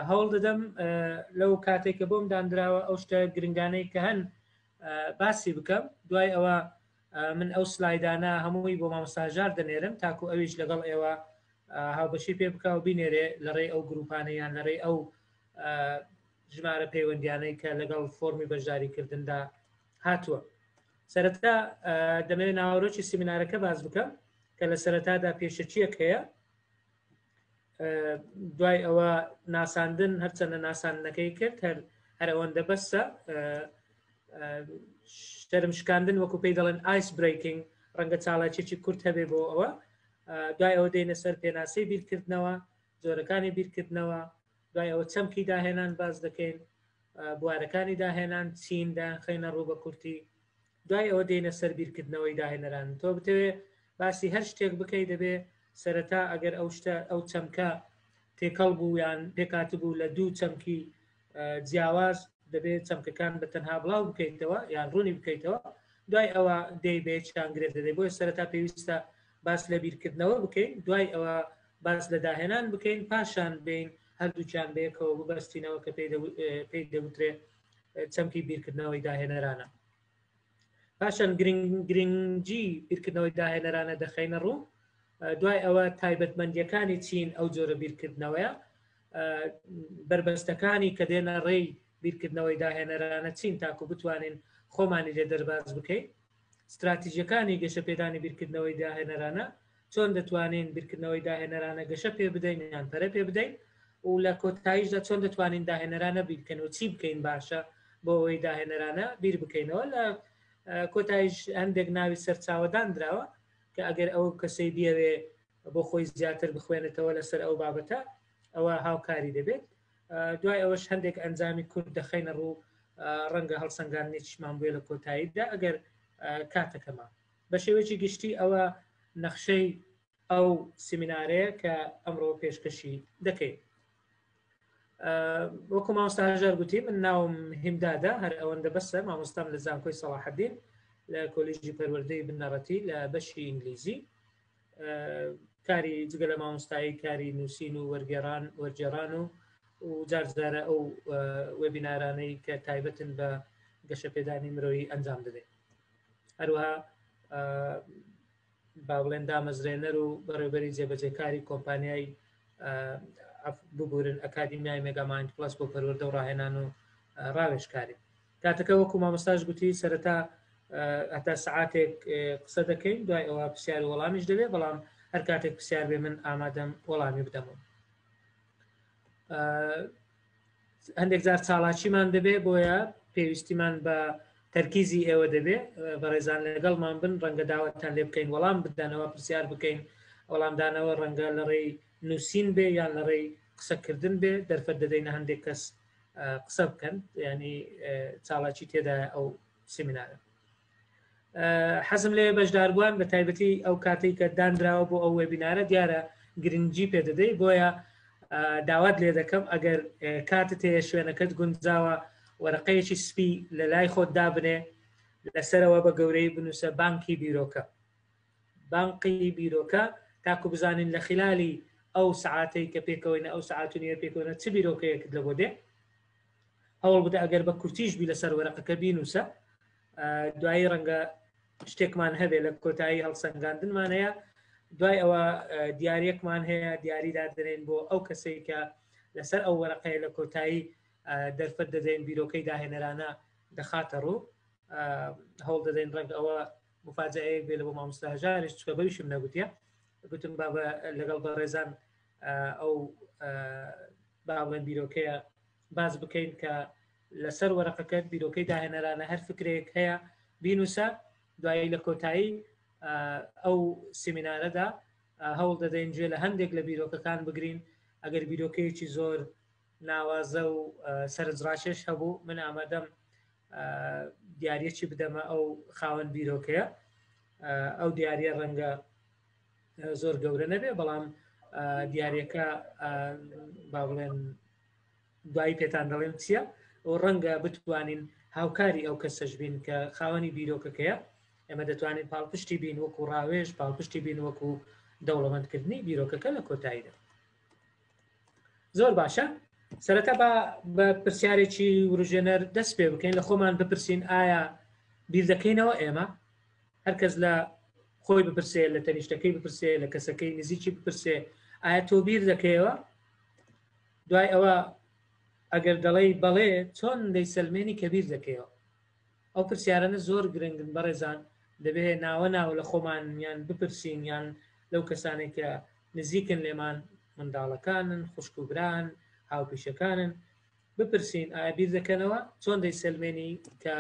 هەوڵ دەدەم لەو کاتێککە بۆم دانراوە ئەو شتە گرنگانەی کە هەن باسی بکەم دوای ئەوە من ئەو سلایدانە هەمووی بۆ مامۆستاژار دەنێرم تاکو ئەویش لەگەڵ ئێوە هاوبەشی پێ بکە و بینێرێ لەڕێی ئەو گروپانەیان لەڕێی ئەو ژمارە پەیوەندیانەی کە لەگەڵ فۆرمی بەشداریکردندا هاتووە. سەرەتا دەمەوێت ناوەڕۆکی سیمینارەکە باز بکەم کە لە سەرەتادا پێشەچیەک هەیە، دوای ئەوە ناساندن هەرچەندە ناساندنەکەی کرد هەر ئەوەندە بەسە شەرمشکاندن وەکو پێی دەڵێن ئایس بریکینگ ڕەنگە چاڵاکێکی کورت هەبێ بۆ ئەوە، دوای ئەوە دێنە سەر پێناسەی بیرکردنەوە، جۆرەکانی بیرکردنەوە، دوای ئەوە چەمکی داهێنان باز دەکەین، بوارەکانی داهێنان چیندا خەینە ڕوو بە کورتی، دوای ئەوە دێنە سەر بیرکردنەوەی داهێنەران. تۆ بتەوێ باسی هەر شتێک بکەی دەبێ سەرەتا ئەگەر ئەو شتە ئەو چەمکە تێکەڵ بوو یان پێکات بوو لە دوو چەمکی جیاواز دەبێت چەمکەکان بە تەنها بڵاو بکەیتەوە یان ڕوونی بکەیتەوە، دوای ئەوە دەی بێت چانگرێت دەدەی. بۆی سەرەتا پێویستە باس لە بیرکردنەوە بکەین، دوای ئەوە باس لە داهێنان بکەین، پاشان بین هەردووچیان بەیەکەوە ببەستینەوە کە پێی دەوترێت چەمکی بیرکردنەوەی داهێنەرانە. پاشان گرنگجی بیرکردنەوەی داهێنەرانە دەخەینە ڕوو، دوای ئەوە تایبەتمەندیەکانی چین ئەو جۆرە بیرکردنەوەیە، بربەستەکانی کە دێنە ڕێی بیرکردنەوەی داهێنەرانە چین تاکو بتوانین خۆمانی لێ دەرباز بکەین، استراتیژیەکانی گەشە پێدانی بیرکردنەوەی داهێنەرانە، چۆن دەتوانین بیرکردنەوەی داهێنەرانە گەشە پێ بدەین یان پەرە پێ بدەین، و لە کۆتاییشدا چۆن دەتوانین داهێنەرانە بیرکەن و چی بکەین باشە بۆ ئەوەی داهێنەرانە بیر بکەینەوە. لە کۆتاییش هەندێک ناوی سەرچاوەدان درراوە کە ئەگەر ئەو کەسەی بیاوێ بۆ خۆی زیاتر بخوێنێتەوە لەسەر ئەو بابەتە ئەوە هاوکاری دەبێت. دوای ئەوەش هەندێک ئەنجامی کورد دەخەینە ڕوو، ڕەنگە هەڵسەنگاندنێکیشمان بووێ لە کۆتاییدا ئەگەر کاتەکەمان. بە شێوەیەکی گشتی ئەوە نەخشەی ئەو سیمینارەیە کە ئەمڕۆ پێشکەشی دەکەین. وەکو مامۆستا هەژار گوتی من ناوم هیمدادە، هەر ئەوەندە بەسە، مامۆستام لە زانکۆی سەلاحەدین لە کۆلیژی پەروەردەی بنەڕەتی لە بەشی ئینگلیزی، کاری جگە لە مامۆستایی کاری نووسین و وەرگێڕان و جارجارە ئەو وێبینارانەی کە تایبەتن بە گەشە پێدانی مرۆیی ئەنجام دەدەین. هەروەها با بڵێن دامەزرێنەر و بەڕێوەبەری جێبەجێکاری کۆمپانیای ببورن ئەکادیمیای مێگامایند پلس بۆ پەروەردە و ڕاهێنان و ڕاوێژکاری. کاتەکە وەکو مامۆستاش گوتی سەرەتا هەتا سەعاتێک قسە دەکەین، دوای ئەوە پرسیار وەڵامیش دەبێت، بەڵام هەر کاتێک پرسیار بێ من ئامادەم وەڵامی بدەمەوە. هەندێک جار چاڵاکیمان دەبێ، بۆیە پێویستیمان بە تەرکیزی ئێوە دەبێ، بەڕێزان لەگەڵمان بن، ڕەنگە داوەتان لێ بکەین وەڵام بدەنەوە، پرسیار بکەین، وەڵامدانەوە ڕەنگە لە ڕێی نووسین بێ یان لە ڕێی قسەکردن بێ، دەرفەت دەدەینە هەندێک کەس قسە بکەن، ینی چاڵاکی تێدا ئەو سیمینارە. حەزم لێ بەشداربووان بە تایبەتی ئەو کاتێک کە دانراوە بۆ ئەو وێبینارە دیارە گرنگجی پێ دەدەی، بۆیە داوات لێ دەکەم ئەگەر کاتت هەیە شوێنەکەت گونجاوە وەرەقەیەکی سپی لە لای خۆت دابنێ، لەسەرەوە بە گەورەی بنووسە بانکی بیرۆکە. بانقی بیرۆکە تاکو بزانین لە خلالی ئەو سعاتەی کە پێکەوەینە ئەو سعات و نیوە پێکەوەنە چ بیرۆکەیەکت لە بۆ دێ، هەوڵ بدە ئەگەر بە کورتیش بی لەسەر وەرەقەکە بینووسە، دوایی ڕەنگە شتێکمان هەبێ لە کۆتایی هەڵسەنگاندنمان هەیە، دوای ئەوە دیارەکمان هەیە، دیاری دادرێن بۆ ئەو کەسەی کە لەسەر ئەو وەرەقەیە لە کۆتایی دەرفەت دەدەین بیرۆکەی داهێنەرانە دەخاتە ڕوو، هەوڵ دەدەین ڕەنگە ئەوە مفاجەیەک بێ لە بۆ مامۆستا هەژاریش، چکە بەویشم نەگوتیە، گوتم با لەگەڵ بە ڕێزان ئەو با بڵێن بیرۆکەیە باز بکەین کە لەسەر وەرەقەکەت بیرۆکەی داهێنەرانە هەر فکرێک هەیە بینوسە، دوایی لە کۆتایی ئەو سیمینارەدا هەوڵ دەدەین گوێ لە هەندێک لە بیرۆکەکان بگرین، ئەگەر بیرۆکەیەکی زۆر ناوازە و سەرنجڕاکێش هەبوو من ئامادەم دیارەکی بدەمە ئەو خاوەن بیرۆکەیە، ئەو دیارە ڕەنگە زۆر گەورە نەبێ، بەڵام دیارەکە با بڵێن دوایی پێتان دەڵێم چییە، ئەو ڕەنگە بتوانین هاوکاری ئەو کەسەش بین کە خاوەنی بیرۆکەکەیە، ئێمە دەتوانین پاڵپشتی بین وەکو ڕاوێژ، پاڵپشتی بین وەکو دەوڵەمەندکردنی بیرۆکەکە لە کۆتاییدا. زۆر باشە، سەرەتا بە پرسیارێکی وروژێنەر دەست پێ بکەین لە خۆمان بپرسین ئایا بیر دەکەینەوە ئێمە هەرکەس لە خۆی بپرسێ لە تەنیشتەکەی بپرسێ لە کەسەکەی نزیکی بپرسێ ئایا تۆ بیر دەکەیەوە دوای ئەوە ئەگەر دەڵێ بەڵێ چۆن دەیسەلمێنی کە بیر دەکەیەوە ئەو پرسیارانە زۆر گرنگن بەڕێزان دەبێت ناوە ناو لە خۆمان یان بپرسین یان لەو کەسانێک کە نزیکن لێمان منداڵەکانن خوشکوبران هاوپیشەکانن بپرسین ئایا بیر دەکەنەوە چۆن دەیسەلمێنی کە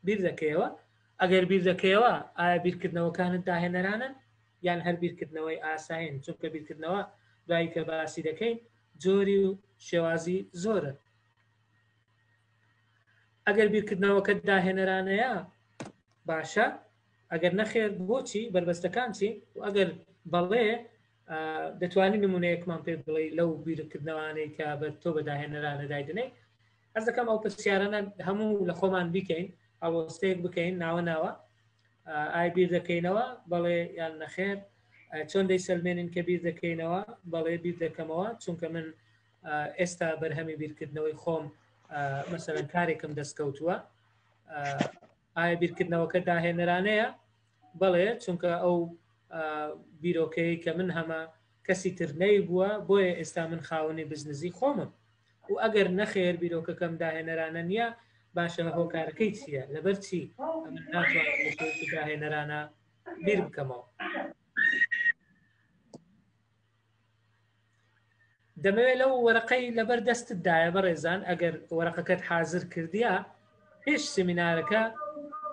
بیر دەکەیەوە ئەگەر بیر دەکەیەوە ئایا بیرکردنەوەکانت داهێنەرانن یان هەر بیرکردنەوەی ئاساین چونکە بیرکردنەوە دوایی کە باسی دەکەین جۆری و شێوازی زۆرن ئەگەر بیرکردنەوەکەت داهێنەرانەیە باشە ئەگەر نەخێر بۆچی بربەستەکان چی و ئەگەر بەڵێ دەتوانین نمونەیەکمان پێ بڵێ لەو بیرکردنەوانەی کە بە تۆ بە داهێنەرانە دایدنەی ئەرز دەکەم ئەو پرسیارانە هەموو لە خۆمان بیکەین ئەوەستەیەک بکەین ناوە ناوە ئای بیر دەکەینەوە بەڵێ یان نەخێر چۆن دەیسەلمێنین کە بیر دەکەینەوە بەڵێ بیر دەکەمەوە چونکە من ئێستا بەرهەمی بیرکردنەوەی خۆم مەسەلەن کارێکم دەستکەوتووە ئایا بیرکردنەوەکە داهێنەرانەیە بەڵێ چونکە ئەو بیرۆکەی کە من هەمە کەسی تر نەی بووە بۆیە ئێستا من خاوەنی بزنسی خۆمم و ئەگەر نەخێر بیرۆکەکەم داهێنەرانە نییە باشە هۆکارەکەی چییە لەبەر چی من ناتوانم داهێنەرانە بیر بکەمەوە دەمەوێت لەو وەرەقەی لەبەر دەستتدایە بەڕێزان ئەگەر وەرەقەکەت حازر کردیە پێش سمینارەکە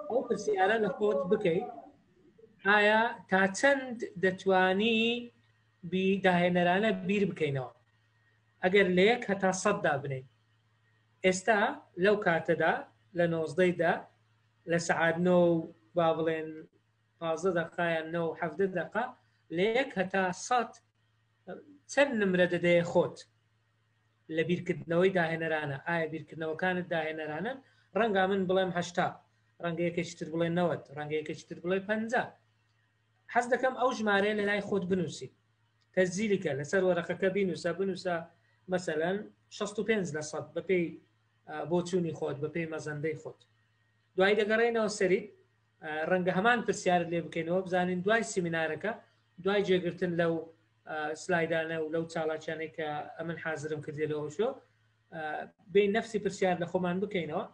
ئەو پرسیارە لە خۆت بکەیت ئایا تا چەند دەتوانی داهێنەرانە بیر بکەینەوە ئەگەر لە یەک هەتا 100 دابنین ئێستا لەو کاتەدا لە 19دا لە سەعات 9 با بڵێن 15 دقیقەیان 9 دقیقە لە یەک هەتا 100 چەند نمرە دەدەیە خۆت لە بیرکردنەوەی داهێنەرانە ئایا بیرکردنەوەکانت داهێنەرانن ڕەنگە من بڵێم 80 ڕەنگە یەکێکتر بڵێ 90 ڕەنگە یەکێکتر بڵێ 50 حەز دەکەم ئەو ژمارەیە لە لای خۆت بنووسی تەسجیلیکە لەسەر وەرەقەکە بنووسە مەسەلەن 65 لە 100 بەپێی بۆچوونی خۆت بەپێی مەزەندەی خۆت دوای دەگەڕێنەوە سەری ڕەنگە هەمان پرسیار لێ بکەینەوە بزانین دوای سمینارەکە دوای جێگرتن لەو سلایدانە و لەو چاڵاکیانەی کە ئەمن حازرم کردێتەوە شۆ بین نەفسی پرسیار لە خۆمان بکەینەوە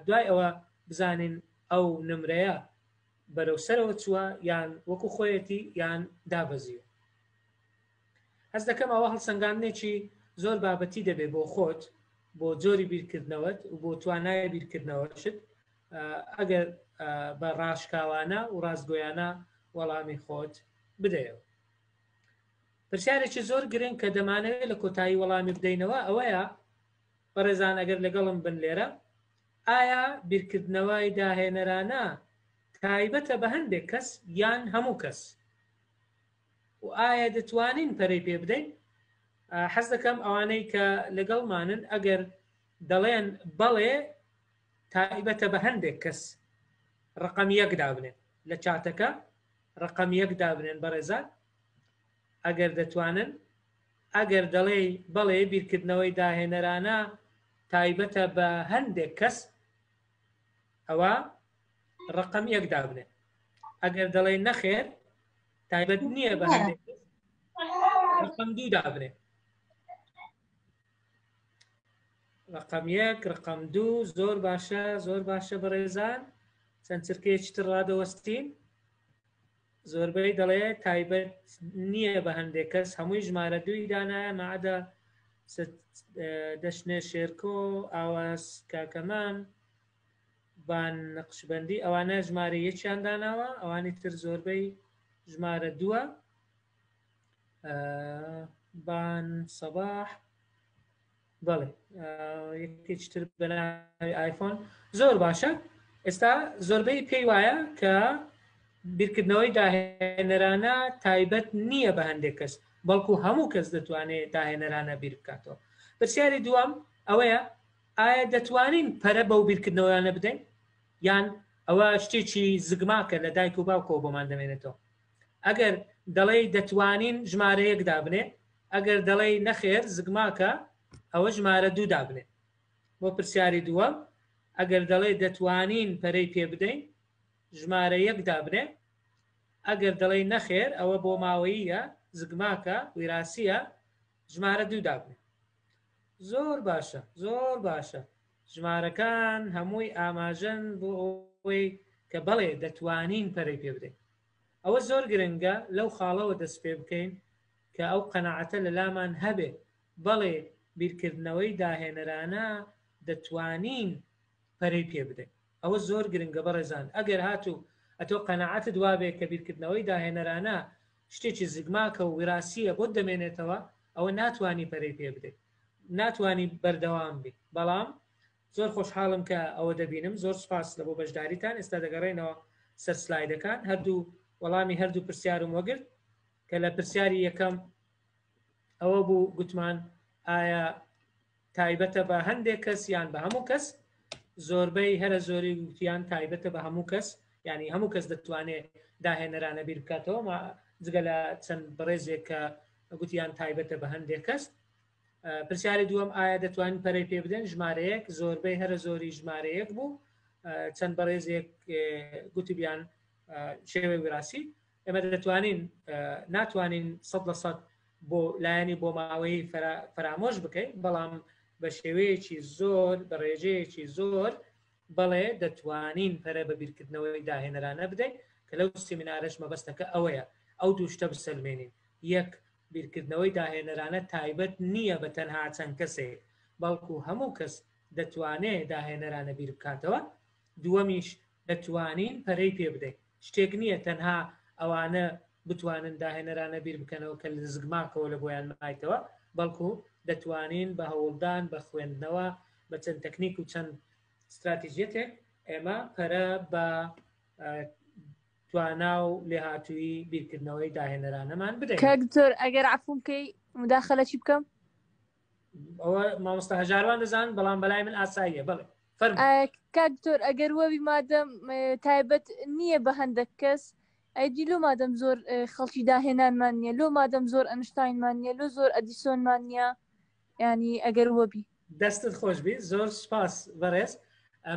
دوای ئەوە بزانین ئەو نمرەیە بەرەو سەرەوە چووە یان وەکو خۆیەتی یان دابەزیوە هەست دەکەم ئەوە هەڵسەنگاندنێکی زۆر بابەتی دەبێت بۆ خۆت بۆ جۆری بیرکردنەوەت و بۆ توانای بیرکردنەوەشت ئەگەر بە ڕاشکاوانە و ڕاستگۆیانە وەڵامی خۆت بدەیەوە پرسیارێکی زۆر گرنگ کە دەمانەوێت لە کۆتایی وەڵامی بدەینەوە ئەوەیە بەڕێزان ئەگەر لەگەڵم بن لێرە ئایا بیرکردنەوەی داهێنەرانە تایبەتە بە هەندێک کەس یان هەموو کەس و ئایا دەتوانین پەرەی پێ بدەین حەز دەکەم ئەوانەی کە لەگەڵمانن ئەگەر دەڵێن بەڵێ تایبەتە بە هەندێک کەس ڕقم 1 دابنێن لە چاتەکە ڕقم 1 دابنێن بەڕێزان ئەگەر دەتوانن ئەگەر دەڵێ بەڵێ بیرکردنەوەی داهێنەرانە تایبەتە بە هەندێک کەس ئەوە ڕقم 1 دابنێن ئەگەر دەڵێ نەخێر تایبەت نییە بە هەندێک کەس ڕقم 2 دابنێن ڕقم 1 ڕقم 2 زۆر باشە بەڕێزان چەند چرکەیەکی تر ڕادەوەستین زۆربەی دەڵێ تایبەت نییە بە هەندێک کەس هەمووی ژمارە 2 دانایە مەعادە دەشنێ شێرکۆ ئاواز کاکەمان بان نەقشبەندی ئەوانە ژمارە یەکیان داناوە ئەوانی تر زۆربەی ژمارە 2 بان سەباح بەڵێ یەکێکی تر بەناوی ئایفۆن زۆر باشە ئێستا زۆربەی پێی وایە کە بیرکردنەوەی داهێنەرانە تایبەت نییە بە هەندێک کەس بەڵکو هەموو کەس دەتوانێت داهێنەرانە بیر بکاتەوە پرسیاری دووەم ئەوەیە ئایا دەتوانین پەرە بەو بیرکردنەوەیانە بدەین یان ئەوە شتێکی زگماکە لە دایک و باوکەوە بۆمان دەمێنێتەوە ئەگەر دەڵێ دەتوانین ژمارە 1 دابنێ ئەگەر دەڵێ نەخێر زگماکە ئەوە ژمارە 2 دابنێ. بۆ پرسیاری دووەم ئەگەر دەڵێ دەتوانین پەرەی پێ بدەین ژمارە 1 دابنێ. ئەگەر دەڵێ نەخێر ئەوە بۆ ماوەییە زگماکە ویراسیە ژمارە 2 دابنێ. زۆر باشە زۆر باشە ژمارەکان هەمووی ئاماژەن بۆ ئەوەی کە بەڵێ دەتوانین پەرەی پێ بدەین. ئەوە زۆر گرنگە لەو خاڵەوە دەست پێ بکەین کە ئەو قەناعەتە لە لامان هەبێ بەڵێ بیرکردنەوەی داهێنەرانە دەتوانین پەرەی پێ بدەین. ئەوە زۆر گرنگە بەڕێزان. ئەگەر هاتوو ئەتۆ قەناعەتت وابێ کە بیرکردنەوەی داهێنەرانە شتێکی زگماکە و ویراسیە بۆ دەمێنێتەوە ئەوە ناتوانانی پەرەی پێ بدەیت، ناتوانانی بەردەوام بی. بەڵام زۆر خۆشحاڵم کە ئەوە دەبینم. زۆر سپاس لە بۆ بەشداریتان. ئێستا دەگەڕێنەوە سەر سلایدەکان. هەردوو وەڵامی هەردوو پرسیارم وەگرت کە لە پرسیاری یەکەم ئەوە بوو گوتمان ئایا تایبەتە بە هەندێک کەس یان بە هەموو کەس. زۆربەی هەرە زۆری گوتیان تایبەتە بە هەموو کەس، یعنی هەموو کەس دەتوانێت داهێنەرانە بیر بکاتەوە جگە لە چەند بەڕێزێک کە گوتیان تایبەتە بە هەندێک کەس. پرسیاری دووەم ئایا دەتوانین پەرەی پێ بدەن ژمارەیەک. زۆربەی هەرە زۆری ژمارەیەک بوو. چەند بەڕێزێک گوتیان شێوەی وراسی. ئێمە دەتوانین ناتوانین 100% بۆ لایەنی بۆ ماوەی فرامۆش بکەین، بەڵام بە شێوەیەکی زۆر بە ڕێژەیەکی زۆر بەڵێ دەتوانین پەرە بە بیرکردنەوەی داهێنەرانە بدەین کە لەو سیمینارەش مەبەستەکە ئەوەیە ئەو دوو شتە بسەلمێنین. یەک بیرکردنەوەی داهێنەرانە تایبەت نییە بە تەنها چەند کەسێک، بەڵکو هەموو کەس دەتوانێت داهێنەرانە بیر بکاتەوە. دووەمیش دەتوانین پەرەی پێ بدەین. شتێک نییە تەنها ئەوانە بتوانن داهێنەرانە بیر بکەنەوە کە لە زگماکەوە لە بۆیان مایتەوە، بەڵکو دەتوانین بە هەوڵدان بە خوێندنەوە بە چەند تەکنیک و چەند استراتیژیەتێک ئێمە پەرە بە توانا و لێهاتووی بیرکردنەوەی داهێنەرانەمان بدەین. کاک زۆر ئەگەر عەفوم بکەی مداخەلە چی بکەم؟ ئەوە مامۆستا هەژاروان دەزان، بەڵام بەلای من ئاساییە. بڵێ کاک زۆر ئەگەر وەوی مادەم تایبەت نییە بە هەندێک کەس ئەیدی لۆ مادەم زۆر خەڵکی داهێنانمان نییە، لۆ مادەم زۆر ئەنشتاینمان نییە، لۆ زۆر ئەدیسۆنمان نییە، ینی ئەگەر وەبی. دەستت خۆش بی. زۆر سپاس بەڕێز.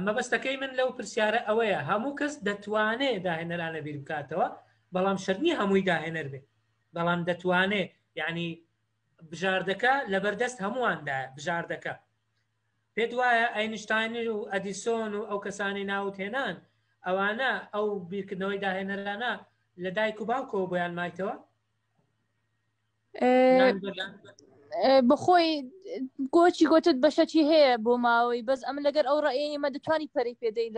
مەبەستەکەی من لەو پرسیارە ئەوەیە هەموو کەس دەتوانێت داهێنەرانە بیر بکاتەوە، بەڵام شەرنی هەمووی داهێنەر بێ، بەڵام دەتوانێت یعنی بژاردەکە لەبەردەست هەموواندا بژاردەکە. پێت وایە ئاینشتاین و ئەدیسۆن و ئەو کەسانی ناوت هێنان ئەوانە ئەو بیرکردنەوەی داهێنەرانە لە دایک و باوکەوە بۆیان مایتەوە؟ بەخۆی گۆچی گۆتت بەشەکی هەیە بۆ ماوەی بەس ئەم لەگەر ئەو ڕائەیە مە دەتوانی پەرەی پێدەی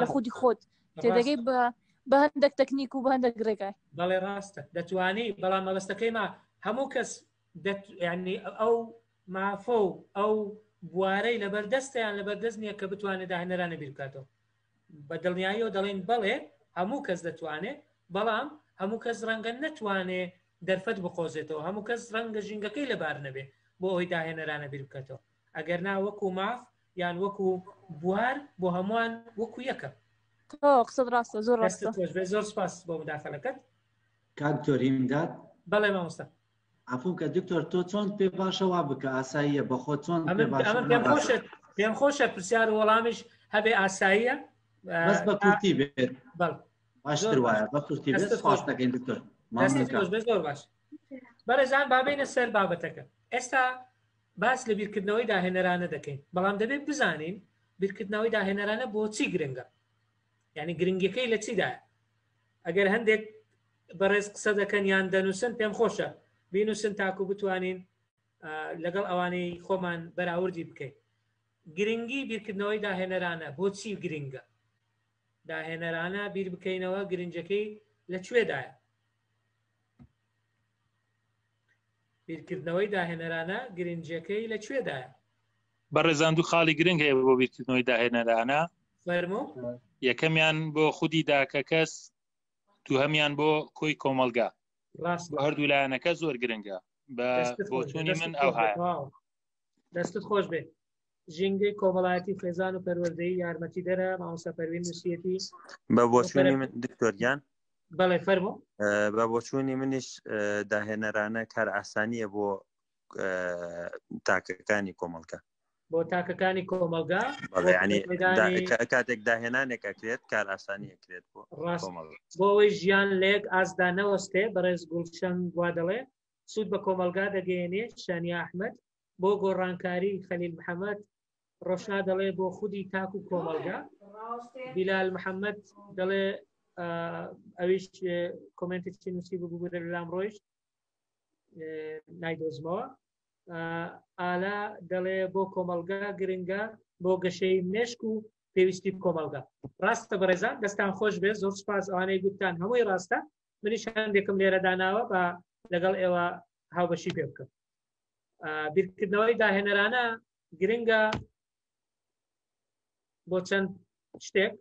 لە خودی خۆت تێدەگەی بە هەندێک تەکنیک و بە هەندێک ڕێگای. بەڵێ ڕاستە دەتوانی، بەڵام مەبەستەکەی ما هەموو کەس ینی ئەو مافە و ئەو بوارەی لەبەردەستیان لەبەردەست نییە کە بتوانێت داهێنەرانە بیر بکاتەوە. بە دڵنیاییەوە دەڵێن بەڵێ هەموو کەس دەتوانێت، بەڵام هەموو کەس ڕەنگە نەتوانێت دەرفەت بقۆزێتەوە، هەموو کەس ڕەنگە ژینگەکەی لەبار نەبێ بۆ ئەوی داهێنەرانە بیر بکاتەوە. ئەگەر نا وەکو ماف یان وەکو بوار بۆ هەمووان وەکو یەکە. قسەت ڕاستە، زۆر ڕاستە. زۆر سپاس بۆ مداخەلەکەت. کاک زۆر هیمداد. بەڵێ مامۆستا. عەفوم کە دکتۆر تۆ چۆن پێ باشە وا بکە ئاساییە بەخۆ چۆن پێ باشە؟ پێم خۆشە پرسیار و وەڵامیش هەبێ ئاساییە، بەس بە کورتی بێت. بەڵێ باشتر وایە بە کورتی بێت. سپاس دەکەین دکتۆر. زۆر باش. بەڕێزان بابینە سەر بابەتەکە. ئێستا باس لە بیرکردنەوەی داهێنەرانە دەکەین، بەڵام دەبێت بزانین بیرکردنەوەی داهێنەرانە بۆچی گرنگە، یعنی گرنگیەکەی لە چیدایە. ئەگەر هەندێک بەڕێز قسە دەکەن یان دەنووسن پێم خۆشە بینووسن تاکو بتوانین لەگەڵ ئەوانەی خۆمان بەراوردی بکەین. گرنگی بیرکردنەوەی داهێنەرانە بۆچی گرنگە؟ داهێنەرانە بیر بکەینەوە گرنجەکەی لەکوێدایە؟ بیرکردنەوەی داهێنەرانە گرنجەکەی لەکوێدایە؟ بەڕێزان دوو خاڵی گرنگ هەیە بۆ بیرکردنەوەی داهێنەرانە. فەرموو. یەکەمیان بۆ خودی داکە کەس، دووهەمیان بۆ کۆی کۆمەلگا. بۆ هەردوو لایەنەکە زۆر گرنگە. بۆ چوونی من ئەو هەیە. دەستت خۆش بێت. ژینگەی کۆمەڵایەتی خێزان و پەروەردەیی یارمەتی دەرە مامۆستا پەروین نووسیەتی بە بۆچوونی من دکتۆریان. بەڵێ فەرموو. بە بۆچوونی منیش داهێنەرانە کار ئاسانیە بۆ تاکەکانی کۆمەڵگە بۆ تاکەکانی کۆمەلگا ینی کاتێک داهێنانێک ئەکرێت کار ئاسانی ئەکرێت بۆ بۆ ئەوەی ژیان لێک ئازدا نەوەستێ بەڕێز گوڵشەنگ وا دەڵێ سوود بە کۆمەلگا دەگەێنێ شانیا ئەحمەد بۆ گۆڕانکاری خەلیل محەممەد ڕۆشنا دەڵێ بۆ خودی تاک و کۆمەلگا بیلال محەممەد دەڵێ ئەویش کۆمنتێکی نووسی ببوو لەلام ڕۆیشت نایدۆزمەوە ئالا دەڵێ بۆ کۆمەلگا گرنگە بۆ گەشەی مێشک و پێویستی کۆمەلگا ڕاستە بەڕێزان دەستان خۆش بێ زۆر سپاس ئەوانەی گوتان هەمووی ڕاستە منیش هەندێکم لێرە داناوە بە لەگەڵ ئێوە هاوبەشی پێ بکەم بیرکردنەوەی داهێنەرانە گرنگە بۆ چەند شتێک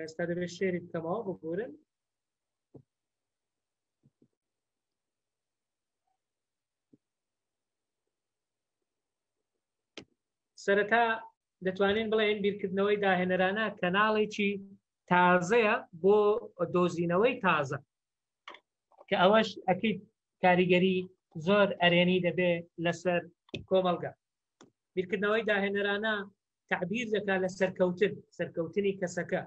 ئێستا دەبێت شێری بکەمەوە بگورن سەرەتا دەتوانین بڵێن بیرکردنەوەی داهێنەرانە کەناڵێکی تازەیە بۆ دۆزینەوەی تازە کە ئەوەش ئەکید کاریگەری زۆر ئەرێنی دەبێ لەسەر کۆمەلگا بیرکردنەوەی داهێنەرانە تعبیر دەکات لە سەرکەوتنی کەسەکە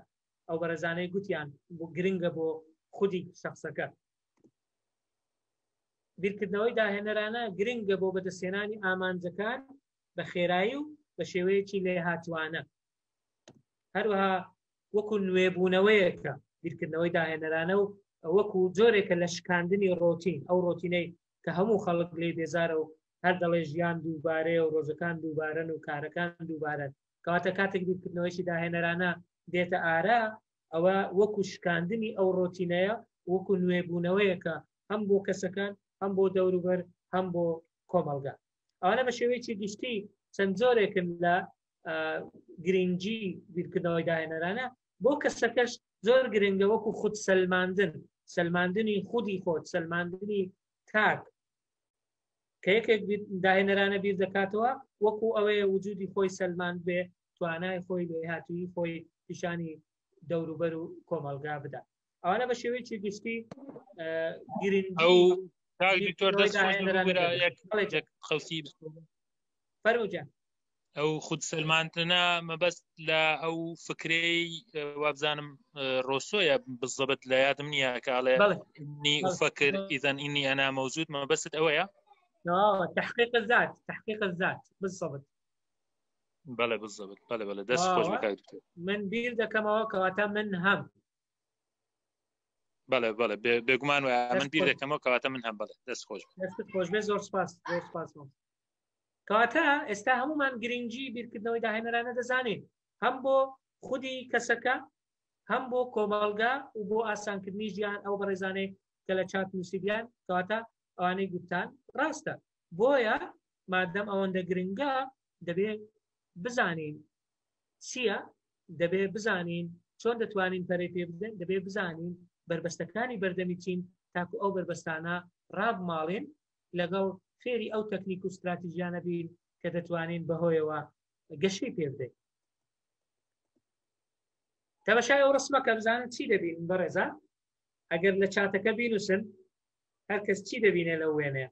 ئەو بەرەزانەی گوتیان بۆ گرنگە بۆ خودی شخصەکە بیرکردنەوەی داهێنەرانە گرنگە بۆ بەدەستێنانی ئامانجەکان بە خێرایی و بە شێوەیەکی لێ هاتوانە هەروەها وەکو نوێبوونەوەیەکە بیرکردنەوەی داهێنەرانە و وەکو جۆرێکە لە شکاندنی ڕۆتین ئەو ڕۆتینەی کە هەموو خەڵک لێ بێزارە و هەر دەڵێ ژیان دووبارەیە و ڕۆژەکان دووبارەن و کارەکان دووبارەن کەواتە کاتێک بیرکردنەوەیشی داهێنەرانە دێتە ئارا ئەوە وەکو شکاندنی ئەو ڕۆتینەیە وەکو نوێبوونەوەیەکە هەم بۆ کەسەکان هەم بۆ دەوروبەر هەم بۆ کۆمەلگا ئەوانە بە شێوەیەکی گشتی چەند جۆرێکن لە گرنگجی بیرکردنەوەی داهێنەرانە بۆ کەسەکەش زۆر گرنگە وەکو خود سەلماندنی خودی خۆت سەلماندنی تاک کە یەکێک داهێنەرانە بیر دەکاتەوە وەکو ئەوەیە وجودی خۆی سەلماند بێ توانای خۆی بێهاتووی خۆی پیشانی دەوروبەر و کۆمەلگا بدات ئەوانە بە شێوەیەکی گشتی گرنگی ئەو خود سەلماندنە مەبەست لە ئەو فکرەی وابزانم ڕۆسۆیە بزەبت لە یادم نییە کاڵێ ئینی ئوفەکر ئیذەن ئینی ئەنا مەوجود مەبەست ئەوەیە تحقیق الذات بالضبط بەڵێ بالضبط بەڵێ دەست خۆش بکات من بیر دەکەمەوە کەواتە من هەم بەڵێ بێگومان وایە من بیر دەکەمەوە کەواتە من هەم بەڵێ دەست خۆش بێ زۆر سپاس کەواتە ئێستا هەمومان گرنگجی بیرکردنەوەی داهێنەرانە دەزانین هەم بۆ خودی کەسەکە هەم بۆ کۆمەلگا و بۆ ئاسانکردنی ژیان ئەو بەڕێزانەی کە لە چات نووسیبیان کەواتە ئەوانەی گوتان ڕاستە بۆیە مادەم ئەوەندە گرنگە دەبێت بزانین چییە دەبێت بزانین چۆن دەتوانین پەرەی پێ بدەین دەبێت بزانین بربەستەکانی بەردەمی چین تاکو ئەو بربەستانە ڕابماڵێن لەگەڵ فێری ئەو تەکنیک و استراتیژیانە بین کە دەتوانین بەهۆیەوە گەشەی پێ بدەین تەماشای ئەو ڕسمەکە بزانن چی دەبین بەڕێزە ئەگەر لە چاتەکە بینوسن هەر کەس چی دەبینێ لەو وێنەیە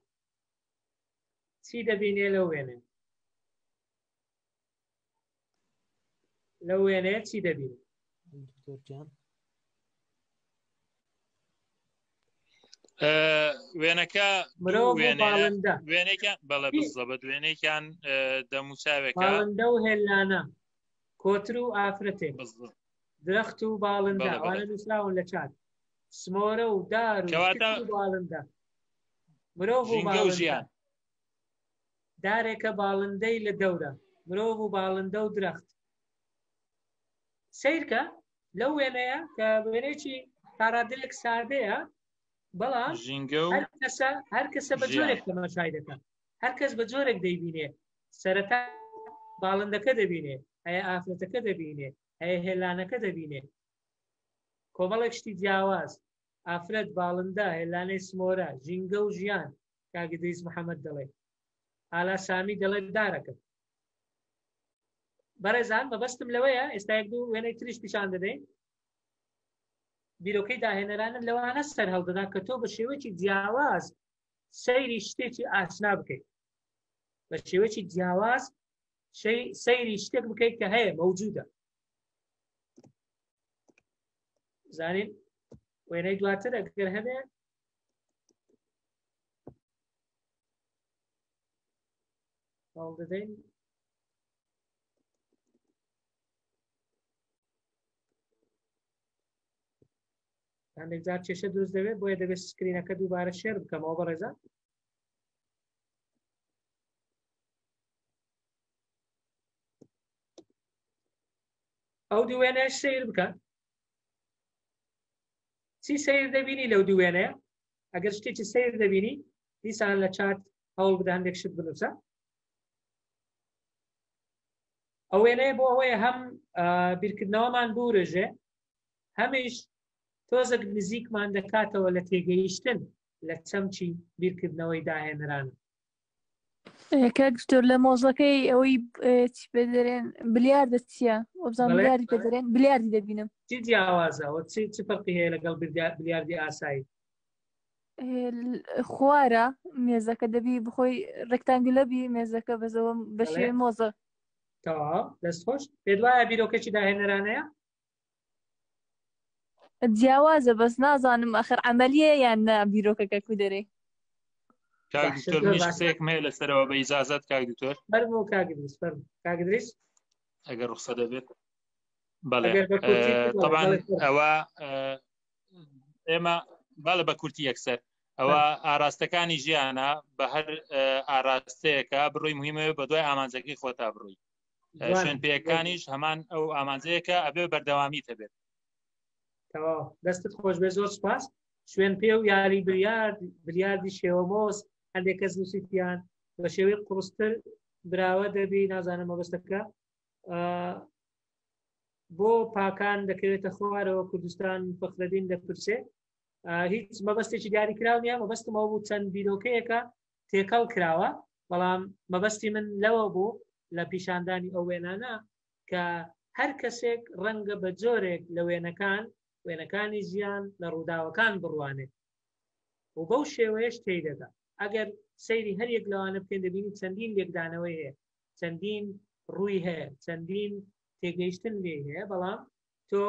چی دەبینێ لەو وێنێ لەو وێنەیە چی دەبین وێنەکە وێنێکیان بەڵێ بزەبت وێنێکیان دەموچاوێکە باڵندە و هێلانە کۆتر و ئافرەتێک درەخت و باڵندە ئەوانە نووسراون لە چات سمۆرە و دار و باڵندە مرۆڤ و باڵندە دارێکە باڵندەی لە دەورە مرۆڤ و باڵندە و درەخت سیرکە لەو وێنەیە کە وێنەیەکی تاڕادلێک سادەیە بەڵام هەر کەسە بە جۆرێک تەماشای دەکات هەر کەس بە جۆرێک دەیبینێ سەرەتا باڵندەکە دەبینێ هەیە ئافرەتەکە دەبینێ هەیە هێلانەکە دەبینێ کۆمەڵێک شتی جیاواز ئافرەت باڵندە هێلانەی سمۆرە ژینگە و ژیان کاگدەیز محەممەد دەڵێ ئالا سامی دەڵێ دارەکە بەڕێزان مەبەستم لەوەیە ئێستا یەک دوو وێنەی تریش پیشان دەدەین بیرۆکەی داهێنەرانە لەوانە سەر هەڵدەدا کە تۆ بە شێوەیەکی جیاواز سەیری شتێکی ئاشنا بکەیت بە شێوەیەکی جیاواز سەیری شتێک بکەیت کە هەیە مەوجودە زانین وێنەی دواتر ئەگەر هەبێ هەڵ دەدەین هەندێک جار کێشە دروست دەبێت بۆیە دەبێت سکرینەکە دووبارە شێر بکەمەوە بەڕێزە ئەو دوو وێنەیە سیر بکە چی سیر دەبینی لەو دوو وێنەیە ئەگەر شتێکی سیر دەبینی دیسان لە چات هەوڵ بدە هەندێک شت بنووسە ئەو وێنەیە بۆ ئەوەیە هەم بیرکردنەوەمان بورژێ هەمیش تۆزێک نزیکمان دەکاتەوە لە تێگەیشتن لە چەمچی بیرکردنەوەی داهێنەرانە کاک دکتۆر لە مۆزەکەی ئەوەی چی پێدەرێن بلیاردە چییە وەبزان بلیاردی پێدەرێن بلیاردی دەبینم چی جیاوازەوە چی فەرقی هەیە لەگەڵ بلیاردی ئاسایی خوارە مێزەکە دەبی بخۆی ڕێکتانگلە بی مێزەکە بەزەوە بە شێوەی مۆزە تەواو دەستخۆش پێت وایە بیرۆکەی داهێنەرانەیە جیاوازە بەس نازانم ئەخر عەمەلیە یان نا بیرۆکەکە کودەرێ کاک دکتۆر منیش قسەیەکم هەیە لەسەرەوە بە ئیجازەت کاک دکتۆر فەرموو کاک دریس ئەگەر ڕوخسە دەبێت بەڵێ طبعاً ئەوە ئێمە باڵە بە کورتی یەکسەر ئەوە ئاراستەکانی ژیانە بە هەر ئاراستەیەکە بڕۆی مهمە بە دوای ئامانجەکەی خۆتا بڕۆی شوێن پێیەکانیش هەمان ئەو ئامانجەیەکە ئەبێ بەردەوامی هەبێت دەستت خۆش بێ زۆر سپاس شوێن پێ و یاری بریاردی شێوەمۆز هەندێک کەس نووسیتیان بە شێوەی قوڕستر براوە دەبی نازانم مەبەستەکە بۆ پاکان دەکەوێتە خوارەوە کوردستان فەخرەدین دەپرسێ هیچ مەبەستێکی دیاری کراو نیە مەبەستمەوە بوو چەند بیرۆکەیەکە تێکەڵ کراوە بەڵام مەبەستی من لەوە بوو لە پیشاندانی ئەو وێنانە کە هەر کەسێک ڕەنگە بە جۆرێک لە وێنەکانی ژیان لە ڕووداوەکان بڕوانێت و بەو شێوەیەش تێدەدا ئەگەر سەیری هەر یەک لەوانە بکەین دەبینی چەندین لێکدانەوەی هەیە چەندین ڕووی هەیە چەندین تێگەیشتن لێ هەیە بەڵام تۆ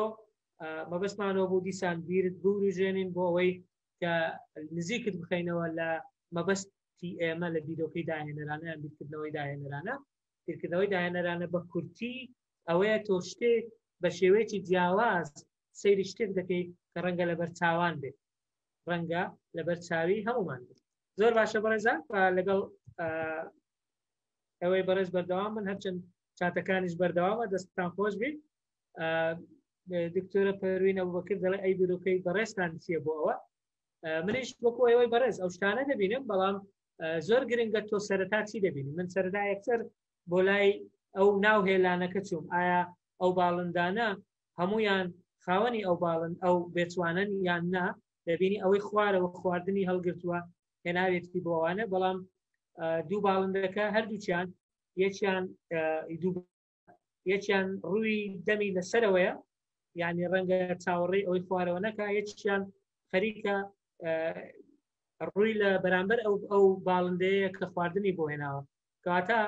مەبەستمانەوە بوو دیسان بیرت بوروژێنین بۆ ئەوەی کە نزیکت بخەینەوە لە مەبەستی ئێمە لە بیرۆکەی داهێنەرانە یان بیرکردنەوەی داهێنەرانە بیرکردنەوەی داهێنەرانە بە کورتی ئەوەیە تۆ شتێک بە شێوەیەکی جیاواز سەیری شتێک دەکەی کە ڕەنگە لەبەر چاوان بێت ڕەنگە لەبەر چاوی هەمومان بێت زۆر باشە بەڕێزان لەگەڵ ئەوەی بەڕێز بەردەوام من هەرچەند چاتەکانیش بەردەوامە دەستان خۆش بیت دکتۆرە پەروین ئەبوبەکر دەڵێ ئەی بیرۆکەی بەڕێزتان چییە بۆ ئەوە منیش وەکو ئەوەی بەڕێز ئەو شتانە دەبینم بەڵام زۆر گرنگە تۆ سەرەتا چی دەبینی من سەرەتا یەکسەر بۆ لای ئەو ناوهێلانەکە چوم ئایا ئەو باڵندانە هەمویان خاوەنی ئەو باڵند ئەو بێچوانن یان نا دەبینی ئەوەی خوارەوە خواردنی هەڵگرتووە هێناوێتی بۆوانە بەڵام دوو باڵندەکە هەردووچیان یەکیان ڕووی دەمی لەسەرەوەیە یعنی ڕەنگە چاوەڕێی ئەوەی خوارەوە نەکە یەکیان خەریکە ڕووی لە بەرامبەر ئەو باڵندەیە کە خواردنی بۆ هێناوە کەواتە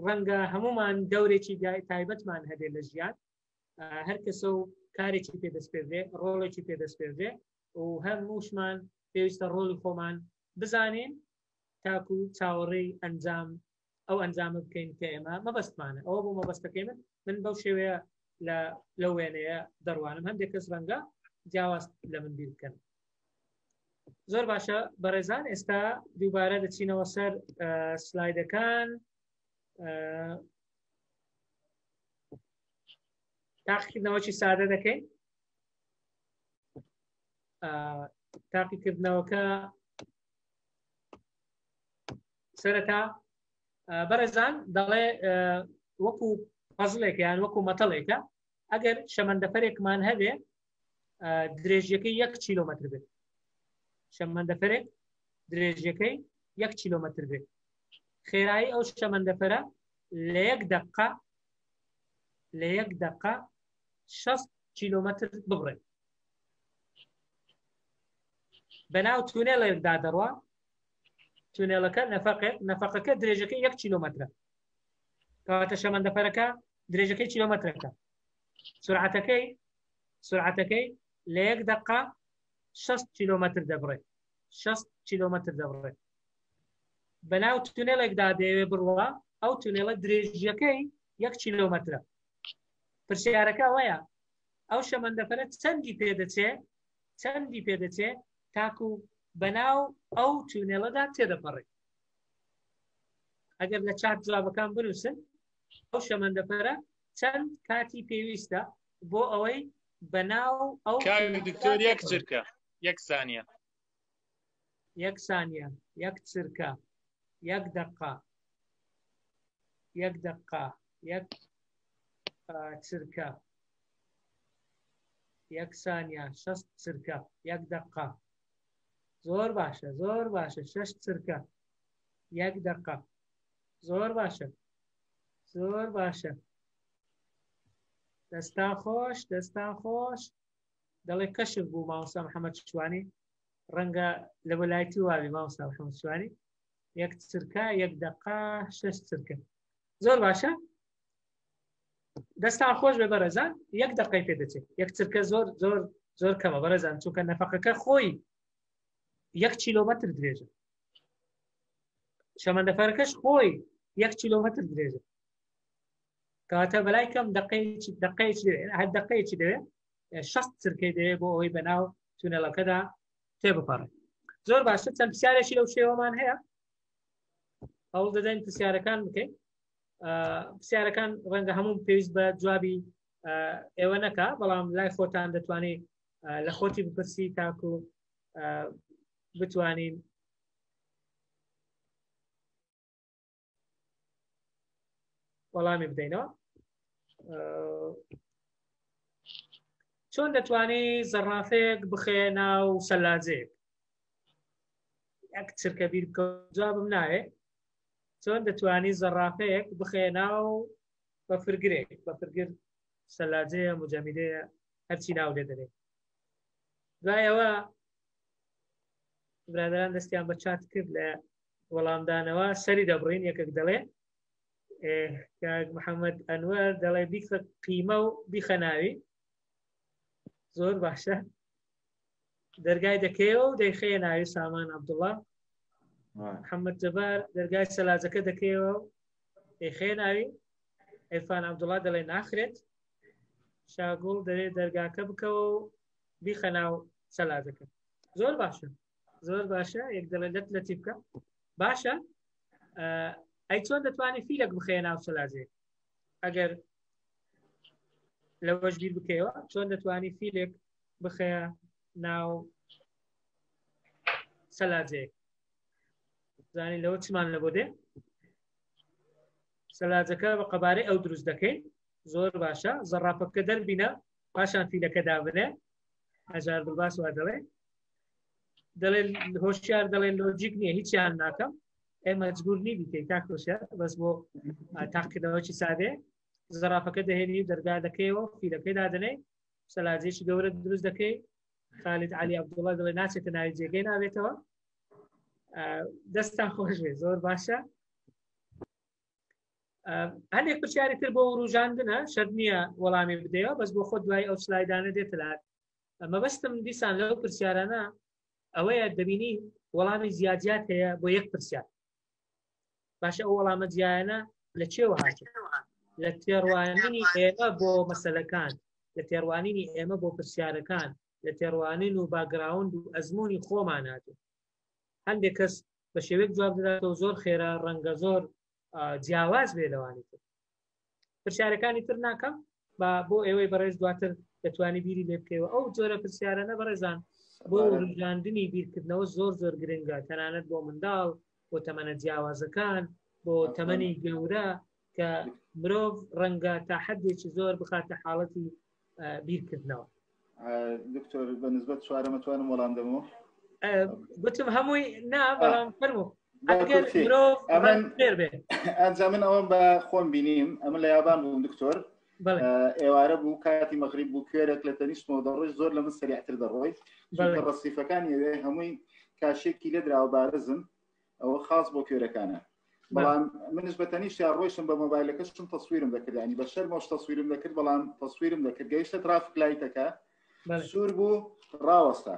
ڕەنگە هەمومان دەورێکی تایبەتمان هەبێت لە ژیان هەر کەسە و کارێکی پێدەست پێدرێ ڕۆڵێکی پێدەست پێدرێ و هەمووشمان پێویستە ڕۆڵی خۆمان بزانین تاکو چاوەڕێی ئەو ئەنجامە بکەین کە ئێمە مەبەستمانە ئەوە بۆ مەبەستەکەی من بەو شێوەیە لە وێنەیە دەڕوانم هەندێک کەس ڕەنگە جیاواز لە من بیر بکەن زۆر باشە بەڕێزان ئێستا دووبارە دەچینەوە سەر سلایدەکان تاقیکردنەوەکی سادە دەکەین تاقیکردنەوەکە سەرەتا بەڕێزان دەڵێ وەکو پەزڵێک یان وەکو مەتەڵێکە ئەگەر شەمەندەفەرێکمان هەبێ درێژیەکەی 1 کیلۆمەتر بێت شەمەندەفەرێک درێژیەکەی 1 کیلۆمەتر بێت خێرایی ئەو شەمەندەفەرە لە 1 دقە 60 کیلۆمەتر ببڕێت بەناو تونێڵێکدا دەڕوا تونێڵەکە نەفەقەکە درێژەکەی 1 کیلۆمەترە کەواتە شەمەندەفەرەکە درێژەکەی کیلۆمەترەکە سرعەتەکەی لە 1 دقە 60 کیلۆمەتر دەبڕێت 60 کیلۆمەتر دەبڕێت بەناو تونێڵێکدا دەیەوێ بڕوە ئەو تونێڵە درێژیەکەی 1 کیلۆمەترە پرسیارەکە وایە ئەو شەمەندەفەرە چەندی پێدەچێ تاکو بەناو ئەو تونێڵەدا تێدەپەڕێت ئەگەر لە چات جوابەکان بنووسن ئەو شەمەندەفەرە چەند کاتی پێویستە بۆ ئەوەی بەناو ئەو دکتۆر 1 چرکە 1 ثانیە 1 ثانیە 1 چرکە 1 دقە 1 دقە 1 چرکە 1 ثانیە 60 چرکە 1 دقە زۆر باشە 6 چرکە 1 دقە زۆر باشە دەستان خۆش دەڵێ کەشف بوو مامۆستا محەممەد شوانی ڕەنگە لە وەلایەتی واوی مامۆستا محەممەد شوانی 1 چرکە 1 دقە 6 چرکە زۆر باشە دەستان خۆش بێ بەرەزان 1 دقەی پێدەچێت 1 چرکە زۆر کەمە بەرەزان چونکە نەفەقەکە خۆی 1 کیلۆمەتر درێژە شەمەندەفەرەکەش خۆی 1 کیلۆمەتر درێژە کەواتە بەلای کەم دقەیەکی دەوێت 60 چرکەی دەوێت بۆ ئەوەی بەناو تونێڵەکەدا تێبپەڕێت زۆر باشە چەند پرسیارێکی لەو شێوەمان هەیە هەوڵ دەدەین پرسیارەکان بکەین پرسیارەکان ڕەنگە هەموو پێویست بە جوابی ئێوە نەکا بەڵام لای خۆتان دەتوانێت لە خۆتی بپرسی تاکو بتوانین وەڵامی بدەینەوە چۆن دەتوانی زەرافەیەک بخێ ناو سەلاجەیەک 1 چرکە بیر بکە جوابم ناوێ چۆن دەتوانی زەرافەیەک بخێ ناو بەفرگر سەلاجەیە مجەمیدەیە هەرچی ناو لێ دەنێت دوایەوە برادران دەستیان بە چات کرد لە وەڵامدانەوە سەری دەبڕین یەکێک دەڵێ محەممەد ئەنوەر دەڵێ بیخە قیمە و بیخە ناوی زۆر باشە دەرگای دەکەیەوە و دەیخێ ناوی سامان عەبدوڵڵا محەممەد جەبار دەرگای سەلاجەکە دەکەیەوە دەیخێ ناوی ئێرفان عەبدوڵڵا دەڵێ ناخرێت شاگوڵ دەوێت دەرگاکە بکەوە و بیخە ناو سەلاجەکە زۆر باشە یەک دەڵێ لەتی بکە باشە ئەی چۆن دەتوانێت فیلێک بخێ ناو سەلاجەیە ئەگەر لەوەش بیر بکەیەوە چۆن دەتوانی فیلێک بخێ ناو سەلاجەیە زانی لەوە چمان لە بۆ دێ سەلاجەکە بە قەبارەی ئەو دروست دەکەین زۆر باشە زەڕاپەکە دەربینە پاشان فیلەکە دابنێ هەژار دڵباس وا دەڵێ هۆشیار دەڵێ لۆجیک نییە هیچیان ناکەم ئێمە مەجبور نی بیکەی تا خۆشیار بەس بۆ تاقیکردنەوەی سادێ زەرافەکە دەهێنی دەرگا دەکەیەوە فیلەکەی دادنەی سەلاجەیەکی گەورە دروست دەکەی خالد علی عەبدوڵڵا دەڵێ ناچێتە ناوی جێگەی نابێتەوە دەستان خۆش بێ زۆر باشە هەندێک پرسیاری تر بۆ ڕوژاندنە شەرت نییە وەڵامی بدەیەوە بەس بۆ خۆ دوای ئەو سلایدانە دێتە لات مەبەستم دیسان لەو پرسیارانە ئەوەیە دەبینی وەڵامی زیادیات هەیە بۆ یەک پرسیار باشە ئەو وەڵامە جیایانە لە چێوە هاتووە لە تێڕوانینی ئێمە بۆ مەسەلەکان لە تێڕوانینی ئێمە بۆ پرسیارەکان لە تێڕوانین و باگراوند و ئەزمموی خۆمان هاتوو هەندێک کەس بە شێوەیەک جواب دەداتەوە زۆر خێرا ڕەنگە زۆر جیاواز بێ لەوانی تر پرسیارەکانی تر ناکەم بۆ ئێوەی بەڕێز دواتر دەتوانی بیری لێ بکەوە ئەو جۆرە پرسیارانە بەڕێزان بۆ ڕژاندنی بیرکردنەوە زۆر گرنگە تەنانەت بۆ منداڵ بۆ تەمەنە جیاوازەکان بۆ تەمەنی گەورە کە مرۆڤ ڕەنگە تا حەدێکی زۆر بخاتە حاڵەتی بیرکردنەوە دکتۆر بەنسبەت چوارەمە توانم وەڵام دەمەوە گوتم هەمووی نا بەڵام فەرموو ئەگەر مرۆڤ خێر بێ ئەنجا من ئەوەم بە خۆم بینیم ئەمە لە یابان بووم دکتۆر ئێوارە بوو کاتی مەغریب بوو کوێرێک لە تەنیشتمەوە دەڕۆی زۆر لە من سەریعتر دەڕۆی چونکە ڕەسیفەکانی ئەوێ هەمووی کاشێکی لێ دراوە بارزن ئەوە خاص بۆ کوێرەکانە بەڵام منش بە تەنیشتیان ڕۆیشتم بە مۆبایلەکەشتم تەسویرم دەکرد ینی بە شەرمەوە تەسویرم دەکرد بەڵام تەسویرم دەکرد گەیشتە ترافیک لایتەکە سوور بوو ڕاوەستا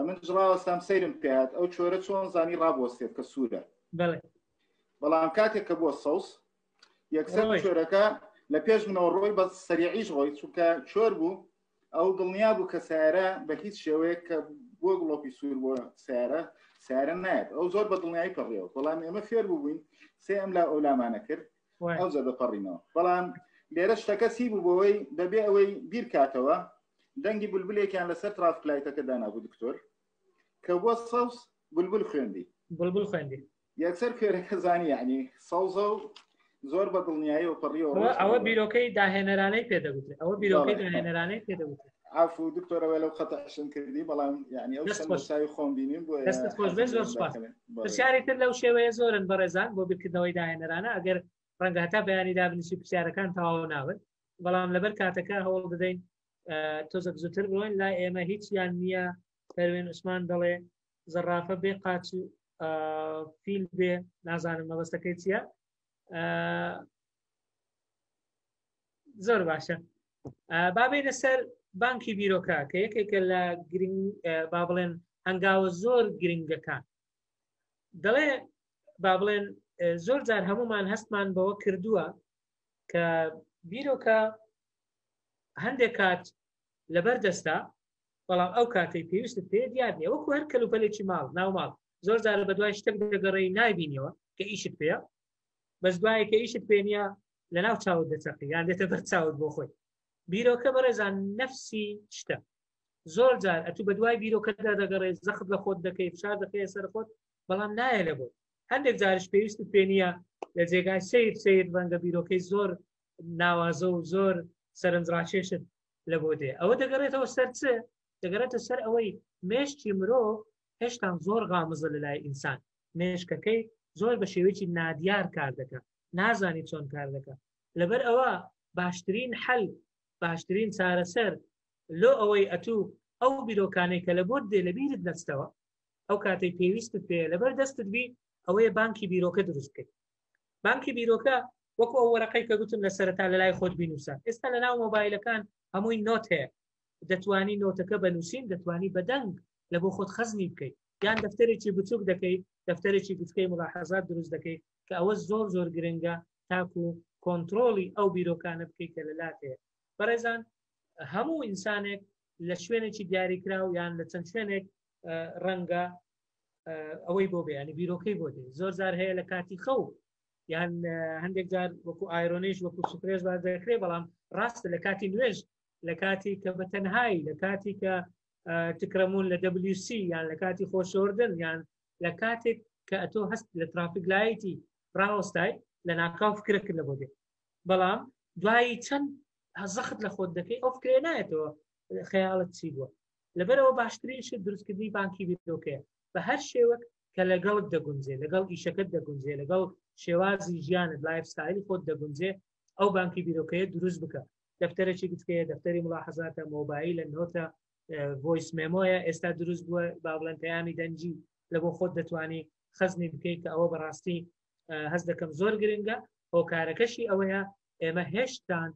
منش ڕاوەستام سەیرم پێهات ئەو چۆرە چۆن زانی ڕابوەستێت کە سوورە بەڵام کاتێک کە بووە سەوس یەکسەر چۆرەکە لە پێش منەوە ڕۆی بە سەریعیش ڕۆی چونکە چۆر بوو ئەو دڵنیا بوو کە سیارە بە هیچ شێوەیە کە بۆ گڵۆپی سوور بۆ سیارە نایەت ئەو زۆر بە دڵنیایی پەڕێەوە بەڵام ئێمە فێر بووین سێ ئەم لا ئەولامانە کرد ئەو زە دەپەڕینەوە بەڵام لێرە شتەکە سی بوو بۆەوەی بەبێ ئەوەی بیر کاتەوە دەنگی بولبولێکیان لەسەر ترافیک لایتەکە دانابوو دکتۆر کە بۆ سەوس بولبول خوێندی یەکسەر کوێرەکە زانی یعنی سەوزە و زۆر بە دڵنیایی و پەڕیەوە ئەوە بیرۆکەی داهێنەرانەی پێدەگوتێت ئەوە بیرۆکەی داهێنەرانەی پێدەگوتێت عفو دکتۆرەوە لەو خەتەشم کردی بەڵام یعنی ئەو سەمەسای خۆم بینیم بۆ دەستت خۆش بێ زۆر سپاس پرسیاری تر لەو شێوەیە زۆرن بەڕێزان بۆ بیرکردنەوەی داهێنەرانە ئەگەر ڕەنگە هەتا بەیانی دابنیشی پرسیارەکان تەواو ناون بەڵام لەبەر کاتەکە هەوڵ بدەین تۆزە زووتر بڕۆین لای ئێمە هیچیان نییە پەروێن عوسمان دەڵێ زەرافە بێ قاچ فیل بێ نازانم مەبەستەکەی چییە زۆر باشە با بینە سەر بانکی بیرۆکە کە یەکێکە لە گرنگ با بڵێن هەنگاوە زۆر گرنگەکان دەڵێ با بڵێن زۆر جار هەمومان هەستمان بەوە کردووە کە بیرۆکە هەندێک کات لەبەر دەستا بەڵام ئەو کاتەی پێویستت پێ دیار نیە وەکو هەر کەلوپەلێکی ماڵ ناو ماڵ زۆر جارە بە دوای شتێک دەگەڕێی نایبینیەوە کە ئیشت پێە بەس دوایە کە ئیشت پێ نییە لە ناو چاوت دەچەقی یان دێتە بەر چاوت بۆ خۆی بیرۆکە بەڕێزان نەفسی شتە زۆر جار ئەتوو بە دوای بیرۆکەدا دەگەڕێت زەخت لە خۆت دەکەی فشار دەکەی سەر خۆت بەڵام نایە لە بۆت هەندێک جارش پێویستت پێ نییە لە جێگای سیر ڕەنگە بیرۆکەی زۆر ناوازە و زۆر سەرنجڕاکێشت لە بۆ دێ ئەوە دەگەڕێتەوە سەر چ دەگەڕێتە سەر ئەوەی مێشتی مرۆڤ هێشتا زۆر غامزە لە لای ئینسان مێشکەکەی زۆر بە شێوەیەکی نادیار کار دەکات نازانی چۆن کار دەکات لەبەر ئەوە باشترین حەل باشترین چارەسەر لۆ ئەوەی ئەتوو ئەو بیرۆکانەی کە لە بۆت دێ لە بیرت دەستەوە ئەو کاتەی پێویستت پێ لەبەر دەستت بی ئەوەیە بانکی بیرۆکە دروست بکەیت بانکی بیرۆکە وەکو ئەو وەرەقەی کە گوتم لە سەرەتا لە لای خۆت بینووسە ئێستا لە ناو مۆبایلەکان هەمووی نۆت هەیە دەتوانی نۆتەکە بنووسین دەتوانی بەدەنگ لە بۆ خۆت خەزنی بکەیت یان دەفتەرێکی بچووک دەکەیت دەفتەرێکی بچکەی ملاحەزات دروست دەکەیت کە ئەوە زۆر زۆر گرنگە تاکو کۆنتترۆلی ئەو بیرۆکانە بکەیت کە لەلات هەیە بەڕێزان هەموو ئینسانێک لە شوێنێکی دیاریکراو یان لە چەند شوێنێک ڕەنگە ئەوەی بۆ بێ ینی بیرۆکەی بۆ دێ زۆر جار هەیە لە کاتی خەو یان هەندێک جار وەکو ئایرۆنیش وەکو سوپرێژ باز دەکرێت بەڵام ڕاستە لە کاتی نوێژ لە کاتی کە بە تەنهایی لە کاتی کە تکرەمون لە WC یان لە کاتی خۆشۆردن یان لە کاتێک کە ئەتۆ هەست لە ترافیک لایەتی ڕاوەستای لە ناکاو فکرەکرد لە بۆ دێ بەڵام دوایی چەند زەخت لە خۆت دەکەی ئەو فکرێ نایەتەوە خەیاڵت چی بووە لەبەرەوە باشترین شت دروستکردنی بانکی بیرۆکەیە بە هەر شێوەک کە لەگەڵت دەگونجێ لەگەڵ ئیشەکەت دەگونجێ لەگەڵ شێوازی ژیانت لایف ستایلی خۆت دەگونجێ ئەو بانکی بیرۆکەیە دروست بکە دەفتەرێکی بچکەیە دەفتەری ملاحەزاتە مۆبایلە نۆتە ڤۆیس مێمۆیە ئێستا دروست بووە با بڵێن پەیامی دەنجی لە بۆ خۆت دەتوانی خەزنی بکەیت کە ئەوە بەڕاستی هەست دەکەم زۆر گرنگە هۆکارەکەشی ئەوەیە ئێمە هێشتان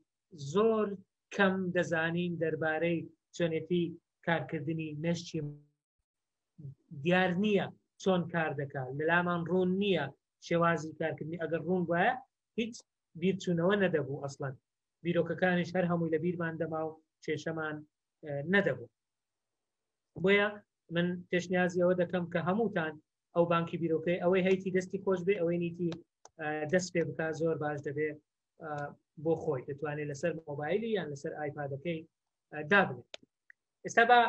زۆر کەم دەزانین دەربارەی چۆنێتی کارکردنی مێشتی دیار نییە چۆن کار دەکات لەلامان ڕوون نییە شێوازی کارکردنی ئەگەر ڕوون وایە هیچ بیرچوونەوە نەدەبوو ئەسڵەن بیرۆکەکانیش هەر هەمووی لە بیرمان دەما و کێشەمان نەدەبوو بۆیە من پێشنیازی ئەوە دەکەم کە هەمووتان ئەو بانکی بیرۆکەی ئەوەی هەیتی دەستی خۆش بێ ئەوەی نیتی دەست پێ بکات زۆر باش دەبێت بۆ خۆی دەتوانێت لەسەر مۆبایلی یان لەسەر ئایپادەکەی دابنێت ئێستا بە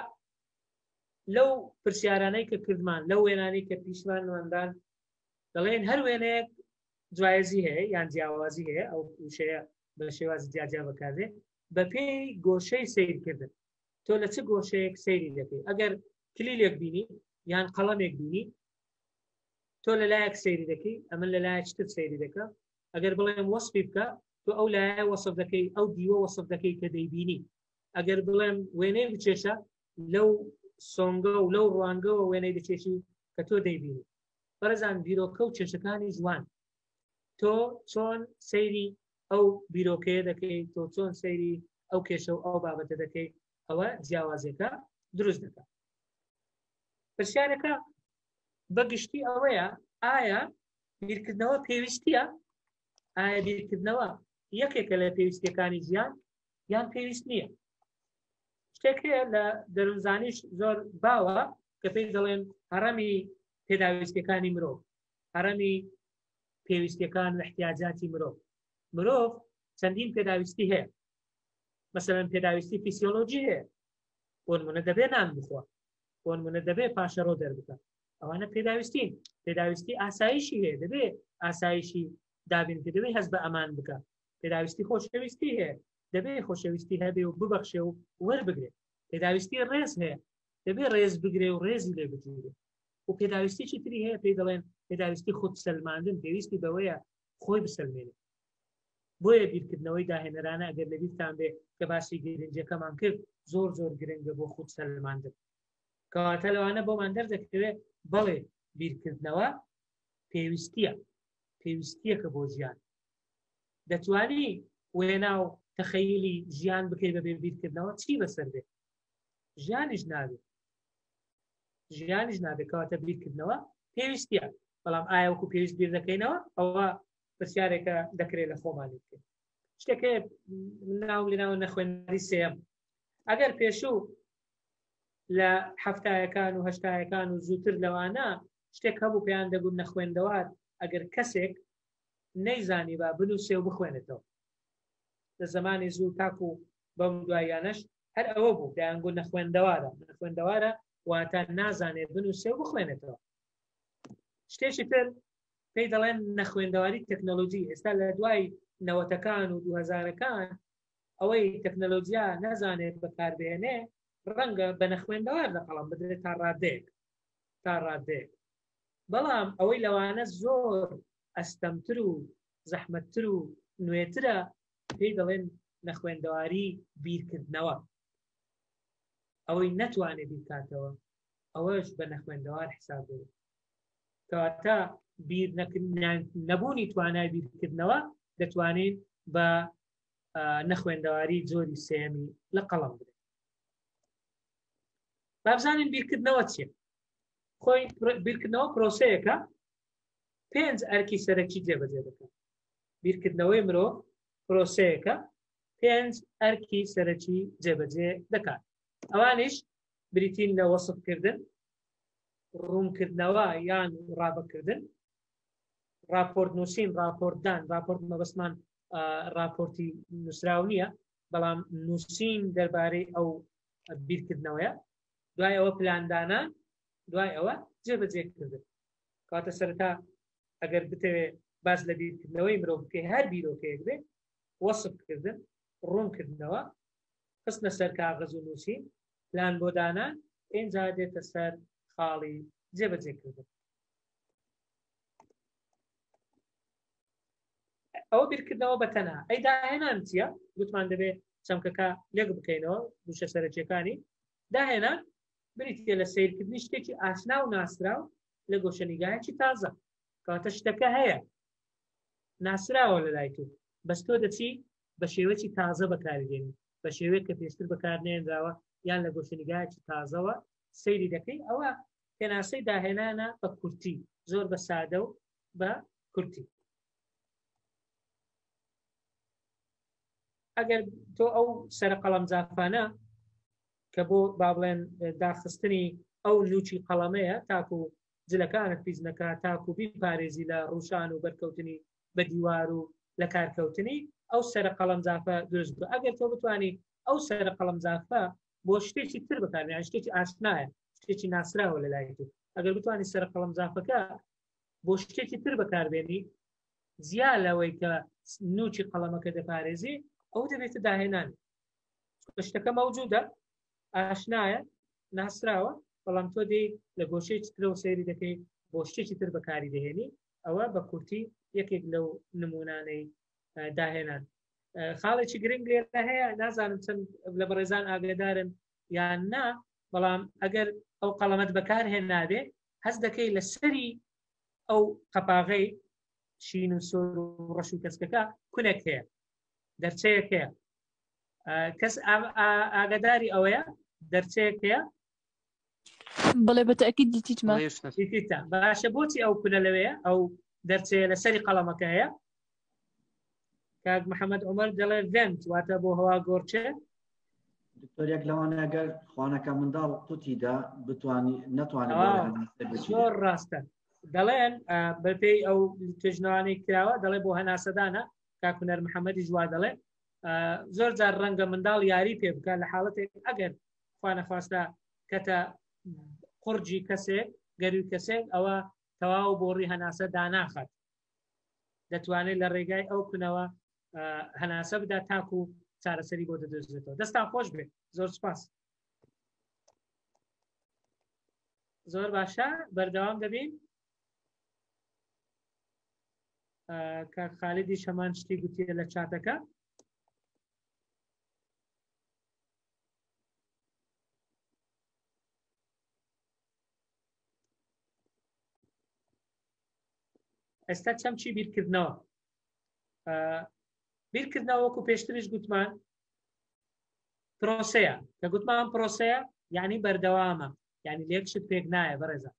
لەو پرسیارانەی کە کردمان لەو وێنانی کە پیشمان نواندان دەڵێن هەر وێنەیەک جوایزی هەیە یان جیاوازی هەیە ئەو وشەیە بە شێوازی جیاجیا بەکارێت بە پێی گۆشەی سیرکردن تۆ لە چ گۆشەیەک سەیری دەکەی ئەگەر کلیلێک بینی یان قەڵەمێک بینی تۆ لە لایەک سەیری دەکەی ئەمن لە لایەک شتت سەیری دەکە ئەگەر بڵێم وەسفی بکە تۆ تۆ ئەو لایە وەسف دەکەی ئەو دیوە وەسف دەکەی کە دەیبینی ئەگەر بڵێم وێنەی بچێشە لەو سۆنگە و لەو ڕوانگەوە وێنەی دەچێشی کە تۆ دەیبینی بەڕێزان بیرۆکە و کێشەکانی جوان تۆ چۆن سەیری ئەو بیرۆکەیە دەکەی تۆ چۆن سەیری ئەو کێشە و ئەو بابەتە دەکەی ئەوە جیاوازەکە دروست دەکات پرسیارەکە بەگشتی ئەوەیە ئایا بیرکردنەوە پێویستیە ئایا بیرکردنەوە یەکێکە لە پێویستیەکانی ژیان یان پێویست نییە شتێک هەیە لە دەروونزانیش زۆر باوە کە پێی دەڵێن هەڕەمی پێداویستیەکانی مرۆڤ هەڕەمی پێویستیەکان و احتیاجاتی مرۆڤ چەندین پێداویستی هەیە مەسەڵەن پێداویستی فیسیۆلۆجی هەیە بۆ نمونە دەبێ نان بخوا بۆ نمونە دەبێ پاشەڕۆ دەربکە ئەوانە پێداویستین پێداویستی ئاسایشی هەیە دەبێ ئاسایشی دابین کە دەبێ هەست بە ئەمان بکە پێداویستی خۆشەویستی هەیە دەبێ خۆشەویستی هەبێ و ببەخشێ و وەربگرێت پێداویستی ڕێز هەیە دەبێ ڕێز بگرێ و ڕێزی لێ بگیرێت و پێداویستیی تری هەیە پێی دەڵێن پێداویستی خود سەلماندن پێویستی بەوەیە خۆی بسەلمێنێت بۆیە بیرکردنەوەی داهێنەرانە ئەگەر لە بیرتان بێ کە باسی گرنجەکەمان کرد زۆر گرنگە بۆ خود سەلماندن کەواتە لەوانە بۆمان دەردەکەوێت بەڵێ بیرکردنەوە پێویستیەکە بۆ ژیان دەتوانی وێنا و تەخەیلی ژیان بکەی بە بیرکردنەوە چی بەسەر بێت ژیانیش نابێت کەواتە بیرکردنەوە پێویستیە بەڵام ئایا وەکو پێویست بیر دەکەینەوە ئەوە پرسیارێکە دەکرێت لە خۆمانی بکەین شتێکە لەناو نەخوێنەری سێم ئەگەر پێشوو لە هەفتایەکان و هەشتایەکان و زووتر لەوانە شتێک هەبوو پێیان دەبوون نەخوێندەوار ئەگەر کەسێک نەیزانی با بنووسێ و بخوێنێتەوە لە زمانی زوو تاکو بەم دوایانەش هەر ئەوە بوو دەیانگوت نەخوێندەوارە واتە نازانێت بنووسێ و بخوێنێتەوە شتێکی تر پێی دەڵێن نەخوێندەواری تەکنۆلۆژی ئێستا لە دوای نەوەتەکان و 2000ەکان ئەوەی تەکنۆلۆژیا نەزانێت بەکاربێنێ ڕەنگە بە نەخوێندەوار لە قەڵام بدرێت تا ڕادەیەک بەڵام ئەوەی لەوانە زۆر ئەستەمتر و زەحمەتتر و نوێترە پێی دەڵێن نەخوێندەواری بیرکردنەوە ئەوەی نەتوانێت بیرکاتەوە ئەوەش بە نەخوێندەوار حساب دەبێت کەواتە بیر نەبوونی توانای بیرکردنەوە دەتوانین بە نەخوێندەواری جۆری سێمی لە قەڵەم بدەین بابزانین بیرکردنەوە چیە خۆی بیرکردنەوە پرۆسەیەکە 5 ئەرکی سەرەکی جێبەجێ دەکات بیرکردنەوەی مرۆڤ پرۆسەیەکە 5 ئەرکی سەرەکی جێبەجێ دەکات ئەوانیش بریتین لە وەسفکردن ڕوونکردنەوە یان ڕابەکردن راپۆرت نووسین راپۆرتدان راپۆرت مەبەستمان راپۆرتی نووسراو نییە بەڵام نووسین دەربارەی ئەو بیرکردنەوەیە دوای ئەوە پلاندانان دوای ئەوە جێبەجێکردن کاتە سەرەتا ئەگەر بتەوێت باس لە بیرکردنەوەی مرۆڤ بکەی هەر بیرۆکەیەک بێت وەسفکردن ڕوونکردنەوە خستنە سەر کاغەز و نووسین پلان بۆ دانان ئینجا دێتە سەر خاڵی جێبەجێکردن ئەوە بیرکردنەوە بەتەنها ئەی داهێنان چییە گوتمان دەبێت چەمکەکە لێک بکەینەوە دووشە سەرەکیەکانی داهێنان بریتە لە سیرکردنی شتێکی ئاشنا و ناسراو لە گۆشەنیگایەکی تازە کاتە شتەکە هەیە ناسراوە لە لای تۆ بەس تۆ دەچی بە شێوەیەکی تازە بەکاردێنی بە شێوەیەک کە پێشتر بەکارنێنراوە یان لە گۆشەنیگایەکی تازەوە سەیری دەکەی ئەوە پێناسەی داهێنانە بە کورتی زۆر بە سادە و بە کورتی ئەگەر تۆ ئەو سەرە قەڵەم جافانە کە بۆ با بڵێن داخستنی ئەو نوچی قەڵەمەیە تاکو جلەکانت پیزنەکە تاکو بیپارێزی لە ڕوشان و بەرکەوتنی بە دیوار و لە کارکەوتنی ئەو سەرە قەڵەم جافە دروست بە ئەگەر تۆ بتوانانی ئەو سەرە قەڵەم جافە بۆ شتێکی تر بەکاربێنی شتێکی ئاشنایە شتێکی ناسراوە لە لای تۆ ئەگەر بتوانانی سەرە قەڵەم جافەکە بۆ شتێکی تر بەکاربێنی زیا لەوەی کە نوچی قەڵەمەکە دەپارێزی ئەو دەبێتە داهێنان شتەکە مەوجودە ئاشنایە ناسراوە بەڵام تۆ دێ لە گۆشەیەکی ترەوە سەیری دەکەی بۆ شتێکی تر بەکاری دەهێنی ئەوە بە کورتی یەکێک لەو نمونانەی داهێنان خاڵێکی گرنگ لێرە هەیە نازانم چەند لە بەڕێزان ئاگادارن یان نا بەڵام ئەگەر ئەو قەڵەمەت بەکار هێنابێ هەست دەکەی لە سەری ئەو قەپاغەی شین و سۆر و ڕەش و کەسکەکە کونێک هەیە دەرچەیەک هەیە کەس ئاگاداری ئەوەیە دەرچەیەک هەیە بەڵێ بەتەکید دیتیتمە باشە بۆچی ئەو کونە لەوەیە ئەو دەرچەیە لە سەری قەڵەمەکە هەیە کاک محەممەد عومەر دەڵێ ڤنت واتە بۆ هەوا گۆڕچێ دکتۆرێک لەوانە ئەگەر خوانەکە منداڵ قوتیدا نەتوانێت زۆر ڕاستە دەڵێن بەپێی ئەو توێژنەوانەی کراوە دەڵێ بۆ هەناسەدانە کاکوونەر محەممەدی جووا دەڵێ زۆر جار ڕەنگە منداڵ یاری پێ بکە لە حاڵەتێک ئەگەر خوانەخواستە کەتە قورجی کەسێک گەروی کەسێک ئەوە تەواو بۆڕی هەناسە داناخات دەتوانێت لە ڕێگای ئەو کونەوە هەناسە بدا تاکو و چارەسەری بۆ دەدۆزێتەوە دەستان خۆش بێت زۆر سپاس زۆر باشە بەردەوام دەبین کاک خالیدی شەمان شتی گوتیە لە چاتەکە ئێستا چەمچی بیرکردنەوە بیرکردنەوە وەکو پێشتریش گوتمان پرۆسەیە کە گوتمان پرۆسەیە یعنی بەردەوامە یعنی لێکشت پێک نایە بەڕێزە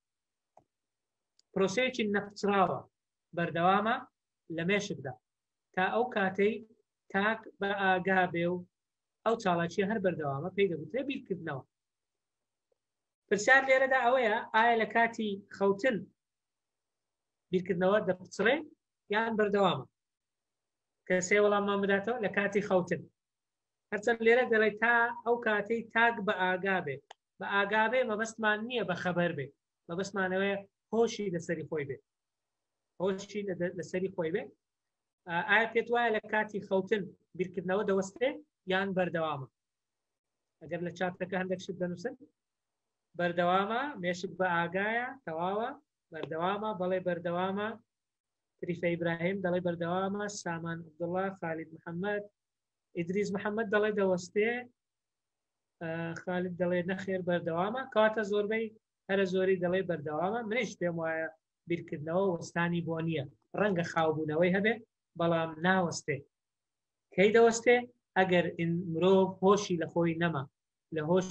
پرۆسەیەکی نەپچراوە بەردەوامە لە مێشکدا تا ئەو کاتەی تاک بە ئاگا بێ و ئەو چاڵاکیە هەر بەردەوامە پێی دەگوترێ بیرکردنەوە پرسیار لێرەدا ئەوەیە ئایا لە کاتی خەوتن بیرکردنەوە دەپچڕێ یان بەردەوامە کە سێ وەڵاممان بداتەوە لە کاتی خەوتن هەرچەند لێرە دەڵێت تا ئەو کاتەی تاک بە ئاگا بێ بە ئاگا بێ مەبەستمان نییە بە خەبەر بێ مەبەستمانەوەی هۆشی لەسەری خۆی بێ هۆشی لەسەری خۆی بێ ئایا پێت وایە لە کاتی خەوتن بیرکردنەوە دەوەستێ یان بەردەوامە ئەگەر لە چاتەکە هەندێک شت دەنووسن بەردەوامە مێشک بە ئاگایە تەواوە بەردەوامە بەڵێ بەردەوامە تریفە ئیبراهیم دەڵێ بەردەوامە سامان عەبدوڵڵا خالید محەممەد ئیدریس محەممەد دەڵێ دەوەستێ خالید دەڵێ نەخێر بەردەوامە کاتە زۆربەی هەرە زۆری دەڵێ بەردەوامە منیش پێم وایە بیرکردنەوە وەستانی بۆ نییە ڕەنگە خاوبوونەوەی هەبێ بەڵام ناوەستێ کەی دەوەستێ ئەگەر مرۆڤ هۆشی لە خۆی نەما لە هۆش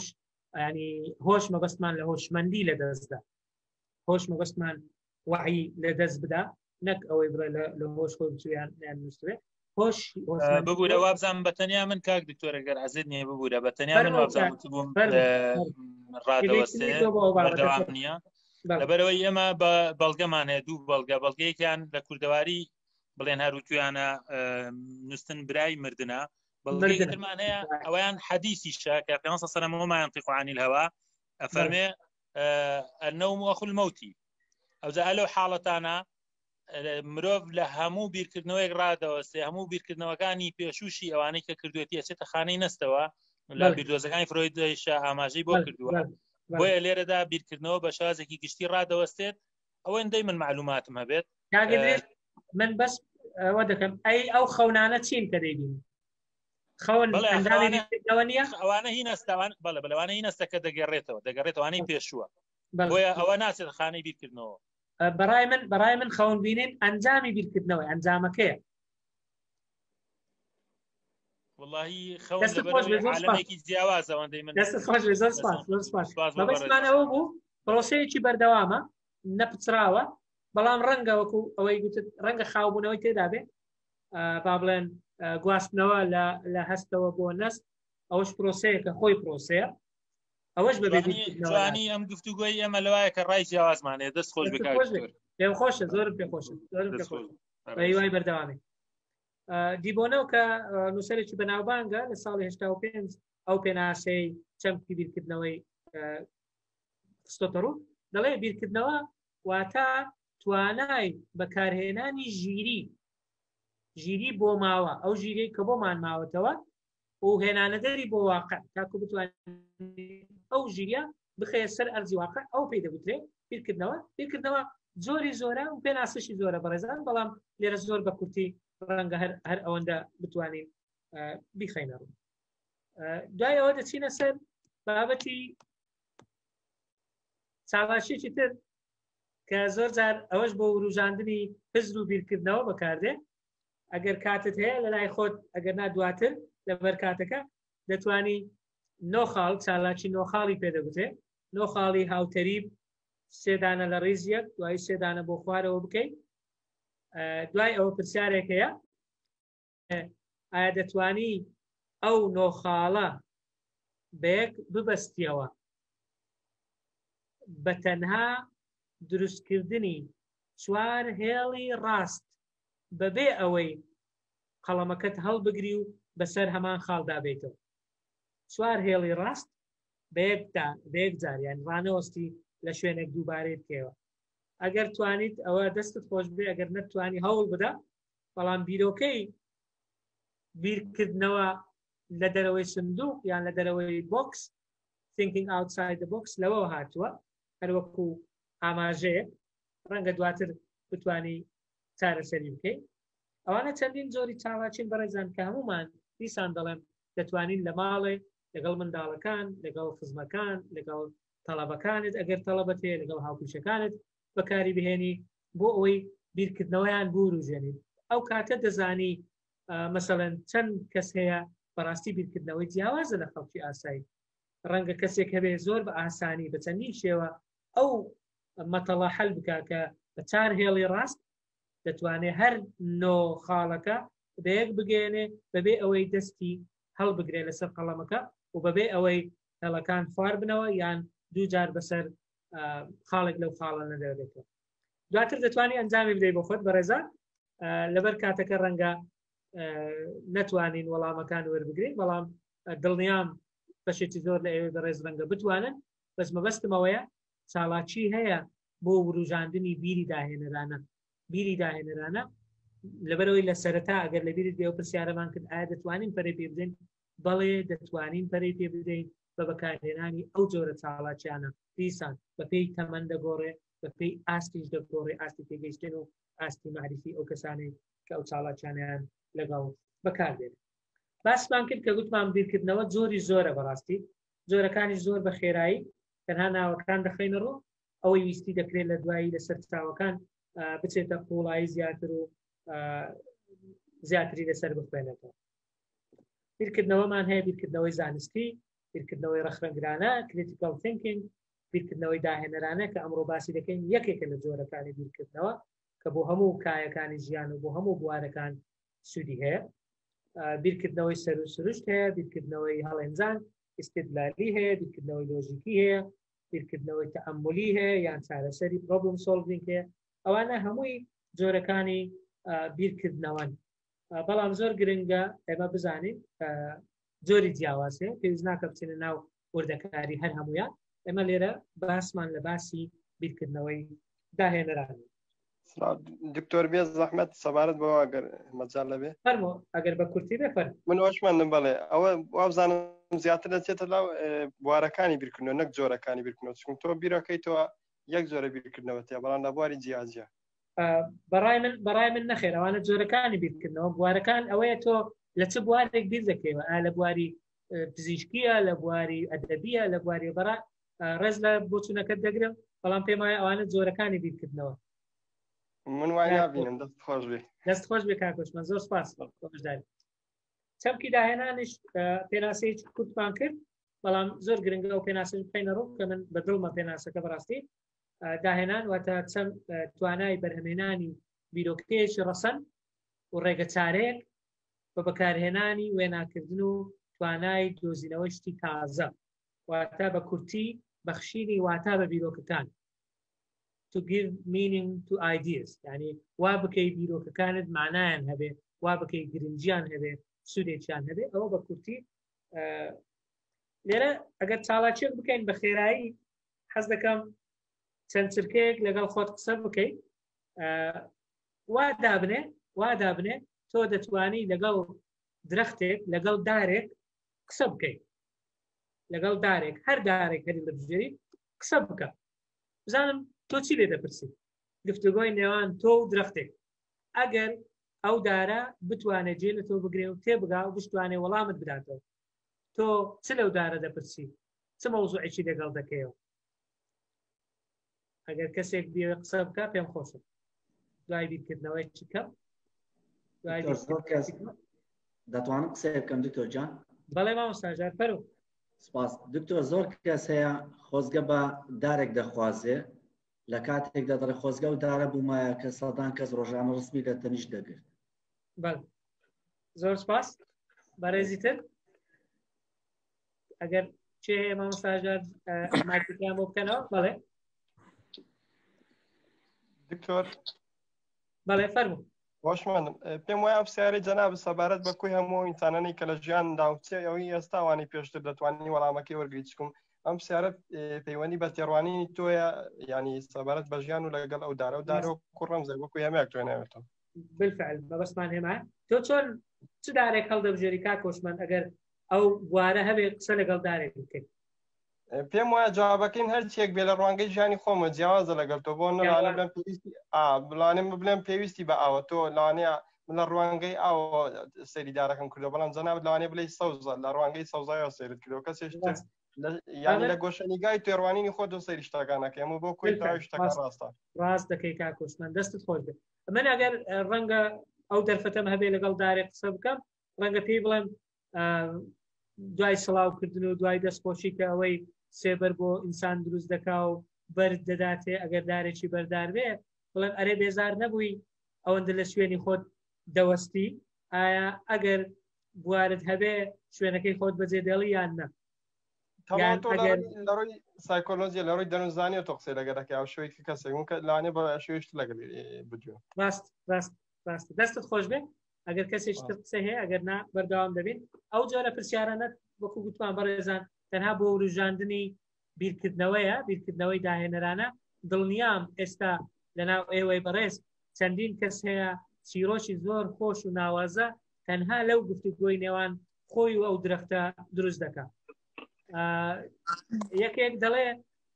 ینی هۆش مەبەستمان لە هۆشمەندی لە دەستدا هۆش مەبەستمان وعی لە دەست بدا نەک ئەوەی بڕێ لە هۆش خۆی بچویان نووسێ هۆش ببوورە وابزان بەتەنیا من کاک دکتۆرە گەر عەزیز نییە ببوورە بەتەنیا من وابزان بووم ڕادەوەستێ بەردەوام نییە لەبەرەوەی ئێمە بەڵگەمان هەیە دوو بەڵگەیەکیان لە کوردەواری بڵێن هەروتویانە نووسن برای مردنە بەڵگەیەکترمان هەیە ئەویان حەدیثیشە کە پێغەمبەر صلی الله علیه و سلم ما ينطق عن الهوى ئەفەرمێ النوم أخو الموت ئەوجا لەو حاڵەتانە مرۆڤ لە هەموو بیرکردنەوەیەک ڕادەوەستێ هەموو بیرکردنەوەکانی پێشوشی ئەوانەی کە کردوێتی ئەچێتە خانەی نەستەوە لە بیردۆزەکانی فرۆیدیشە ئاماژەی بۆ کردووە بۆیە لێرەدا بیرکردنەوە بە شازێکی گشتی ڕادەوەستێت ئەوەندەی من معلوماتم هەبێت من بەس ئەوە دەکەم ئەو خەونانە چین کە دەیبین خەون ئەندامێنەوە نییە ئەوانە هی نەستەوان بەڵێ بەلەوانە هی نەستە کە دەگەڕێتەوەوانەی پێشووە بۆیە ئەوە ناچێت خانەی بیرکردنەوە بەڕای من خەون بینین ئەنجامی بیرکردنەوە ئەنجامەکەیە والله خەون لەبەرەوەی عالەمێکی جیاوازە ئەوەندەی من دەستت خۆش بێ زۆر سپاس مەبەستمانەوە بوو پرۆسەیەکی بەردەوامە نەپچراوە بەڵام ڕەنگە وەکو ئەوەی گوتت ڕەنگە خاوبوونەوەی تێدا بێ با بڵێن گواستنەوە لە هەستەوە بۆ نەست ئەوەش پرۆسەیەکە خۆی پرۆسەیە ئەوەش بەبێتوانی ئەم گفتوگوۆی ئێمە لەوایە کە ڕای جیاوازمانەیە دەست خۆش پێم خۆشە زۆرم پێ خۆشە هیوای بەردەوامی دیبۆنەوە کە نووسەرێکی بەناوبانگە لە ساڵی 85 ئەو پێناسەی چەمکی بیرکردنەوەی خستۆتە ڕوو دەڵێ بیرکردنەوە واتە توانای بەکارهێنانی ژیری بۆ ماوە ئەو ژیری کە بۆمان ماوەتەوە و هێنانەدەری بۆ واقع تاکو بتوانین ئەو ژیریە بخەیە سەر ئەرزی واقع ئەو پێی دەگوترێ بیرکردنەوە زۆری زۆرە و پێناسەشی زۆرە بەڕێزان بەڵام لێرە زۆر بە کورتی ڕەنگە هەر ئەوەندە بتوانین بیخەینە ڕوو. دوای ئەوە دەچینە سەر بابەتی چاڵاشیێکی تر کە زۆر جار ئەوەش بۆ وروژاندنی حزب و بیرکردنەوە بەکاردێ. ئەگەر کاتت هەیە لە لای خۆت ئەگەر نادواتر لەبەر کاتەکە دەتوانی نۆخاڵ چالاکی نۆخاڵی پێدەگوتێ، نۆخاڵی هاوتەریب سێدانە لە ڕێز یەک دوای سێدانە بۆ خوارەوە بکەیت. دوای ئەوە پرسیارێک هەیە ئایا دەتوانی ئەو نۆخاڵە بەیەک ببەستیەوە بە تەنها دروستکردنی 4 هێڵی ڕاست بەبێ ئەوەی قەڵەمەکەت هەڵبگری و بەسەر هەمان خاڵدا بێتەوە. 4 هێڵی ڕاست بەیەک جاریان ڕانەوەستی لە شوێنێک دووبارەی بکەوە. ئەگەر توانیت ئەوە دەستت خۆش بێ، ئەگەر نەتوانی هەوڵ بدە، بەڵام بیرۆکەی بیرکردنەوە لە دەرەوەی سندوق یان لە دەرەوەی بۆکس thinking outside the box لەوەوە هاتووە، هەروەکو ئاماژەیە ڕەنگە دواتر بتوانی چارەسەری بکەیت. ئەوانە چەندین زۆری چاڵاچین بەڕێزان کە هەمومان دیسان دەڵێن دەتوانین لە ماڵێ لەگەڵ منداڵەکان، لەگەڵ خزمەکان، لەگەڵ تەڵەبەکانت ئەگەر تەڵەبەت هەیە، لەگەڵ هاوپیشەکانت بەکاری بهێنی بۆ ئەوەی بیرکردنەوەیان بوروژێنیت. ئەو کاتە دەزانی مەسەڵەن چەند کەس هەیە بەڕاستی بیرکردنەوەی جیاوازە لە خەڵکی ئاسایی. ڕەنگە کەسێک هەبێ زۆر بە ئاسانی بە چەندین شێوە ئەو مەتەڵە حەل بکا کە بە 4 هێڵی ڕاست دەتوانێت هەر نۆ خاڵەکە بەیەک بگەێنێ بەبێ ئەوەی دەستی هەڵبگرێ لەسەر قەڵەمەکە و بەبێ ئەوەی هێڵەکان خوار بنەوە یان دوو جار بەسەر خاڵێک لەو خاڵە نەدەبێتەوە. دواتر دەتوانی ئەنجامی بدەیت بۆ خۆت بەڕێزان لەبەر کاتەکە ڕەنگە نەتوانین وەڵامەکان وەربگرین، بەڵام دڵنیام بەشێکی زۆر لە ئێوە بەڕێز ڕەنگە بتوانن. بەس مەبەستمەوەیە چاڵاچی هەیە بۆ وروژاندنی بیری داهێنەرانە لەبەرەوەی لە سەرەتا ئەگەر لە بیرت بێ و پرسیارەمان کرد ئایا دەتوانین پەرەی پێ بدەین؟ بەڵێ دەتوانین پەرەی پێ بدەین بە بەکارهێنانی ئەو جۆرە چاڵاچیانە. دیسان بە پێی تەمەن دەگۆڕێ، بە پێی ئاستیش دەگۆڕێ، ئاستی تێگەیشتن و ئاستی معرفی ئەو کەسانەی کە ئەو چاڵاچیانیان لەگەڵ بەکاردێن. باسمان کرد کە گوتمان بیرکردنەوە زۆری زۆرە بەڕاستی، زۆرەکانی زۆر بە خێرایی تەنها ناوەکان دەخەینە ڕۆ، ئەوەی ویستی دەکرێت لە دوایی لەسەر چاوەکان بچێتە قوڵایی زیاتر و زیاتری لەسەر بخوێنێتەوە. بیرکردنەوەمان هەیە بیرکردنەوەی زانستی، بیرکردنەوەی ڕەخنەگرانە critical thinking، بیرکردنەوەی داهێنەرانە کە ئەمڕۆ باسی دەکەین یەکێکە لە جۆرەکانی بیرکردنەوە کە بۆ هەموو کایەکانی ژیان و بۆ هەموو بوارەکان سوودی هەیە. بیرکردنەوەی سەر و سروشت هەیە، بیرکردنەوەی هەڵێنجان استدلالی هەیە، بیرکردنەوەی لۆژیکی هەیە، بیرکردنەوەی تەئەمولی هەیە یان چارەسەری پرۆبلم سۆڵڤینگ هەیە. ئەوانە هەمووی جۆرەکانی بیرکردنەوەن. بەڵام زۆر گرنگە ئێمە بزانین زۆری جیاواز هەیە، پێویست ناکە بچێنە ناو وردەکاری هەر هەمویان. ئێمە لێرە باسمان لە باسی بیرکردنەوەی داهێنەرانی. دکتۆر بێ زەحمەت سەبارەت بەوە ئەگەر مەجال لەبێ فەرمۆ ئەگەر بە کورتی بێ فەرمۆ. من ئەوشماندم بەڵێ ئەوە وابزانم زیاتر دەچێتە لاو بوارەکانی بیرکردنەوە نەک جۆرەکانی بیرکردنەوە، چون تۆ بیرەکەیتەوە یەک جۆرە بیرکردنەوە تێ، بەڵام لە بواری جیازیە. بەڕای من نەخێر ئەوانە جۆرەکانی بیرکردنەوە. بوارەکان ئەوەیە تۆ لە چ بوارێک بیر دەکەیەوە، لە بواری پزیشکیە، لە بواری ئەدەبیە، لە بواری بەڕا ڕێز لە بۆچوونەکەت دەگرم، بەڵام پێم وایە ئەوانە جۆرەکانی بیرکردنەوە. من وای نابینم. دەست خۆش بێ. دەست خۆش بێ کاکۆشمان، زۆر سپاس بەخۆشداری. چەمکی داهێنانیش پێناسەیەکی کورتمان کرد، بەڵام زۆر گرنگە ئەو پێناسەی بخەینە ڕوو کە من بەدڵمە پێناسەکە بەڕاستی داهێنان واتە چەند توانای بەرهەمهێنانی بیرۆکەیەکی ڕەسەن و ڕێگە چارەیەک بە بەکارهێنانی وێناکردن و توانای دۆزینەوەی شتی تازە، واتە بە کورتی بەخشینی واتە بە بیرۆکەکان. to give meaning to ideas، یعنی وا بکەی بیرۆکەکانت معنایان هەبێ، وا بکەی گرنگیان هەبێ، سوودێکیان هەبێ. ئەوە بە کورتی لێرە ئەگەر چاڵاچێک بکەین بە خێرایی حەز دەکەم چەند چرکەیەک لەگەڵ خۆت قسە بکەیت. وا دابنێ تۆ دەتوانی لەگەڵ درەختێک لەگەڵ دارێک قسە بکەیت، لەگەڵ دارێک هەر دارێک هەری لە بژێری قسە بکە. بزانم تۆ چی لێ دەپرسی؟ گفتوگۆی نێوان تۆ و درەختێک. ئەگەر ئەو دارە بتوانێت جێ لە تۆ بگرێ و تێبگا و بتوانێت وەڵامت بداتەوە تۆ چ لەو دارە دەپرسی چ مەوزوعێکی لەگەڵ دەکەیەوە ئەگەر کەسێک بێ قسە بکە پێم خۆشە دوای بیرکردنەوەیکی کەم دەتوانم قسە بکەم دکتۆر جان بەڵێ مامۆستاژار فەرموو سپاس دکتۆر زۆر کەس هەیە خۆزگە بە دارێک دەخوازێ لە کاتێکدا دەڵێ خۆزگە و دارە بوومایە کە سەدان کەس ڕۆژانە ڕسمی لە تەنیش دەگرت بەڵێ زۆر سپاس بەڕێزی تر ئەگەر چێ هەیە مامۆستاژار مایکرۆفۆن بۆ بکەنەوە بەڵێ دکتۆر بەڵێ فەرموو باشمانم پێم وایە پرسیارەی جەناب سەبارەت بە کوی هەموو ئینسانانەی کە لە ژیاندا وچێ ئەوەی ئێستاوانی پێشتر دەتوانانی وەڵامەکەی وەرگریت چکم ئەم پرسیارە پەیوەندی بە تێڕوانینی تۆیە ینی سەبارەت بە ژیان و لەگەڵ ئەو دارە و دارە و کوڕەمزێک وەکو هەمەیەک توێناوێتەوە بالفعل بەبەستمان هێما تۆ چۆن چ دارێک هەڵدەبژێری کا کۆشمان ئەگەر ئەو بوارە هەبێ قسە لەگەڵ دارێک بکەیت پێم وایە جوابەکەین هەرچێک بێ لە ڕوانگەی ژیانی خۆمە جیاوازە لەگەڵ تۆ بۆ نەڵانە بڵێم پێویستی بڵانێ بڵێم پێویستی بە ئاوە تۆ لانەیە من لە ڕوانگەی ئاوە سەیری دارەکەم کردو بەڵام جەناب لەوانێ بڵێ سەوزە لە ڕوانگەی سەوزایەوە سەیرت کردەوە کەسێک یانی لە گۆشەنیگای تێڕوانینی خۆ دۆ سەیری شتەکانەکە ئەمە بۆ کوی تاوی شتەکان ڕاستە ڕاست دەکەی کا کۆشمان دەستت خۆش بێت من ئەگەر ڕەنگە ئەو دەرفەتەم هەبێ لەگەڵ دارێک قسە بکەم ڕەنگە پێی بڵێم دوای سڵاوکردن و دوای دەستخۆشی کە ئەوەی سێبەر بۆ ئینسان دروست دەکا و بەرد دەداتێ ئەگەر دارێکی بەردار بێ بڵێم ئەرێ بێزار نەبووی ئەوەندە لە شوێنی خۆت دەوەستی ئایا ئەگەر بوارت هەبێ شوێنەکەی خۆت بەجێ دێڵی یان نە لەڕۆی سایکۆلۆژی لە ڕۆی دەنوزانانی تۆ قسەی لەگەرەکە ئەو شوەیەکی کەسێک کە لانێ بە شوێشت لەگەڵ بدوێ ڕاست دەستت خۆش بێ ئەگەر کەسێک تر قسە هەیە ئەگەر نا بەردەوام دەبین ئەو جۆرە پرسیارانەت وەکو گوتمان بەڕێزان تەنها بۆ وروژاندنی بیرکردنەوەی داهێنەرانە دڵنیام ئێستا لەناو ئێوەی بەڕێز چەندین کەس هەیە چیرۆکی زۆر خۆش و ناوازە تەنها لەو گفتوگۆی نێوان خۆی و ئەو درەختە دروست دەکات یەکێک دەڵێ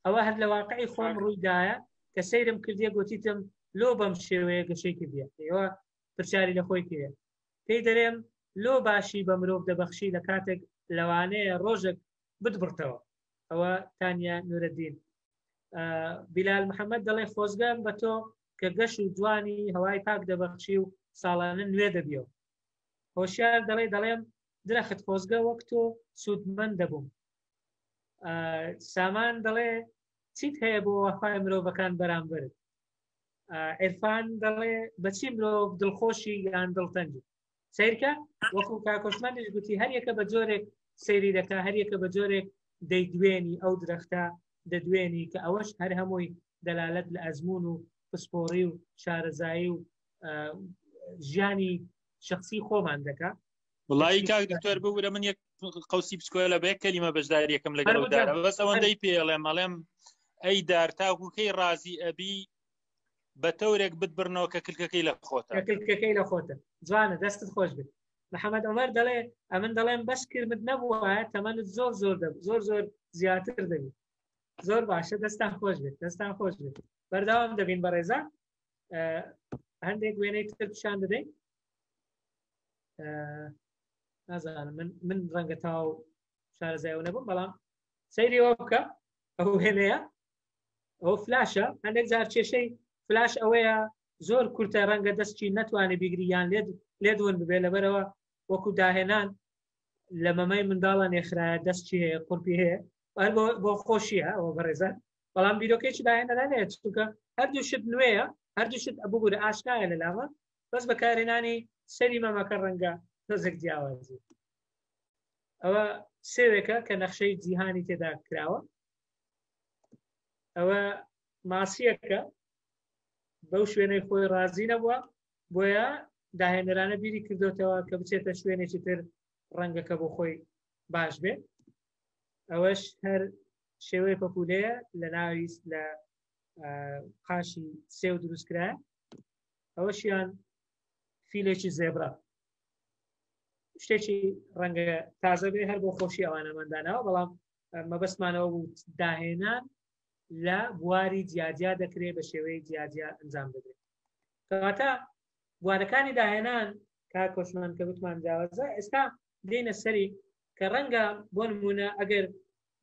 ئەوە هەر لە واقعی خۆم ڕوویدایە کە سەیرم کردیە گوتیتم لۆ بەم شێوەیە گەشەی کردیە ئێوە پرسیاری لە خۆی کرێ پێی دەرێم لۆ باشی بە مرۆڤ دەبەخشی لە کاتێک لەوانەیە ڕۆژێک بتبڕتەوە ئەوە تانیا نورەدین بیلال محەممەد دەڵێ خۆزگەم بە تۆ کە گەشت و جوانی هەوای پاک دەبەخشی و ساڵانە نوێ دەبیەوە هۆشیار دەڵێم درەخت خۆزگە وەک تۆ سوودمەند دەبووم سامان دەڵێ چیت هەیە بۆ وەفای مرۆڤەکان بەرامبرت عێرفان دەڵێ بەچی مرۆڤ دڵخۆشی یان دڵتەنجی سیرکە وەکو کاکۆشمانش گوتی هەر یەکە بە جۆرێک سەیری دەکا هەر یەکە بە جۆرێک دەیدوێنی ئەو درەختە دەدوێنی کە ئەوەش هەر هەمووی دەلالەت لە ئەزمون و پسپۆڕی و شارەزایی و ژیانی شخصی خۆمان دەکا وڵی کاک دکتۆر ببوورە من یەک قوسی بچکۆە لە بەیەک کەلیمە بەشداری یەکەم لەگەڵ دارە بەس ئەوەندەی پێڵێم ئەڵێم ئەی دار تاکوکەی ڕازی ئەبی بە تەورێک بتبرنەوە کە کلکەکەی لە خۆتە کلکەکەی لە خۆتە جوانە دەستت خۆش بێت محەممەد عومەر دەڵێ ئەمن دەڵێم بەش کردمت نەبووە تەمەنت زۆر زیاتر دەبێت زۆر باشە دەستان خۆش بێت دەستان خۆش بێت بەردەوام دەبین بەڕێزە هەندێک وێنەی تر پیشان دەدەین نازانم من ڕەنگە تاو شارەزایەوە نەبووم بەڵام سەیریەوە بکە ئەو هێنەیە ئەو فلاشە هەندێک جار کێشەی فلاش ئەوەیە زۆر کورتە ڕەنگە دەستی نەتوانێت بیگریان لێدون ببێ لەبەرەوە وەکو داهێنان لە مەمەی منداڵە نێخرایە دەستی هەیە قورپی هەیە بۆ خۆشیە ئەوە بەڕێزان بەڵام بیرۆکێکی داهێنەرانەیە چونکە هەردوو شت نوێیە هەردوو شت ئەبووبوورە ئاشنایە لە لاوە بەس بەکارهێنانی سەری مەمەکە ڕەنگە تۆزێک جیاوازی ئەوە سێوێکە کە نەخشەی جیهانی تێدا کراوە ئەوە ماسیەکە بەو شوێنەی خۆی ڕازی نەبووە بۆیە داهێنەرانە بیری کردوتەوە کە بچێتە شوێنێکی تر ڕەنگەکە بۆ خۆی باش بێ ئەوەش هەر شێوەی پەپولەیە لە ناوی لە قاشی سێو دروستکرایە ئەوەشیان فیلێکی زێبرا شتێکی ڕەنگە تازە بێ هەر بۆ خۆشی ئەوانەمەندانەوە بەڵام مەبەستمانەوە بوو داهێنان لە بواری جیاجیا دەکرێت بە شێوەی جیاجیا ئەنجام دەدرێت کەواتە بوارەکانی داهێنان کا کۆشمان کە وتمان جیاوازە ئێستا دێنە سەری کە ڕەنگە بۆ نمونە ئەگەر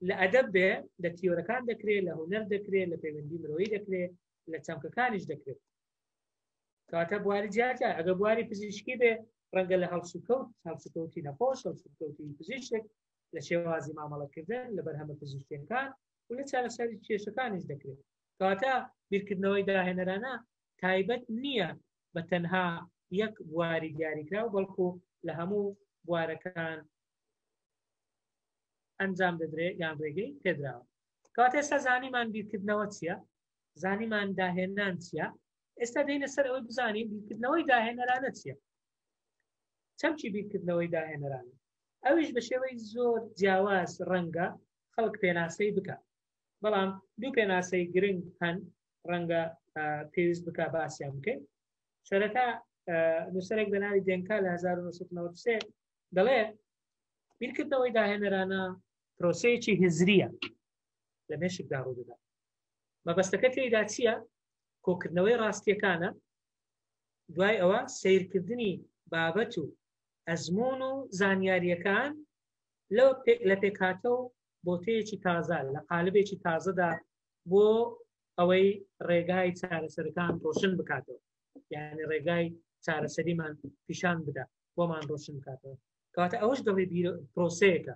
لە ئەدەب بێ لە تیۆرەکان دەکرێت لە هونەر دەکرێت لە پەیوەندی مرۆیی دەکرێت لە چەمکەکانیش دەکرێت کاتە بواری جیاجە ئەگە بواری پزیشکی بێ ڕەنگە لە هەڵسوکەوتی نەخۆش هەڵسوکەوتی پزیشک لە شێوازی مامەڵەکردن لە بەرهەمە پزیشکیەکان و لە چارەسەری کێشەکانیش دەکرێت کاتە بیرکردنەوەی داهێنەرانە تایبەت نییە بە تەنها یەک بواری دیاریکرا و بەڵکو لە هەموو بوارەکان ئەنجام دەدرێت یان ڕێگەی پێدراوە کاتە ئێستا زانیمان بیرکردنەوە چییە زانیمان داهێنان چییە ئێستا دێنە سەر ئەوەی بزانین بیرکردنەوەی داهێنەرانە چییە چەمچی بیرکردنەوەی داهێنەرانە ئەویش بە شێوەی زۆر جیاواز ڕەنگە خەڵک پێناسەی بکات بەڵام دوو پێناسەی گرنگ هەن ڕەنگە پێویست بکە باسییان بکەین سەرەتا نووسەرێک بە ناوی دێنکا لە 1993 دەڵێ بیرکردنەوەی داهێنەرانە پرۆسەیەکی هزریە لە مێشکدا ڕوودەدا مەبەستەکە تێیدا چییە کۆکردنەوەی ڕاستیەکانە دوای ئەوە سیرکردنی بابەت و ئەزمون و زانیاریەکان لە پێکهاتە و بۆتەیەکی تازە لە قالبێکی تازەدا بۆ ئەوەی ڕێگای چارەسەرەکان ڕۆشن بکاتەوە یعنی ڕێگای چارەسەریمان پیشان بدا بۆمان ڕۆشن بکاتەوە کاتە ئەوەش دەڵێ پرۆسەیەکە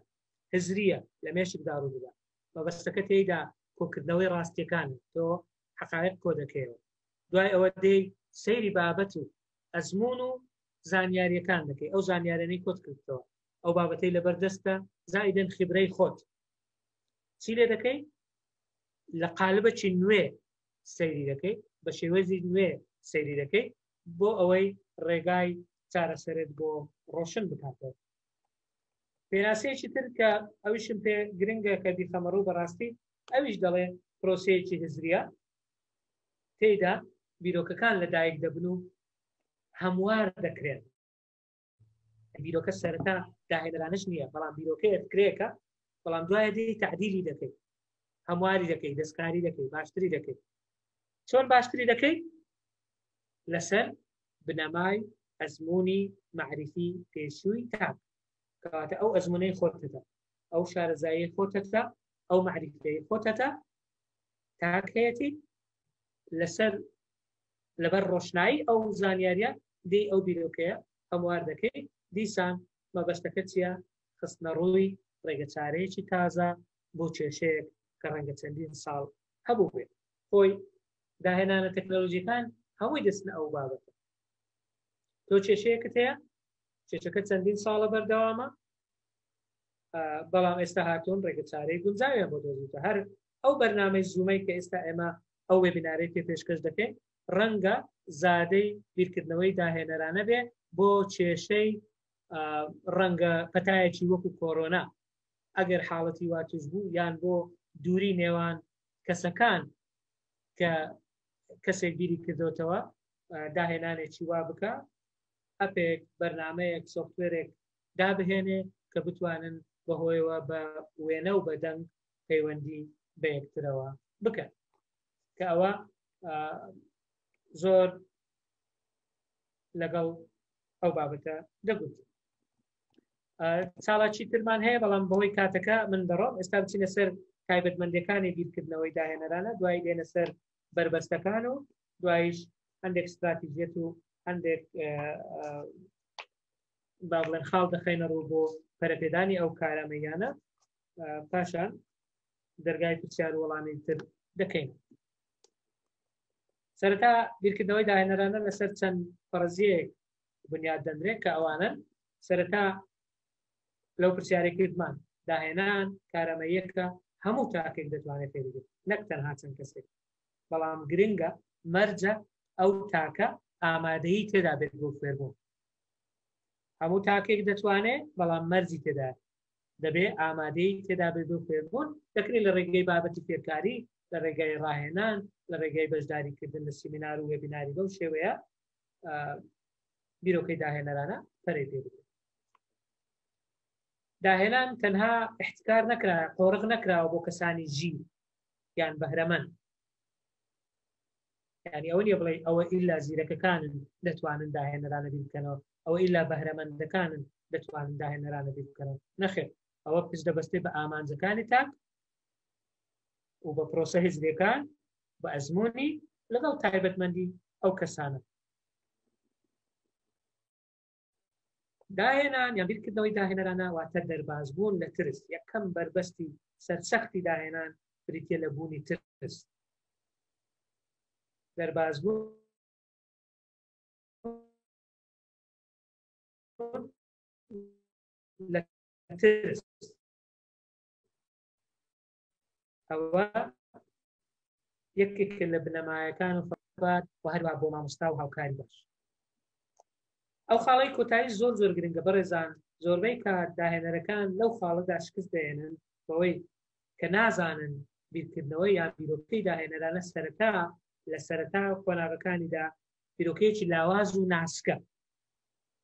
هزریە لە مێشکدا ڕوودەدا مەبەستەکە تێیدا کۆکردنەوەی ڕاستیەکان تۆ حقایق کۆ دەکەیەوە دوای ئەوە دێی سەیری بابەت و ئەزمون و زانیاریەکان دەکەی ئەو زانیارانەی کۆت کردەوە ئەو بابەتەی لەبەردەستە زائیدەن خبرەی خۆت چی لێ دەکەی لە قالبەکی نوێ سەیری دەکەی بە شێوەزی نوێ سەیری دەکەی بۆ ئەوەی ڕێگای چارەسەرت بۆ ڕۆشن بکاتەوە پێناسەیەکی تر کە ئەویشم پێ گرنگە کە بیخەمەڕوو بەڕاستی ئەویش دەڵێ پرۆسەیەکی هزریە تێیدا بیرۆکەکان لەدایک دەبن و هەموار دەکرێت بیرۆکە سەرەتا داهێنەرانش نییە بەڵام بیرۆکەیەت کرێکە بەڵام دوایە دێی تعدیلی دەکەی هەمواری دەکەی دەستکاری دەکەی باشتری دەکەی چۆن باشتری دەکەی لەسەر بنەمای ئەزمموی معرفی پێشووی تاک کەواتە ئەو ئەزمونەی خۆتتە ئەو شارەزایی خۆتتە ئەو معرفەی خۆتتە تاک هەیەی لەسەر لەبەر ڕۆشنایی ئەو زانیاریە دێی ئەو بیرۆکەیە هەموار دەکەی دیسان مەبەستەکە چییە خستنە ڕووی ڕێگەچارەیەکی تازە بۆ کێشەیەک کە ڕەنگە چەندین ساڵ هەبوو بێت خۆی داهێنانە تەکنۆلۆژیەکان هەمووی دەستنە ئەو بابەتە تۆ کێشەیەکت هەیە کێشەکە چەندین ساڵە بەردەوامە بەڵام ئێستا هاتوون ڕێگەچارەی گونجاویان بۆ دۆزیتە هەر ئەو بەرنامەی زوومەی کە ئێستا ئێمە ئەو وێبینارەی پێ پێشکەش دەکەین ڕەنگە زادەی بیرکردنەوەی داهێنەرانە بێ بۆ کێشەی ڕەنگە پەتایەکی وەکو کۆرۆنا ئەگەر حاڵەتی وا توش بوو یان بۆ دووری نێوان کەسەکان کە کەسێک بیری کردوتەوە داهێنانێکی وا بکە ئەپێک بەرنامەیەک سۆفتوێرێک دابهێنێ کە بتوانن بەهۆیەوە بە وێنە و بەدەنگ پەیوەندی بە یەکترەوە بکەن کە ئەوە زۆر لەگەڵ ئەو بابەتە دەگوت چاڵاکی ترمان هەیە بەڵام بەهۆی کاتەکە من دەڕۆم ئێستا بچینە سەر تایبەتمەندەکانی بیرکردنەوەی داهێنەرانە دوای دێنە سەر بربەستەکان و دوایش هەندێک استراتیژیەت و هەندێک با بڵێن خاڵ دەخەینە ڕوو بۆ پەرەپێدانی ئەو کارامەیانە پاشان دەرگای پرسیار وەڵامی تر دەکەین سەرەتا بیرکردنەوەی داهێنەرانە لەسەر چەند فەرزیەک بنیاد دەنرێت کە ئەوانە سەرەتا لەو پرسیارێکردمان داهێنان کارامەیەکە هەموو تاکێک دەتوانێت پێبێت نەک تەنها چەند کەسێک بەڵام گرنگە مەرجە ئەو تاکە ئامادەیی تێدا بێت بۆ فێربوون هەموو تاکێک دەتوانێت بەڵام مەرجی تێدا دەبێ ئامادەی تێدا بێت بۆ فێربوون دەکرێت لە ڕێگەی بابەتی فێرکاری لە ڕێگەی ڕاهێنان لە ڕێگەی بەشداریکردن لە سیمینار و وێبیناری بەو شێوەیە بیرۆکەی داهێنەرانە پەرەی پێ بکرێت داهێنان تەنها احتکار نەکرا قۆڕق نەکراوە بۆ کەسانی ژیر یان بەهرەمەند یعنی ئەوە نیە بڵێ ئەوە ئیلا زیرەکەکانن دەتوانن داهێنەرانە بیر بکەنەوە ئەوە ئیلا بەهرەمەندەکانن دەتوانن داهێنەرانە بیر بکەنەوە نەخێر ئەوە پشت دەبەستێ بە ئامانجەکانی تاک و بە پرۆسە حیزبیەکان بە ئەزمموی لەگەڵ تایبەتمەندی ئەو کەسانە داهێنان یان بیرکردنەوەی داهێنەرانە واتە دەربازبوون لە ترس یەکەم بربەستی سەرسەختی داهێنان بریتە لە بوونی ترس دەربازبوون لە ترس ئەوە یەکێک لە بنەمایەکان و فەرات و هەروە بۆ مامۆستا و هاوکاری باش ئەو خاڵی کۆتایی زۆر زۆر گرنگە بەڕێزان زۆربەی کات داهێنەرەکان لەو خاڵەدا شکست دێنن بەوەی کە نازانن بیرکردنەوەی یان بیرۆکەی داهێنەرانە سەرەتا لە سەرەتا قۆناغەکانیدا بیرۆکەیەکی لاواز و ناسکە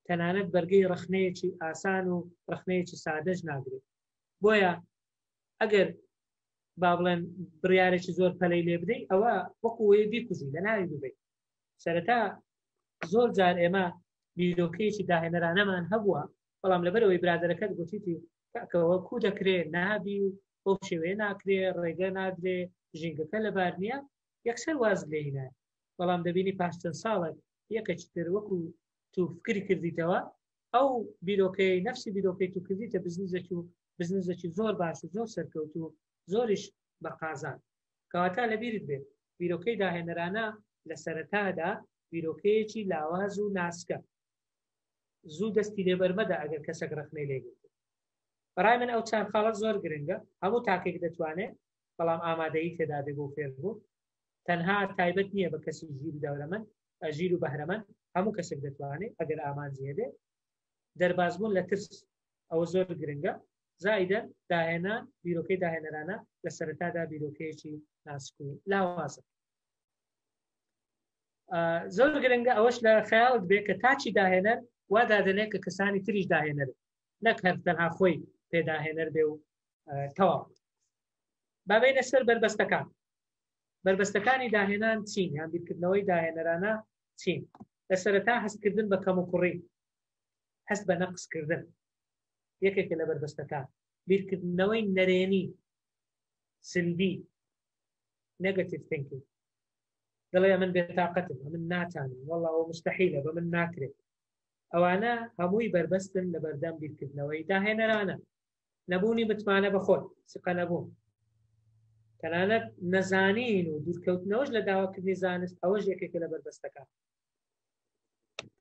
تەنانەت بەرگەی ڕخنەیەکی ئاسان و ڕخنەیەکی سادەش ناگرێت بۆیە ئەگەر با بڵێن بڕیارێکی زۆر پەلەی لێ بدەیت ئەوە وەکوەیە بیکوژی لە ناوی ببێت سەرەتا زۆر جار ئێمە بیرۆکەیەکی داهێنەرانەمان هەبووە بەڵام لەبەرەوەی برادەرەکەت گوتیتی کاکەوە کو دەکرێت نابی و بۆ شێوەیە ناکرێ ڕێگە نادرێ ژینگەکە لەبار نییە یەکسەر واز لێ هینایە بەڵام دەبینی پاش چەند ساڵێک یەکێکی تر وەکو تو فکری کردیتەوە ئەو بیرۆکەی نەفسی بیرۆکەی تو کردیتە بزنسێکی زۆر باش و زۆر سەرکەوت و زۆریش بە قازان کەواتە لەبیرت بێت بیرۆکەی داهێنەرانە لە سەرەتادا بیرۆکەیەکی لاواز و ناسکە زوو دەستی لێبەرمەدا ئەگەر کەسێک ڕخنەی لێگرێت بەڕای من ئەو چند خاڵەت زۆر گرنگە هەموو تاکێک دەتوانێت بەڵام ئامادەیی تێدا بێ بۆ فێربوو تەنها تایبەت نییە بە کەسی ژیر و دەورەمەند ژیر و بەهرەمەند هەموو کەسێک دەتوانێت ئەگەر ئامانجی هەبێ دەربازبوون لە ترس ئەوە زۆر گرنگە زائیدەن داهێنان بیرۆکەی داهێنەرانە لە سەرەتادا بیرۆکەیەکی ناسک و لاوازە زۆر گرنگە ئەوەش لە خەیاڵت بێ کە تاچی داهێنەر وا دادەنێت کە کەسانی تریش داهێنەر نەک هەر تەنها خۆی پێداهێنەر بێ و تەواو بابینە سەر بربەستەکانی داهێنان چین یان بیرکردنەوەی داهێنەرانە چین لە سەرەتا هەستکردن بە کەم و کوڕی هەست بە نەقسکردن یەکێکە لە بربەستەکان بیرکردنەوەی نەرێنی سلبی نێگەتیڤ تینکینگ دەڵێ من بێتاقەتم من ناتانم وەڵڵا ئەوە مستەحیلە بە من ناکرێت ئەوانە هەمووی بربەستن لە بەردەم بیرکردنەوەی داهێنەرانە نەبوونی متمانە بە خۆت سقە نەبوون تەنانەت نەزانین و دوورکەوتنەوەش لە داواکردنی زانست ئەوەش یەکێکە لە بربەستەکان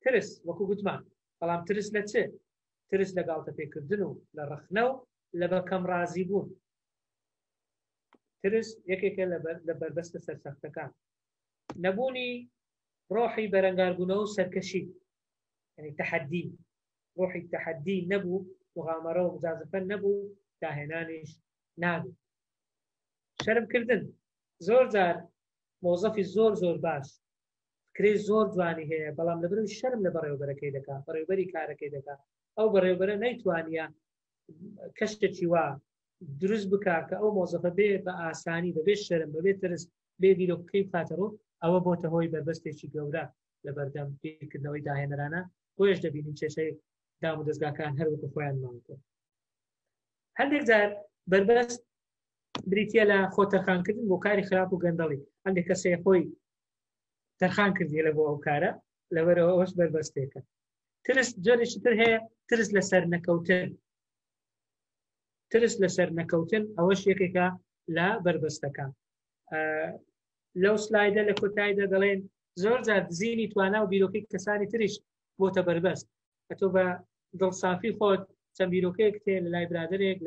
ترس وەکو گوتمان بەڵام ترس لە چێ ترس لە گاڵتە پێکردن و لە ڕخنە و لە بەکەم ڕازی بوون ترس یەکێکە لە بربەستە سەرسەختەکان نەبوونی ڕۆحی بەرەنگاربوونەوە و سەرکەشی یعنی تەحەدی ڕۆحی تەحەدی نەبوو مغامەرە و مجازفە نەبوو داهێنانیش نابوو شەرمکردن زۆر جار مۆزەفی زۆر زۆر باش فکرێ زۆر جوانی هەیە بەڵام لەبەرەوەی شەرم لە بەڕێوەبەرەکەی دەکات بەڕێوەبەری کارەکەی دەکات ئەو بەڕێوەبەرە نەیتوانیە کەشتێکی وا دروست بکات کە ئەو مۆزەفە بێ بە ئاسانی بەبێ شەرم بەبێ ترس بێ بیرۆکەی بخاتەڕۆ ئەوە بۆتە هۆی بربەستێکی گەورە لە بەردەم بیرکردنەوەی داهێنەرانە بۆیش دەبینین کێشەی دام و دەستگاکان هەروەکو خۆیان ماوەتەوە هەندێک جار بربەست بریتە لە خۆ تەرخانکردن بۆ کاری خراپ و گەندەڵی هەندێک کەسێ خۆی تەرخان کردی لە بۆ ئەو کارە لەبەرەوە ئەوەش بربەستێکە ترس جۆرێکی تر هەیە ترس لەسەر نەکەوتن ترس لەسەر نەکەوتن ئەوەش یەکێکە لە بربەستەکان لەو سلایدە لە کۆتاییدا دەڵێن زۆر جار زیینی توانا و بیرۆکەی کەسانی تریش بۆتە بربەست ئەتۆ بە دڵسافی خۆت چەند بیرۆکەیەک تێ لە لای برادرێک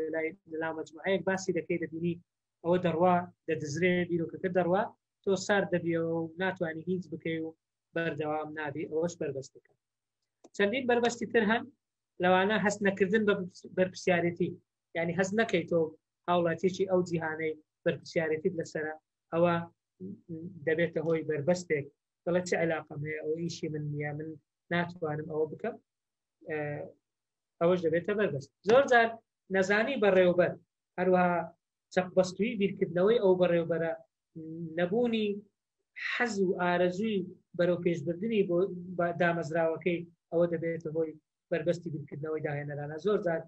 لە مەجموعەیەک باسی دەکەی دەبینی ئەوە دەڕوا دەدزرێ بیرۆکەکە دەڕوا تۆ سار دەبیەوە و ناتوانانی هیچ بکەی و بەردەوام نابی ئەوەش بربەستەکە چەندین بربەستی تر هەن لەوانە هەست نەکردن بە بەرپرسیارەتی یعنی هەست نەکەی تۆ هاوڵاتیەکی ئەو جیهانەی بەرپرسیارەتیت لەسەرە ئەوە دەبێتە هۆی بربەستێک دەڵێت چه علاقەم هەیە ئەوە ئیشی من نییە من ناتوانم ئەوە بکەم ئەوەش دەبێتە بربەست زۆر جار نەزانی حەز و ئارەزووی بەرەو پێشبردننی بۆ دامەزراوەکەی ئەوە دەبێتە هۆی بربەستی بیرکردنەوەی داهێنەرانە. زۆر جار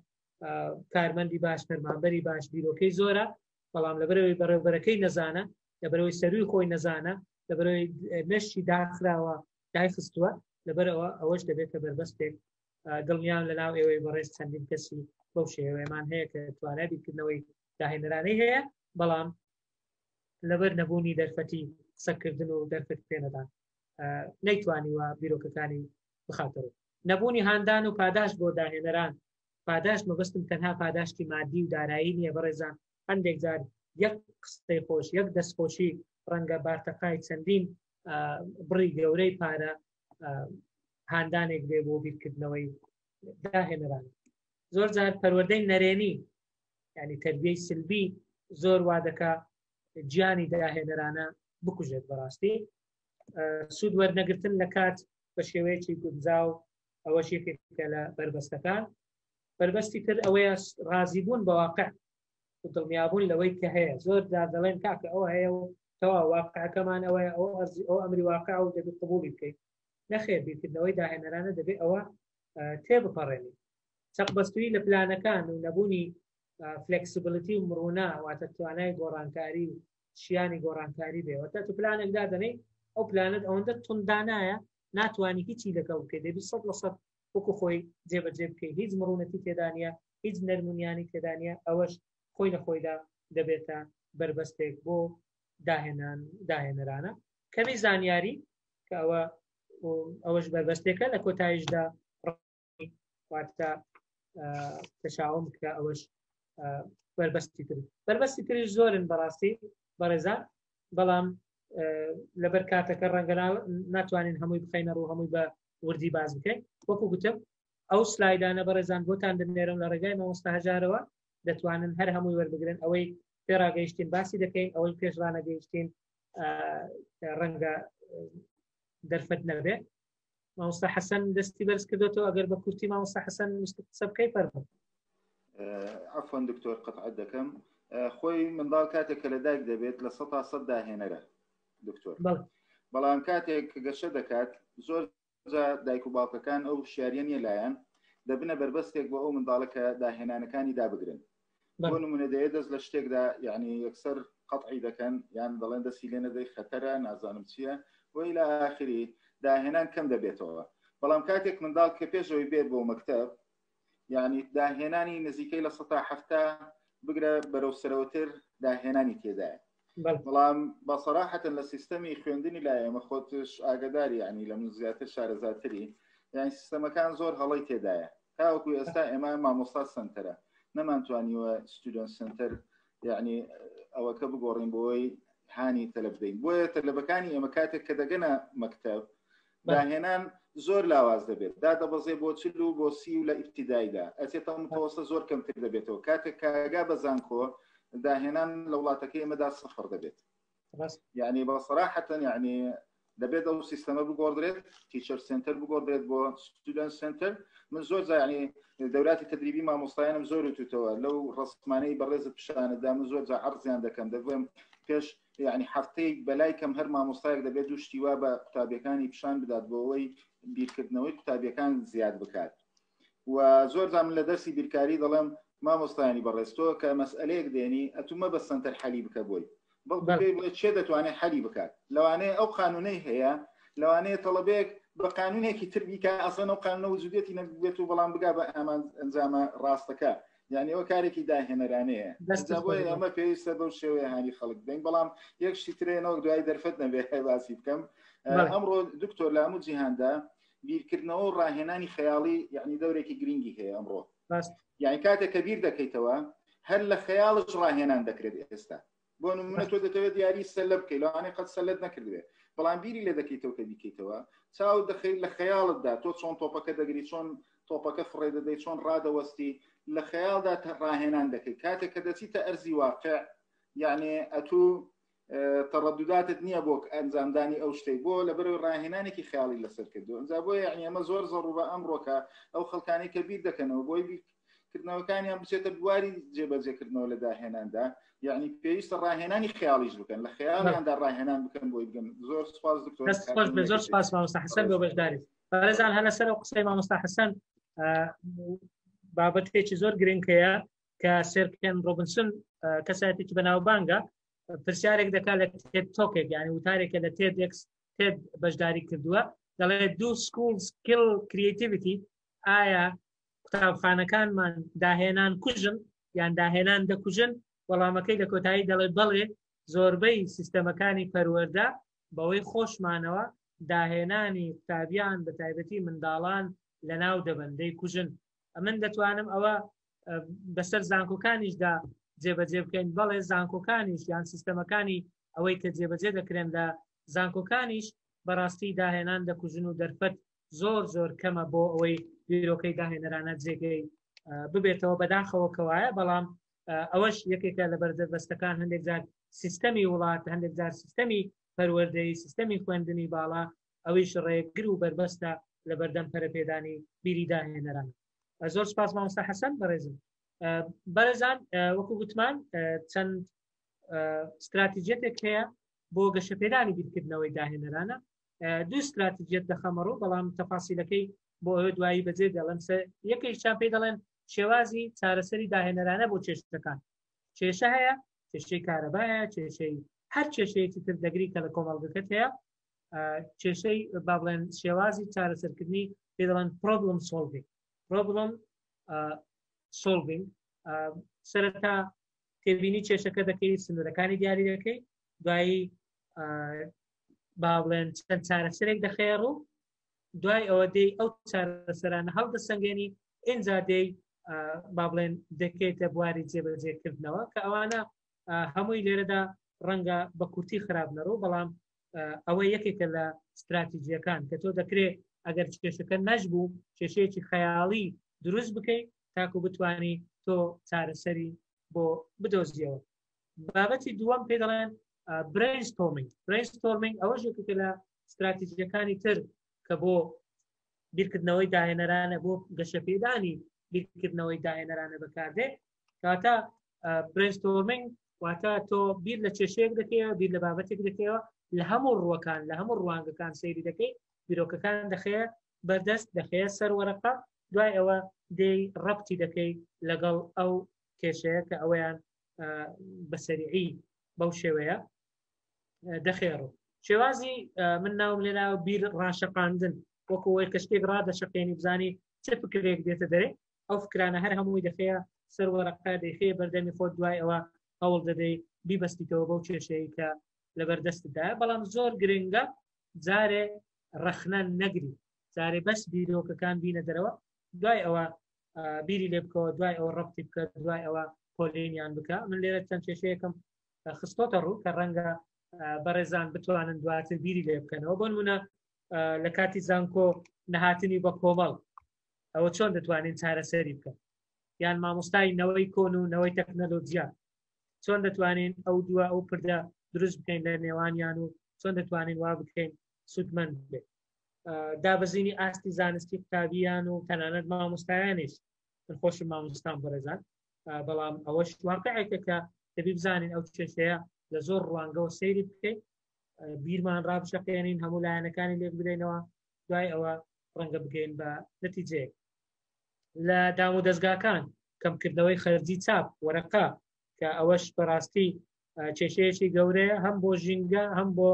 کارمەندی باش فەرمانبەری باش بیرۆکەی زۆرە، بەڵام لەبەرەوەی بەڕێوەبەرەکەی نەزانە، لەبەرەوەی سەروی خۆی نەزانە، لەبەرەوەی نەشی داخراوە دایخستووە، لەبەرەوە ئەوەش دەبێتە بربەستێک دڵنیان لە ناو ئێوەی بەڕێز چەندین کەسی بەو شێوەیەمان هەیە کە توانای بیرکردنەوەی داهێنەرانەی هەیە، بەڵام لەبەر نەبوونی دەرفەتی قسەکردن و دەرفەت پێنەدان نەیتوانیوە بیرۆکەکانی بخاتەوە. نەبوونی هاندان و پاداش بۆ داهێنەران، پاداش مەبەستم تەنها پاداشتی مادی و دارایی نییە بەڕێزان، هەندێک جار یەک قسەی خۆش، یەک دەستخۆشی ڕەنگە بارتەقای چەندین بڕی گەورەی پارە هاندانێک بێ بۆ بیرکردنەوەی داهێنەران. زۆر جار پەروەردەی نەرێنی یعنی تەربیەی سلبی زۆر وا دەکا گیانی داهێنەرانە بکوژێت. بەڕاستی سوود وەرنەگرتن لە کات بە شێوەیەکی گونجاو ئەوەش یەکێکە لە بربەستەکان. بربەستی تر ئەوەیە ڕازیبوون بە واقع و دڵنیابوون لەوەی کە هەیە. زۆر جار دەڵێن کاکە ئەوە هەیە و تەواو واقعەکەمان ئەوەیە، ئەو ئەمری واقع و دەبێت قبوڵی بکەیت. نەخێر، بیرکردنەوەی داهێنەرانە دەبێت ئەوە تێبپەڕێنی. چەقبەستووی لە پلانەکان و نەبوونی فلکسیبلیتی و مرونە واتە توانای گۆڕانکاری و شیانی گۆڕانکاری بێەوە تا تو پلانێک دادەنەی ئەو پلانت ئەوەندە توندانایە ناتوانانی هیچی لەکەڵ بکەیت، دەبێت 100% وەکو خۆی جێبەجێ بکەیت، هیچ مرونەتی تێدا نیە، هیچ نەرمونیانی تێدا نیە. ئەوەش خۆی لە خۆیدا دەبێتە بربەستێک بۆ داهێنەرانە. کەمی زانیاری کە ئەوەش بربەستێکە لە کۆتاییشدا واتە تەشاوم کە ئەوەش بربەستی تریش زۆرن بەڕاستی بەڕێزان، بەڵام لەبەر کاتەکە ڕەنگە ناتوانین هەمووی بخەینە ڕوو هەمووی بە وردی باز بکەین. وەکو گوتم ئەو سلایدانە بەڕێزان بۆتان دەنێرم لە ڕێگای مامۆستا هەژارەوە، دەتوانن هەر هەمووی وەربگرن. ئەوەی پێڕاگەیشتین باسی دەکەین، ئەوەی پێش ڕانەگەیشتین ڕەنگە دەرفەت نەبێت. مامۆستا حەسەن دەستی بەرز کردوێتەوە، ئەگەر بە کورتی مامۆستا حەسەن قسە بکەی فەرموو. عفوا دکتۆر قەتعەت دەکەم. خۆی منداڵ کاتێک کە لە دایک دەبێت لە 100% داهێنەرە دکتۆر، بەڵام کاتێک گەشە دەکات زۆر دایک و باوکەکان ئەو شیاریە نیە لایەن دەبنە بربەستێک بۆ ئەو منداڵە کە داهێنانەکانی دابگرن. بۆ نمونە دەیە دەست لە شتێکدا یعنی یەکسەر قەتعی دەکەن یان دەڵێن دەستی لێ نەدەی خەتەرە نازانم چییە وی لە ئاخری داهێنان کەم دەبێتەوە. بەڵام کاتێک منداڵ کە پێشەوەی بێت بۆ مەکتەب یعنی داهێنانی نزیکەی لە 170 بگرە بەرەو سەرەوەتر داهێنانی تێدایە. بەڵام بەسەراحەتەن لە سیستەمی خوێندنی لای ئێمە خۆتش ئاگداری ینی لە من زیاتر شارەزاتری یعنی سیستەمەکان زۆر هەڵی تێدایە. تاوەکو ئێستا ئێمە مامۆستا سنتەرە نەمانتوانیوە ستودنت سنتەر یعنی ئەوەکە بگۆڕین بۆی هانی تەلەب بدەین. بۆیە تەلەبەکانی ئێمە کاتێک کە دەگەنە مەکتەب داهێنان زۆر لاواز دەبێت، دادەبەزێ بۆ 40 و بۆ 30 و لە ئیبتیدایدا ئەچێتە متوەسە زۆر کەمتر دەبێتەوە. کاتێک کاگا بەزانکۆ داهێنان لە وڵاتەکەی ئێمەدا سفر دەبێت. یعنی بەسەراحەتەن یعنی دەبێت ئەو سیستەمە بگۆڕدرێت، تیچەر سنتەر بگۆڕدرێت بۆ ستودنت سنتەر. من زۆر یعنی دەوراتی تدریبی مامۆستایانم زۆر وتوتەوە لەو ڕستمانەی بەڕێزت پیشانەدا من زۆر عەرزیان دەکەم دەبێم پێش یعنی هەفتەی بەلای کەم هەر مامۆستایەک دەبێت دوو شتیوا بە قوتابیەکانی پیشان بدات بۆ ئەوەی بیرکردنەوەی قوتابیەکان زیاد بکات. و زۆر من لە دەرسی بیرکاری دەڵێم مامۆستایانی بەڕێستۆ کە مەسئلەیەک دێنی ئەتومە بە سنتەر حەلی بکە بۆی بڵێ چێ دەتوانێت حەلی بکات. لەوانەیە ئەو قانونەی هەیە، لەوانەیە تەڵەبەیەک بە قانونێکی تر بیکە ئەسڵەن ئەو قانونە وجودێتی نەبێت و بەڵام بگا بە ئەمان ئەنجامە ڕاستەکە. یعنی ئەوە کارێکی داهێنەرانەیە. بۆیە ئەمە پێویستە بەو شێوەیە هانی خەڵک بدەین. بەڵام یەک شتی ترێنەوە دوای دەرفەت نەبێت باسی بکەم. ئەمڕۆ دکتۆر لە هەموو جیهاندا بیرکردنەوە و ڕاهێنانی خەیاڵی یعنی دەورێکی گرنگی هەیە ئەمڕۆ. یعنی کاتێک کە بیر دەکەیتەوە هەر لە خەیاڵش ڕاهێنان دەکرێت ئێستا. بۆ نمونە تۆ دەتەوێت دیاری سەلە بکەیت لەوانەیە قەت سەلەت نەکردوێت، بەڵام بیری لێ دەکەیتەوە کە بیکەیتەوە چاو دەخەیت لە خەیاڵتدا تۆ چۆن تۆپەکە دەگری، چۆن تۆپەکە فڕێ دەدەیت، چۆن ڕادەوەستی لە خەیاڵدا ڕاهێنان دەکەیت. کاتێک کە دەچیتە ئەرزی واقع یعنی ئەتوو تەڕەدوداتت نییە بۆ ئەنجامدانی ئەو شتێک بۆ لەبەرەوەی ڕاهێنانێکی خەیاڵی لەسەر کردو. ئەنجا بۆیە یعنی ئەمە زۆر ڕوبە ئەمڕۆکە ئەو خەڵکانەی کە بیر دەکەنەوە بۆی کردنەوەکانیان بچێتە بواری جێبەجێکردنەوە لە داهێناندا یعنی پێویستە ڕاهێنانی خەیاڵیش بکەن لە خەیاڵیاندا ڕاهێنان بکەن بۆی بگەن زۆر سپاس دکتۆر زۆر سپاس مامۆستا حەسەن بۆ بەشداری بەڕێزان هەنە سەر قسەی مامۆستا حەسەن بابەتێکی زۆر گرنگ هەیە کە سێرکن ڕۆبنسن کەسایەتێکی بەناوبانگە پرسیارێک دەکات لە تێد تۆکێک یعنی وتارێکە لە تێد بەشداری کردووە دەڵێ دو سکول سکیل کریتیڤیتی ئایا قوتابخانەکانمان داهێنان کوژن یان داهێنان دەکوژن وەڵامەکەی لە کۆتایی دەڵێ بەڵێ زۆربەی سیستەمەکانی پەروەردە بەوەی خۆشمانەوە داهێنانی قوتابیان بە تایبەتی منداڵان لە ناو دەبەندەی کوژن من دەتوانم ئەوە بەسەر زانکۆکانیشدا جێبەجێ بکەین بەڵێ زانکۆکانیش یان سیستەمەکانی ئەوەی کە جێبەجێ دەکرێن لە زانکۆکانیش بەڕاستی داهێنان دەکوژن و دەرفەت زۆر زۆر کەمە بۆ ئەوەی بیرۆکەی داهێنەرانە جێگەی ببێتەوە بەداخەوە کەوایە بەڵام ئەوەش یەکێکە لە بەردەستەکان هەندێک جار سیستەمی وڵات هەندێک جار سیستەمی پەروەردەی سیستەمی خوێندنی باڵا ئەویش ڕێگر و بربەستە لە بەردەم پەرەپێدانی بیری داهێنەران زۆر سپاس مامۆستا حەسەن بەڕێزم بەرەزان وەکو گوتمان چەند استراتیجێتێک هەیە بۆ گەشەپێدانی بیرکردنەوەی داهێنەرانە دوو استراتیجێت دەخەمەڕوو بەڵام تەفاسیلەکەی بۆ ئەوە دوایی بەجێ دەڵێن یەکێکیان پێی دەڵێن شێوازی چارەسەری داهێنەرانە بۆ چێشتەکان کێشە هەیە کێشەی کارەبایە کێشەی هەر کێشەیەکی تر دەگری کە لە کۆمەڵگەکەت هەیە کێشەی با بڵێن شێوازی چارەسەرکردنی پێ دەڵێن پرۆبلم سۆڵڤینگ سەرەتا تێبینی کێشەکە دەکەی سنوورەکانی دیاری دەکەی دوایی با بڵێن چەند چارەسەرێک دەخێڕوو دوای ئەوە دەی ئەو چارەسەرانە هەڵدەسەنگێنی ئینجا دەی با بڵێن دەکەیتە بواری جێبەجێکردنەوە کە ئەوانە هەمووی لێرەدا ڕەنگە بە کورتی خراپ نەڕوو بەڵام ئەوە یەکێکە لە استراتیجیەکان کە تۆ دەکرێت ئەگەر کێشەکە نەشبوو کێشەیەکی خەیاڵی دروست بکەیت تاکو بتوانی تۆ چارەسەری بۆ بدۆزیەوە بابەتی دووەم پێ دەڵێن برینستۆرمینگ ئەوە یەکێکە لە استراتیجیەکانی تر کە بۆ بیرکردنەوەی داهێنەرانە بۆ گەشەپێدانی بیرکردنەوەی داهێنەرانە بەکاردێ کاتە برینستۆرمینگ واتە تۆ بیر لە کێشەیەک دەکەیەوە بیر لە بابەتێک دەکەیەوە لە هەموو ڕووەکان لە هەموو ڕوانگەکان سەیری دەکەی بیرۆکەکان دەخەیە بەردەست دەخەیە سەر وەرەقە دوای ئەوە دەی ڕەبتی دەکەی لەگەڵ ئەو کێشەیە کە ئەوەیان بەسەریعی بەو شێوەیە دەخێڕۆ شێوازی من ناوم لێناوە بیر ڕاشەقاندن وەکوەوەی کە شتێک ڕادەشەقێنی بزانی چه فکرێک دێتە دەرێ ئەو فکرانە هەر هەمووی دەخەیە سەر وەرەقە دەیخەیە بەردەمی خۆت دوای ئەوە هەوڵ دەدەی بیبەستیتەوە بەو کێشەیە کە لەبەردەستدایە بەڵام زۆر گرنگە جارێ ڕەخنە نەگری جارێ بەس بیرۆکەکان بینە دەرەوە دوای ئەوە بیری لێ بکەوە دوای ئەوە ڕەبتی بکە دوای ئەوە پۆلێنیان بکە من لێرە چەند کێشەیەکم خستۆتە ڕوو کە ڕەنگە بەڕێزان بتوانن دواتر بیری لێ بکەنەوە بۆ نمونە لە کاتی زانکۆ نەهاتنی بە کۆمەڵ ئەوە چۆن دەتوانین چارەسەری بکەن یان مامۆستای نەوەی کۆن و نەوەی تەکنەلۆجیا چۆن دەتوانین ئەو دووە ئەو پردە دروست بکەین لە نێوانیان و چۆن دەتوانین وا بکەین سودمەند بێت دابەزینی ئاستی زانستی قوتابیان و تەنانەت مامۆستایانیش من خۆشم مامۆستام بەڕێزان بەڵام ئەوەش واقعێکە کە دەبی بزانین ئەو کێشەیە لە زۆر ڕوانگەوە سەیری بکەیت بیرمان ڕابشەقێنین هەموو لایەنەکانی لێک بدەینەوە دوای ئەوە ڕەنگە بگەین بە نەتیجەیەک لە دام و دەستگاکان کەمکردنەوەی خەرجی چاپ وەرەقە کە ئەوەش بەڕاستی کێشەیەکی گەورەیە هەم بۆ ژینگە هەم بۆ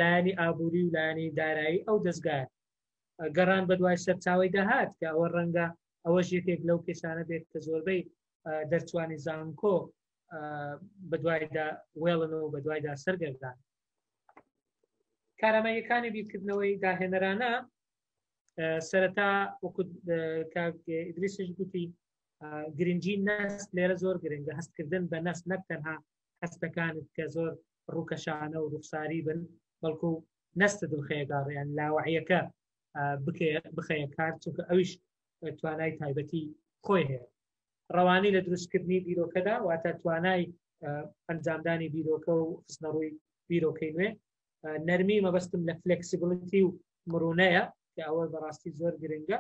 لایەنی ئابووری و لایەنی دارایی ئەو دەستگایە گەڕان بە دوای سەرچاوی داهات کە ئەوە ڕەنگە ئەوەش یەکێک لەو کێشانە بێت کە زۆربەی دەرچوانی زانکۆ بە دوایدا وێڵن و بە دوایدا سەرگەردان کارامەیەکانی بیرکردنەوەی داهێنەرانە سەرەتا وەکو ئیدریسش گوتی گرنگی نەست لێرە زۆر گرنگە هەستکردن بە نەست نەک تەنها هەستەکانت کە زۆر ڕووکەشانە و ڕوخساری بن بەڵکو نەستە دڵخەیەگاڕیان لاوەعیەکە بخەیە کار چونکە ئەویش توانای تایبەتی خۆی هەیە ڕەوانی لە دروستکردنی بیرۆکەدا واتە توانای ئەنجامدانی بیرۆکە و خستنەڕووی بیرۆکەی نوێ نەرمی مەبەستم لە فلێکسیبڵیتی و مرونەیە کە ئەوە بەڕاستی زۆر گرنگە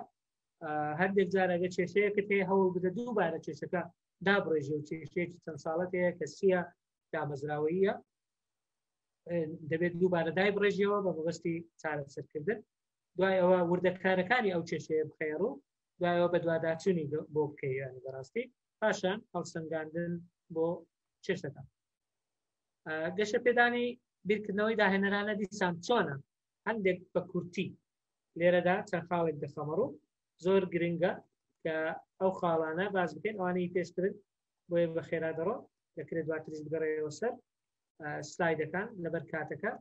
هەندێک جار ئەگە کێشەیەکت هەیە هەوڵ بدە دووبارە کێشەکە دابڕێژێ و کێشەیەکی چەند ساڵەت هەیە کە چیە دامەزراوەیە دەبێت دووبارە دای بڕێژیەوە بە مەبەستی چارەسەرکردن دوای ئەوە وردەکارەکانی ئەو کێشەیە بخێڕ و دوایەوە بە دوواداچوونی بۆ بکەیانی بەڕاستی پاشان هەڵسەنگاندن بۆ کێشەکە گەشە پێدانی بیرکردنەوەی داهێنەرانە دیسان چۆنە هەندێک بە کورتی لێرەدا چەند خاڵێک دەخەمەڕ و زۆر گرنگە کە ئەو خاڵانە باز بکەین ئەوانەی پێشترن بۆیە بە خێرا دەڕۆ دەکرێت دواتریش بگەڕێەوە سەر سلایدەکان لەبەر کاتەکە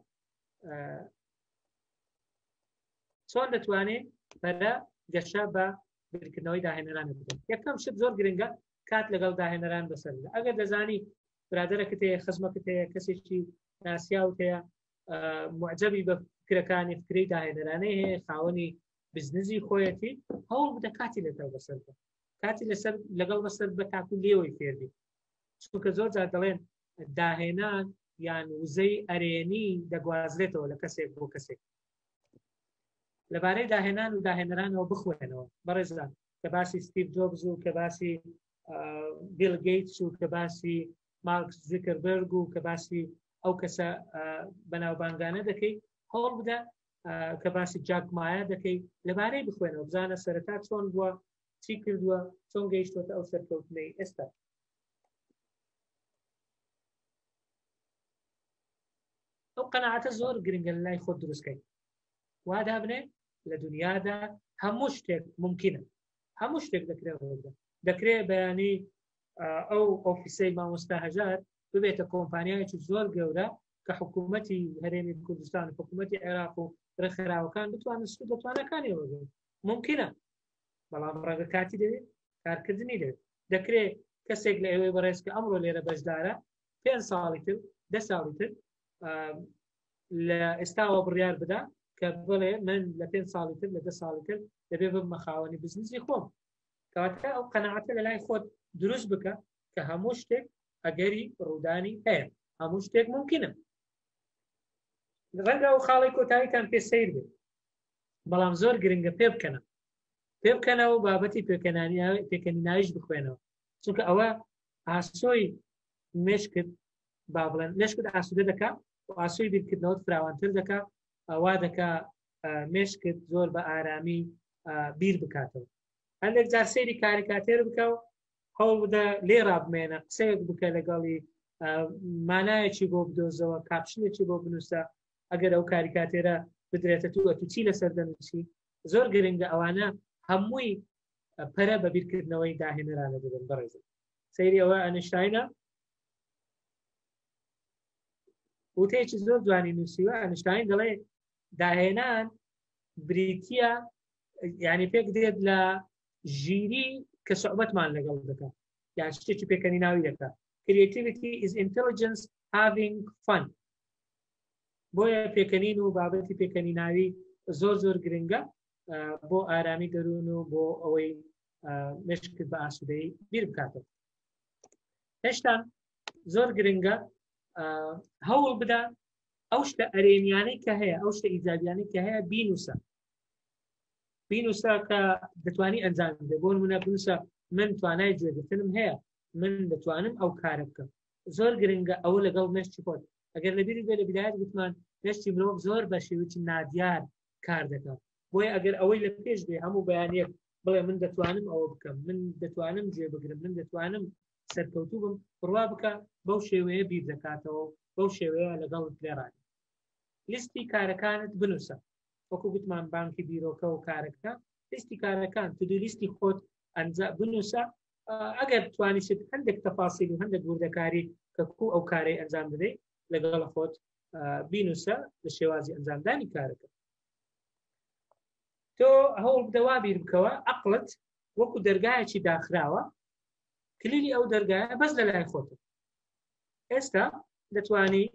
چۆن دەتوانێت بەرە گەشە بە بیرکردنەوەی داهێنەرانە بکەین یەکەم شت زۆر گرنگە کات لەگەڵ داهێنەران بەسەر ئەگەر دەزانی برادەرەکەت هەیە خزمەکەت هەیە کەسێکی ناسیاوت هەیە معجەبی بە فکرەکانی فکرەی داهێنەرانەی هەیە خاوەنی بزنسی خۆیەتی هەوڵ بدە کاتی لەگەڵ بەسەر بە کاتی لەسەر لەگەڵ بەسەر بە تاکو لێوەی فێربی چونکە زۆر جار دەڵێن داهێنان یان وزەی ئەرێنی دەگوازرێتەوە لە کەسێک بۆ کەسێک لەبارەی داهێنان و داهێنەرانەوە بخوێنەوە بەڕێزان کە باسی ستیڤ جۆبز و کە باسی بیل گەیتس و کە باسی مارک زوکەربەرگ و کە باسی ئەو کەسە بەناوبانگانە دەکەی هەوڵ بدە کە باسی جاک مایە دەکەی لەبارەی بخوێنەوە بزانە سەرەتا چۆن بووە چی کردووە چۆن گەیشتۆتە ئەو سەرکەوتنەی ئێستا ئەو قەناعەتە زۆر گرنگە لە لای خۆت دروستکەی وا دابنێ لە دنیادا هەموو شتێک ممکنە هەموو شتێک دەکرێت بەیانی ئەو ئۆفیسەی مامۆستا هەژار ببێتە کۆمپانیایەکی زۆر گەورە کە حکوومەتی هەرێمی کوردستان و حکوومەتی عێراق و ڕێکخراوەکان بتوانن سود دەتوانەکانی وەگەن ممکنە بەڵام ڕەگە کاتی دەوێت کارکردنی دەوێت دەکرێت کەسێک لە ئێوەی بەڕێز کە ئەمڕۆ لێرە بەشدارە 5 ساڵی تر 10 ساڵی تر لە ئێستاوە بڕیار بدا کە بڵێ من لە 5 ساڵی تر لە 10 ساڵی تر دەبێ بمە خاوەنی بزنسی خۆم کەواتە ئەو قەناعەتە لە لای خۆت دروست بکە کە هەموو شتێک ئەگەری ڕوودانی هەیە هەموو شتێک ممکنە ڕەنگە ئەو خاڵی کۆتاییتان پێ سەیر بێت بەڵام زۆر گرنگە پێ بکەنەوە بابەتی پێکەنیناویش بخوێنەوە چونکە ئەوە ئاسۆی مێشکت با بڵێن مێشکت ئاسوودە دەکات و ئاسۆی بیرکردنەوەت فراوانتر دەکات ئەوا دەکا مێشکت زۆر بە ئارامی بیر بکاتەوە هەندێک جار سەیری کاریکاتێر بکە و هەوڵ بدە لێ ڕابمێنە قسەیەک بکە لەگەڵی مانایەکی بۆ بدۆزەوە کاپشنێکی بۆ بنووسە ئەگەر ئەو کاریکاتێرە بدرێتە تو چی لەسەر دەنووسی زۆر گرنگە ئەوانە هەمووی پەرە بە بیرکردنەوەی داهێنەرانە دەبن بەڕێزم سەیری ئەوە ئەنشتاینە وتەیەکی زۆر جوانی نووسیوە ئەنشتاین دەڵێ داهێنان بریتیە یعنی پێک دێت لە ژیری کە سوحبەتمان لەگەڵ دەکات یان شتێکی پێکەنی ناوی دەکات creativity is intelligence having fun بۆیە پێکەنین و بابەتی پێکەنی ناوی زۆر زۆر گرنگە بۆ ئارامی دەروون و بۆ ئەوەی مشکل بە ئاسوودەی بیر بکاتەوە هێشتا زۆر گرنگە هەوڵ بدە ئەو شتە ئەرێنیانەی کە هەیە ئەو شتە ئیجابیانەی کە هەیە بینوسە کە دەتوانی ئەنجام بدە بۆ نمونە بنووسە من توانای گوێگرتنم هەیە من دەتوانم ئەو کارە بکەم زۆر گرنگە ئەوە لەگەڵ مێشتی خۆت ئەگەر لەبیری بێ لە بیدایەت گوتمان مێشتی مرۆڤ زۆر بە شێوەیەکی نادیار کار دەکات بۆیە ئەگەر ئەوەی لە پێش بێ هەموو بەیانیەک بڵێ من دەتوانم ئەوە بکەم من دەتوانم گوێ بگرم من دەتوانم سەرکەوتوو بم بڕوا بکە بەو شێوەیە بیر دەکاتەوە بەو شێوەیە لەگەڵت لێڕانی لیستی کارەکانت بنووسە وەکو گوتمان بانکی بیرۆکە و کارەکە لیستی کارەکان تو لیستی خۆت بنووسە ئەگەر توانیت هەندێک تەفاسیل و هەندێک وردەکاری کە ئەو کارەی ئەنجام بدەیت لەگەڵ خۆت بینووسە لە شێوازی ئەنجامدانی کارەکە تۆ هەوڵ بدەوا بیر بکەوە عەقڵت وەکو دەرگایەکی داخراوە کلیلی ئەو دەرگایە بەس لە لای خۆتە ئێستا دەتوانی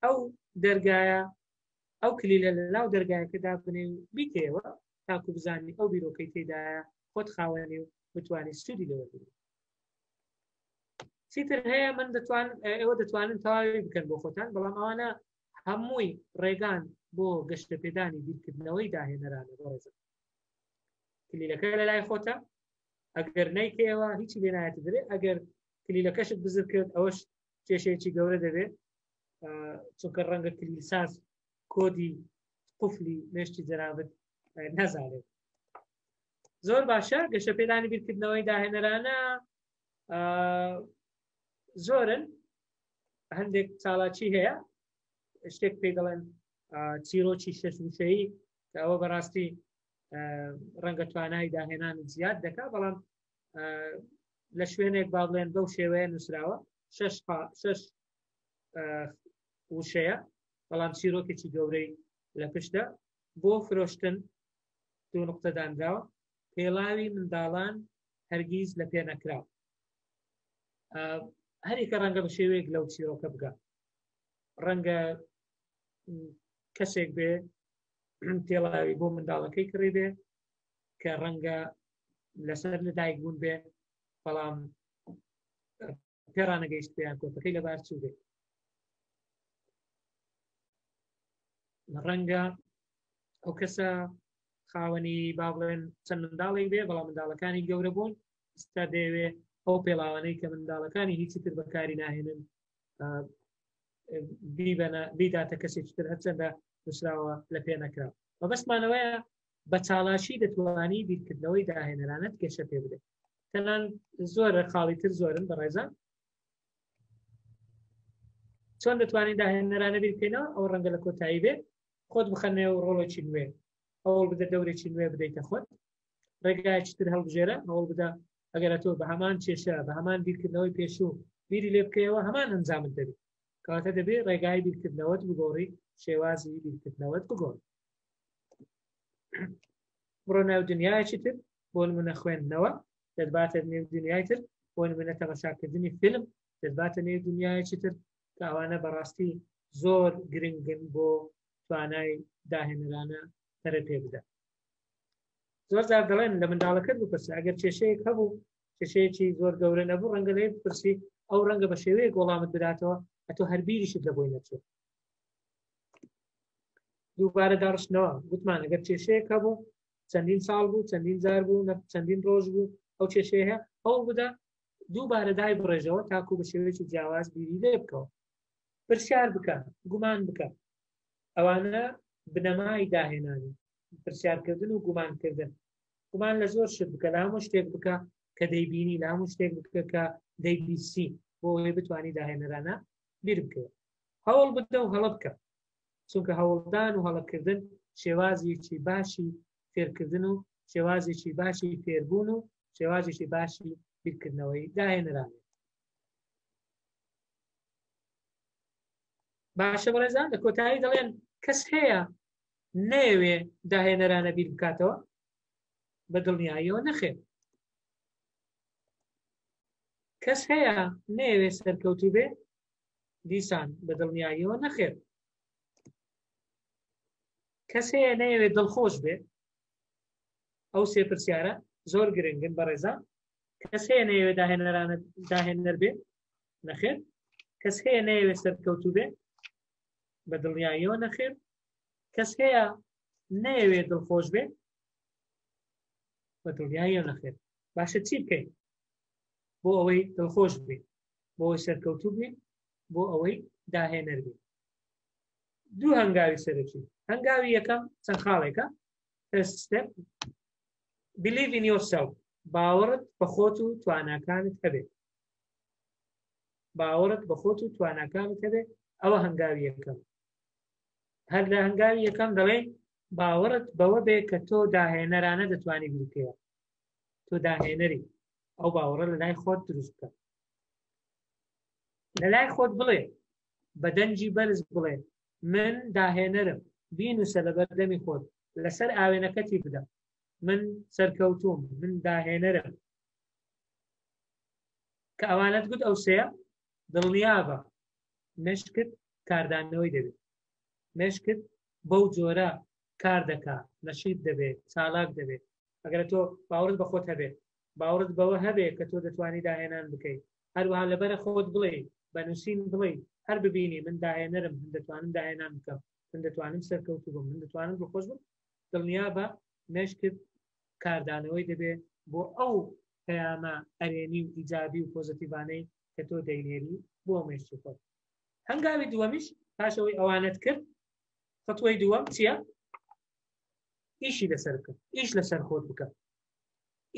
ئەو دەرگایە ئەو کلیلە لە ناو دەرگایەکەدا بنێ و بیتێەوە تاکو بزانانی ئەو بیرۆکەی تێدایە خۆت خاوێنی و بتوانانی سوودی لەوە بگریت چیتر هەیە من ئێوە دەتوانن تەواوی بکەن بۆ خۆتان بەڵام ئەوانە هەمووی ڕێگان بۆ گەشتە پێدانی بیرکردنەوەی داهێنەرانە بەڕێزم کلیلەکە لە لای خۆتە ئەگەر نیکەوە هیچی لێ نایەتە دەبێ ئەگەر کلیلەکەشت بزر کرد ئەوەش کێشەیەکی گەورە دەبێت چونکە ڕەنگە کلیلساز کۆدی قوفلی مێشتی جەنابەت نەزانێت. زۆر باشە گەشە پێدانی بیرکردنەوەی داهێنەرانە زۆرن هەندێک چالاکی هەیە شتێک پێ دەڵێن چیرۆکی شەش وشەیی کە ئەوە بەڕاستی ڕەنگە توانای داهێنان زیاد دەکات بەڵام لە شوێنێک با بڵێن بەو شێوەیە نووسراوە شەش وشەیە بەڵام چیرۆکێکی گەورەی لە پشتە بۆ فرۆشتن دوو نقطە دانراوە پێڵاوی منداڵان هەرگیز لە پێ نەکراوە هەریکە ڕەنگە بە شێوەیەک لەو چیرۆکە بگە ڕەنگە کەسێک بێ پێڵاوی بۆ منداڵەکەی کڕی بێ کە ڕەنگە لەسەر لەدایک بوون بێ بەڵام پێڕانەگەیشت پێیان کۆتەکەی لەبار چوو بێ ڕەنگە ئەو کەسە خاوەنی با بڵێن چەند منداڵێک بێ بەڵام منداڵەکانی گەورە بوون ئستا دەیەوێ ئەو پێڵاوانەی کە منداڵەکانی هیچی تر بەکاری ناهێنن بیداتە کەسێکی تر هەرچەندە نووسراوە لە پێ نەکراوە بە بەسمانەوەیە بە چاڵاشی دەتوانی بیرکردنەوەی داهێنەرانت کێشە پێ بدەیت تەنان زۆرە خاڵی تر زۆرن بەڕێزان چۆن دەتوانین داهێنەرانە بیرکەینەوە ئەو ڕەنگە لە کۆتایی بێ خۆت بخەنێ و ڕۆڵێکی نوێ ئەوڵ بدە دەورێکی نوێ بدەیتە خۆت ڕێگایکی تر هەڵبژێرە ئەوڵ بدە ئەگەر تۆ بە هەمان کێشە بە هەمان بیرکردنەوەی پێشوو بیری لێ بکەیەوە هەمان ئەنجامت دەبێت کەواتە دەبێت ڕێگای بیرکردنەوەت بگۆڕی شێوازی بیرکردنەوەت بگۆڕ بڕۆ ناو دنیایەکی تر بۆ نمونە خوێندنەوە دەتباتە نێو دنیای تر بۆ نمونە تەماشاکردنی فیلم دەتباتە نێو دنیایەکی تر کە ئەوانە بەڕاستی زۆر گرنگن بۆ توانای داهێنەرانە تەرە پێ بدە زۆر جار دەڵێن لە منداڵەکەت بپرسە ئەگەر کێشەیەک هەبوو کێشەیەکی زۆر گەورە نەبوو ڕەنگە لێ بپرسی ئەو ڕەنگە بە شێوەیەک وەڵامت بداتەوە ئەتۆ هەر بیریشت لە بۆی نەچێت دووبارە داڕشتنەوە گوتمان ئەگەر کێشەیەک هەبوو چەندین ساڵ بوو چەندین جار بوو چەندین ڕۆژ بوو ئەو کێشەیە هەیە ئەو بدە دووبارە دای بڕێژەوە تاکو بە شێوەیەکی جیاواز بیری لێ بکەوە پرسیار بکە گومان بکە ئەوانە بنەمای داهێنانی پرسیارکردن و گومانکردن گومان لە زۆر شت بکە لە هەموو شتێک بکە کە دەیبینی لە هەموو شتێک بکە کە دەیبیسی بۆ ئەوەی بتوانی داهێنەرانە بیر بکەوە هەوڵ بدە و هەڵە بکە چونکە هەوڵدان و هەڵەکردن شێوازێکی باشی فێرکردن و شێوازێکی باشی فێربوون و شێوازێکی باشی بیرکردنەوەی داهێنەرانە باشە بەڕێزان لە کۆتایی دەڵێن کەس هەیە نەیەوێ داهێنەرانە بیر بکاتەوە بە دڵنیاییەوە نەخێر کەس هەیە نەیەوێ سەرکەوتوو بێ دیسان بە دڵنیاییەوە نەخێر کەس هەیە نەیەوێ دڵخۆش بێ ئەو سێ پرسیارە زۆر گرنگن بەڕێزان کەس هەیە نەیەوێ داهێنەر بێ نەخێر کەس هەیە نەیەوێ سەرکەوتوو بێ بە دڵنیاییەوە نەخێر کەس هەیە نەیەوێ دڵخۆش بێ بە دڵنیاییەوە نەخێر باشە چی بکەین بۆ ئەوەی دڵخۆش بێ بۆ ئەوەی سەرکەوتوو بێ بۆ ئەوەی داهێنەر بێ دوو هەنگاوی سەرەکی هەنگاوی یەکەم چەند خاڵێکە first step believe in yourself باوەڕت بە خۆت و تواناکانت هەبێ باوەڕت بە خۆت و تواناکانت هەبێ ئەوە هەنگاوی یەکەم هەر لە هەنگاوی یەکەم دەڵێن باوەڕت بەوە بێ کە تۆ داهێنەرانە دەتوانی بکەوە تۆ داهێنەری ئەو باوەڕە لە لای خۆت دروست بکە لە لای خۆت بڵێ بە دەنجی بەرز بڵێ من داهێنەرم بینوسە لە بەردەمی خۆت لەسەر ئاوێنەکەتی بدە من سەرکەوتوم من داهێنەرم کە ئەوانەت گوت ئەو سەیە دڵنیابە مشکت کاردانەوەی دەبێت مشکت بەو جۆرە کار دەکات نەشید دەبێت چالاک دەبێت ئەگەر تۆ باوەڕت بە خۆت هەبێت باوەڕت بەوە هەبێت کە تۆ دەتوانی داهێنان بکەیت هەروەها لەبەرە خۆت بڵێ بە نووسین بڵێ هەر ببینی من داهێنەرم من دەتوانم داهێنان بکەم من دەتوانم سەرکەوتوو بم من دەتوانم دڵخۆش بم دڵنیابە مشکت کاردانەوەی دەبێت بۆ ئەو پەیامە ئەرێنی و ئیجابی و پۆزتیڤانەی کە تۆ دەینێری بۆ مێشتی خۆت. هەنگاوی دووەمیش پاشەوەی ئەوانت کرد خەتوەی دووەم چییە؟ ئیشی لەسەر بکە، ئیش لەسەر خۆت بکە،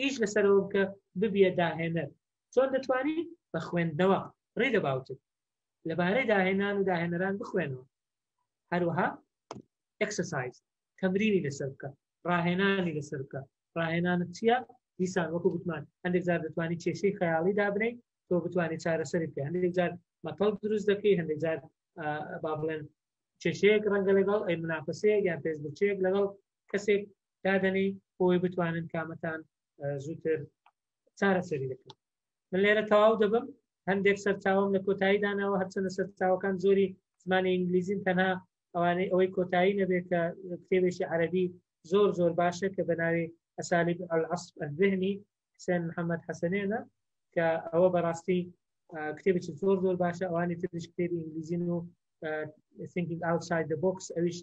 ئیش لەسەرەوە بکە، ببیە داهێنەر. چۆن دەتوانی؟ بە خوێندنەوە. ڕێ دەباوتت لەبارەی داهێنان و داهێنەران بخوێنەوە. هەروەها ئەکسەسایز، تەمرینی لەسەر بکە، ڕاهێنانی لەسەر بکە. ڕاهێنانت چییە؟ دیسان وەکو گوتمان هەندێک جار دەتوانی کێشەی خەیاڵی دابنیت تۆ بتوانێت چارەسەری بکەیت. هەندێک جار مەتەڵ دروست دەکەی، هەندێک جار با بڵێن کێشەیەک ڕەنگە لەگەڵ ئەی مناقەسەیەک یان پێشبڕکێک لەگەڵ کەسێک دادەنی بۆی بتوانن کامەتان زووتر چارەسەری دەکەن. من لێرە تەواو دەبم. هەندێک سەرچاوم لە کۆتایی داناوە، هەرچەندە سەرچاوەکان زۆری زمانی ئینگلیزین تەنها ئەوانەی ئەوەی کۆتایی نەبێت کە کتێبێکی عەرەبی زۆر زۆر باشە کە بە ناوی ئەسالیب العەصف الذهنی حسێن محەممەد حەسەنێنە کە ئەوە بەڕاستی کتێبێکی زۆر زۆر باشە. ئەوانی تریش کتێبی ئینگلیزین و thinking outside the box ئەویش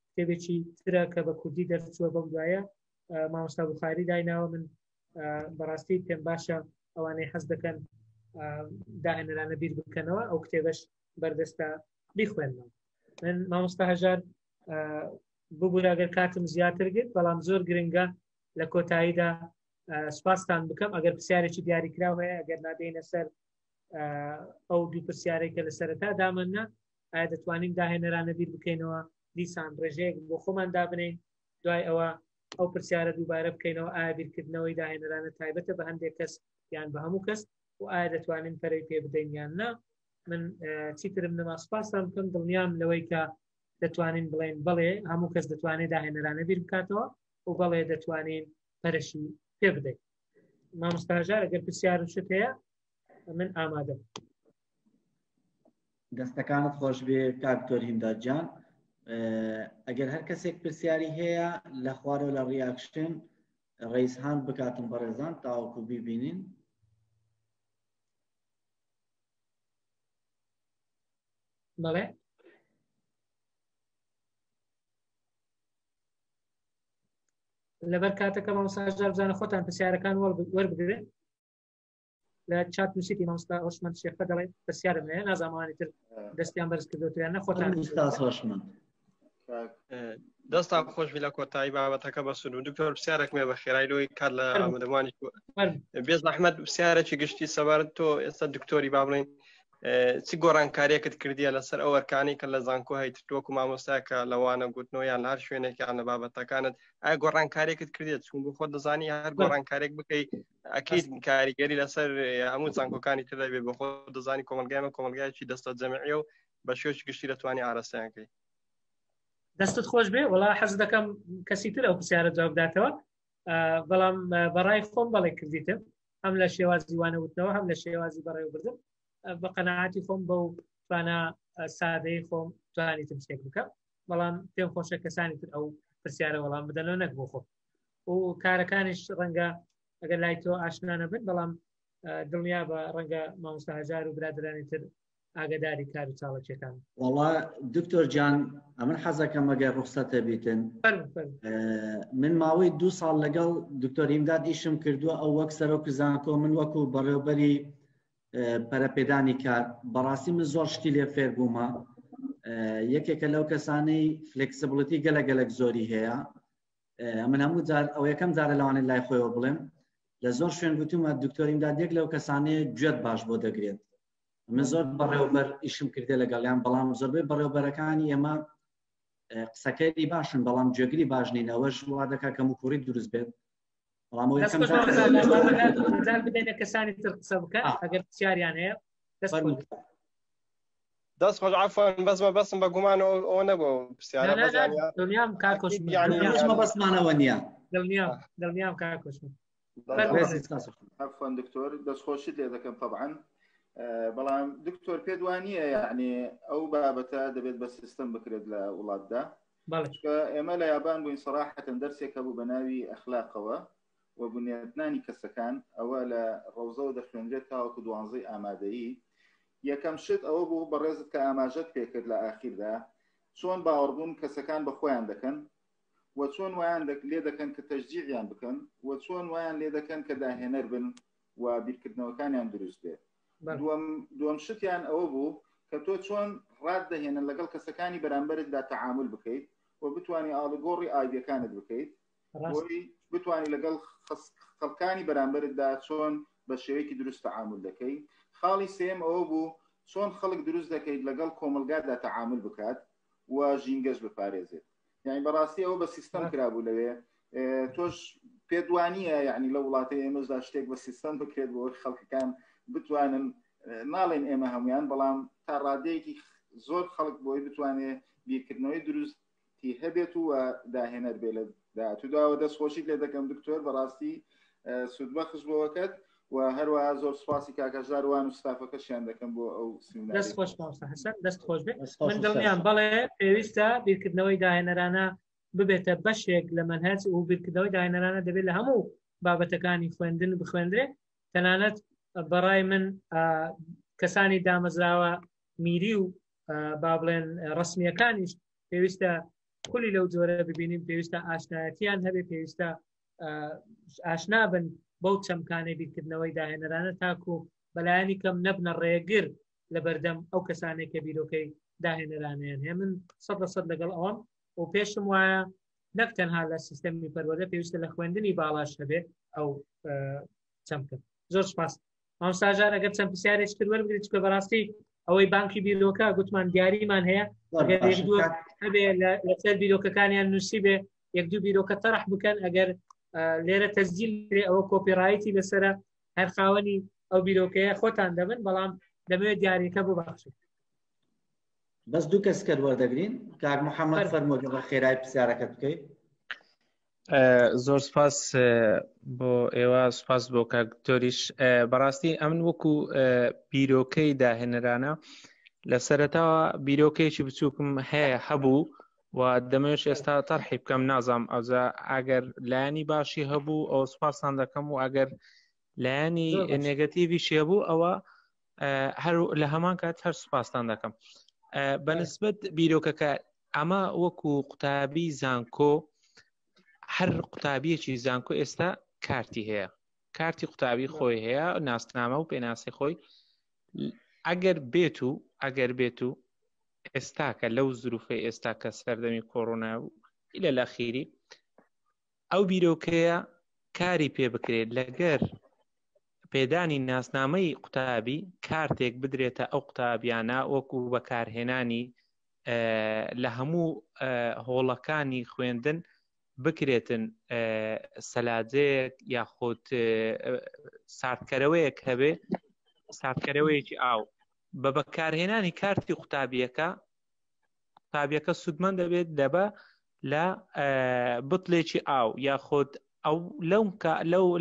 کتێبێکی ترە کە بە کوردی دەرچووە بەم دوایە مامۆستا بوخاری دایناوە. من بەڕاستی پێم باشە ئەوانەی حەز دەکەن داهێنەرانە بیر بکەنەوە ئەو کتێبەش بەردەستە بیخوێنەوە. من مامۆستا هەژار ببوورە ئەگەر کاتم زیاتر گرت، بەڵام زۆر گرنگە لە کۆتاییدا سوپاستان بکەم ئەگەر پرسیارێکی دیاریکراو هەیە، ئەگەر نادەینە سەر ئەو دوو پرسیارێکە لە سەرەتا دامەنە ئایا دەتوانین داهێنەرانە بیر بکەینەوە دیسان ڕێژەیەک بۆ خۆمان دابنین، دوای ئەوە ئەو پرسیارە دووبارە بکەینەوە ئایا بیرکردنەوەی داهێنەرانە تایبەتە بە هەندێک کەس یان بە هەموو کەس و ئایا دەتوانین پەرەی پێ بدەین یان نا. من چیترم نەما سوپاسان بکەم، دڵنیام لەوەی کە دەتوانین بڵێن بەڵێ هەموو کەس دەتوانێت داهێنەرانە بیر بکاتەوە و بەڵێ دەتوانین پەرشی پێ بدەین. مامۆستا هەژار ئەگەر پرسیارم شت هەیە من ئامادەم. دەستەکانت خۆش بێ کاکتۆر هینداجان. ئەگەر هەر کەسێک پرسیاری هەیە لە خوارەوە لە ڕیاکشن ڕیزهان بکاتم بەڕێزان تاوەکو بیبینین. بەڵێ لەبەر کاتەکە مامۆستا هەژار بزانە خۆتان پرسیارەکان وەربگرن لە چات نووسیتی مامۆستا هۆشمەند شێخە دەڵێت پرسیارم هەیە، نازانمانی تر دەستیان بەرز کردوتیان نەخۆتان. دەستان خۆشبی لە کۆتایی بابەتەکە بەسون و دکتۆر پرسیارێکمێ بە خێرای لۆی کات لە ئامادەمانی بێز ئەحمەد پرسیارێکی گشتی سەبارەت تۆ ئێستا دکتۆری با بڵێن چی گۆڕانکاریەکت کردیە لەسەر ئەو ئەرکانی کە لە زانکۆ هەیت تۆکو مامۆستاکە لەوانە گوتنەوە یان هەر شوێنێکیان لە بابەتەکانت ئایا گۆڕانکاریەکت کردێت چون بۆ خۆت دەزانی هەر گۆڕانکارێک بکەیت ئەکید کاریگەری لەسەر هەموو زانکۆکانی تردا بێ بۆ خۆت دەزانی کۆمەلگایمە کۆمەلگایەکی دەستە جەمعیە و بە شێوەیەکی گشتی دەتوانی ئاراستەیانکەی. دەستت خۆش بێ. وەڵا حەز دەکەم کەسی تر ئەو پرسیارە جواب بداتەوە، بەڵام بەڕای خۆم بەڵێ کردیتم هەم لە شێوازی وانەوتنەوە هەم لە شێوازی بەڕێوەبردن بە قەناعەتی خۆم بەو توانە سادەی خۆم توانیتم شتێک بکەم، بەڵام پێم خۆشە کەسانی تر ئەو پرسیارە وەڵام بدەنەوە نەک بۆ خۆم و کارەکانیش ڕەنگە ئەگەر لای تۆ ئاشنا نەبن، بەڵام دڵنیا بە ڕەنگە مامۆستا هەژار و برادرانی تر ئاگداری کار و چاڵەکێکان. وەڵا دکتۆر جان ئەمن حەزەکەم ئەگەر ڕوخسەتە بیتن من ماوەی 2 ساڵ لەگەڵ دکتۆر هیمداد ئیشم کردووە ئەو وەک سەرۆکی زانکۆ من وەکو بەڕێوەبەری پەرەپێدانی کار بەڕاستی من زۆر شتی لێ فێر بوومە. یەکێکە لەو کەسانەی فلێکسیبڵیتی گەلە زۆری هەیە. من هەموو جار ئەو یەکەم جارە لەوانەی لای خۆیەوە بڵێم لە زۆر شوێن گوتومە دکتۆر هیمداد یەک لەو کەسانەیە گوێت باش بۆ دەگرێت. من زۆر بەڕێوەبەر ئیشم کردێ لەگەڵیان، بەڵام زۆربەی بەڕێوەبەرەکانی ئێمە قسەکەی باشن بەڵام جێگری باش نین. ئەوەش وا دەکات کە موکوڕی دروست بێت. بەڵام بدەنە کەسانی تر قسە بکەن ئەگەر پرسیاریان هەیە. دەست خۆش عەفوان بەسم بە گومان ئەوە نەبوو پرسیارە دڵنیام کاکۆش بەسمانەوە نییە دڵنیام کاکۆشم. عەفوان دکتۆر دەستخۆشی لێ دەکەم طبعاً، بەڵام دکتۆر پێ وانییە یعنی ئەو بابەتە دەبێت بە سیستەم بکرێت لە وڵاتدا. ئێمە لە یابان بووین سەراحەتەن دەرسێکە بوو بە ناوی ئەخلاقەوە و بنیاتنانی کەسەکان ئەوە لە ڕەوزەوە دەخوێنرێت تاوەکو 12 ئامادەیی. یەکەم شت ئەوە بوو بەڕێزت کە ئاماژەت پێکرد لە ئاخیردا چۆن باوەڕبوون کەسەکان بە خۆیان دەکەن و چۆن وایان لێ دەکەن کە تەشجیعیان بکەن و چۆن وایان لێ دەکەن کە داهێنەر بن و بیرکردنەوەکانیان دروست بێت. دووەم شتیان ئەوە بوو کە تۆ چۆن ڕات دەهێنن لەگەڵ کەسەکانی بەرامبەرتدا تەعامل بکەیت و بتوانانی ئاڵوگۆڕی ئایدیەکانت بکەیت بۆی بتوانانی لەگەڵ خەڵکانی بەرامبەرتدا چۆن بە شێوەیەکی دروست تەعامل دەکەیت. خاڵی سێم ئەوە بوو چۆن خەڵک دروست دەکەیت لەگەڵ کۆمەلگادا تەعامل بکات و ژینگەش بپارێزێت. یعنی بەڕاستی ئەوە بە سیستەم کرابوو لەوێ تۆش پێدوانیە یعنی لە وڵاتی ئێمەشدا شتێک بە سیستەم بکرێت بۆ خەڵکەکان بتوانن ناڵێن ئێمە هەمویان بەڵام تا ڕادەیەکی زۆر خەڵک بۆی بتوانێت بیرکردنەوەی دروستی هەبێت و داهێنەر بێ لە داهاتووداوە دەستخۆشیت لێ دەکەم دکتۆر بەڕاستی سودبەخش بۆەکەت و هەروەها زۆر سپاسی کاکەژاروان و ستافەکەشیان دەکەم بۆ ئەو سیمیناری. دەست خۆش مامۆستا حەسەن، دەست خۆش بێت. من دڵنیام بەڵێ پێویستە بیرکردنەوەی داهێنەرانە ببێتە بەشێک لە مەنهەج و بیرکردنەوەی داهێنەرانە دەبێت لە هەموو بابەتەکانی خوێندن بخوێندرێت. تەنانەت بەڕای من کەسانی دامەزراوە میری و با بڵێن ڕسمیەکانیش پێویستە کولی لەو جۆرە ببینیم، پێویستە ئاشنایەتیان هەبێ، پێویستە ئاشنا بن بەو چەمکانەی بیرکردنەوەی داهێنەرانە تاکو بەلایانی کەم نەبنە ڕێگر لە بەردەم ئەو کەسانێک کە بیرۆکەی داهێنەرانیان هەیە. من 100% لەگەڵ ئەوم و پێشم وایە نەک تەنها لە سیستەمی پەروەردە پێویستە لە خوێندنی باڵاش هەبێ ئەو چەمکە. زۆر سپاس مامۆستاژار، ئەگەر چەند پرسیارێک تر وەربگریت کە بەڕاستی ئەوەی بانکی بیرۆکە گوتمان دیاریمان هەیە ئەگەر هەبێ لەسەر بیرۆکەکانیان نووسی بێ یەک دوو بیرۆکە تەڕح بکەن ئەگەر لێرە تەسجیل ئەوە کۆپیڕایەتی لەسرە هەر خاوەنی ئەو بیرۆکەیە خۆتان دەبن بەڵام دەمەوێت دیاریەکە ببەخشن. بەس دوو کەس کە وەردەگرین کاک محەممەد فەرمووە بە خێرای پرسیارەکەت بکەیت. زۆر سپاس بۆ ئێوە، سپاس بۆ کاکتۆریش. بەڕاستی ئەمن وەکو بیرۆکەی داهێنەرانە لە سەرەتاوە بیرۆکەیەکی بچووکم هەیە هەبوو و دەمەوێت ئێستا تەرحی بکەم، نازام ئەوزە ئەگەر لایانی باشی هەبوو ئەو سپاسان دەکەم و ئەگەر لایانی نێگەتیڤیشی هەبوو ئەوە هەر لە هەمان کات هەر سپاسان دەکەم. بەنسبەت بیرۆکەکە ئەمە وەکو قوتابی زانکۆ، هەر قوتابیەکی زانکۆ ئێستا کارتی هەیە، کارتی قوتابی خۆی هەیە، ناسنامە و پێناسی خۆی. ئەگەر بێت و ئێستاکە لەو زروفەی ئێستا کە سەردەمی کۆڕۆنا و لە لەخیری ئەو بیرۆکەیە کاری پێ بکرێت لەگەر پێدانی ناسنامەی قوتابی کارتێک بدرێتە ئەو قوتابیانە وەکو بەکارهێنانی لە هەموو هۆڵەکانی خوێندن بکرێتن سەلاجەیەک یاخود ساردکەرەوەیەک هەبێ، ساردکەرەوەیەکی ئاو بە بەکارهێنانی کارتی قوتابیەکە سودمەند دەبێت دەبە لە بتڵێکی ئاو یاخود ئەو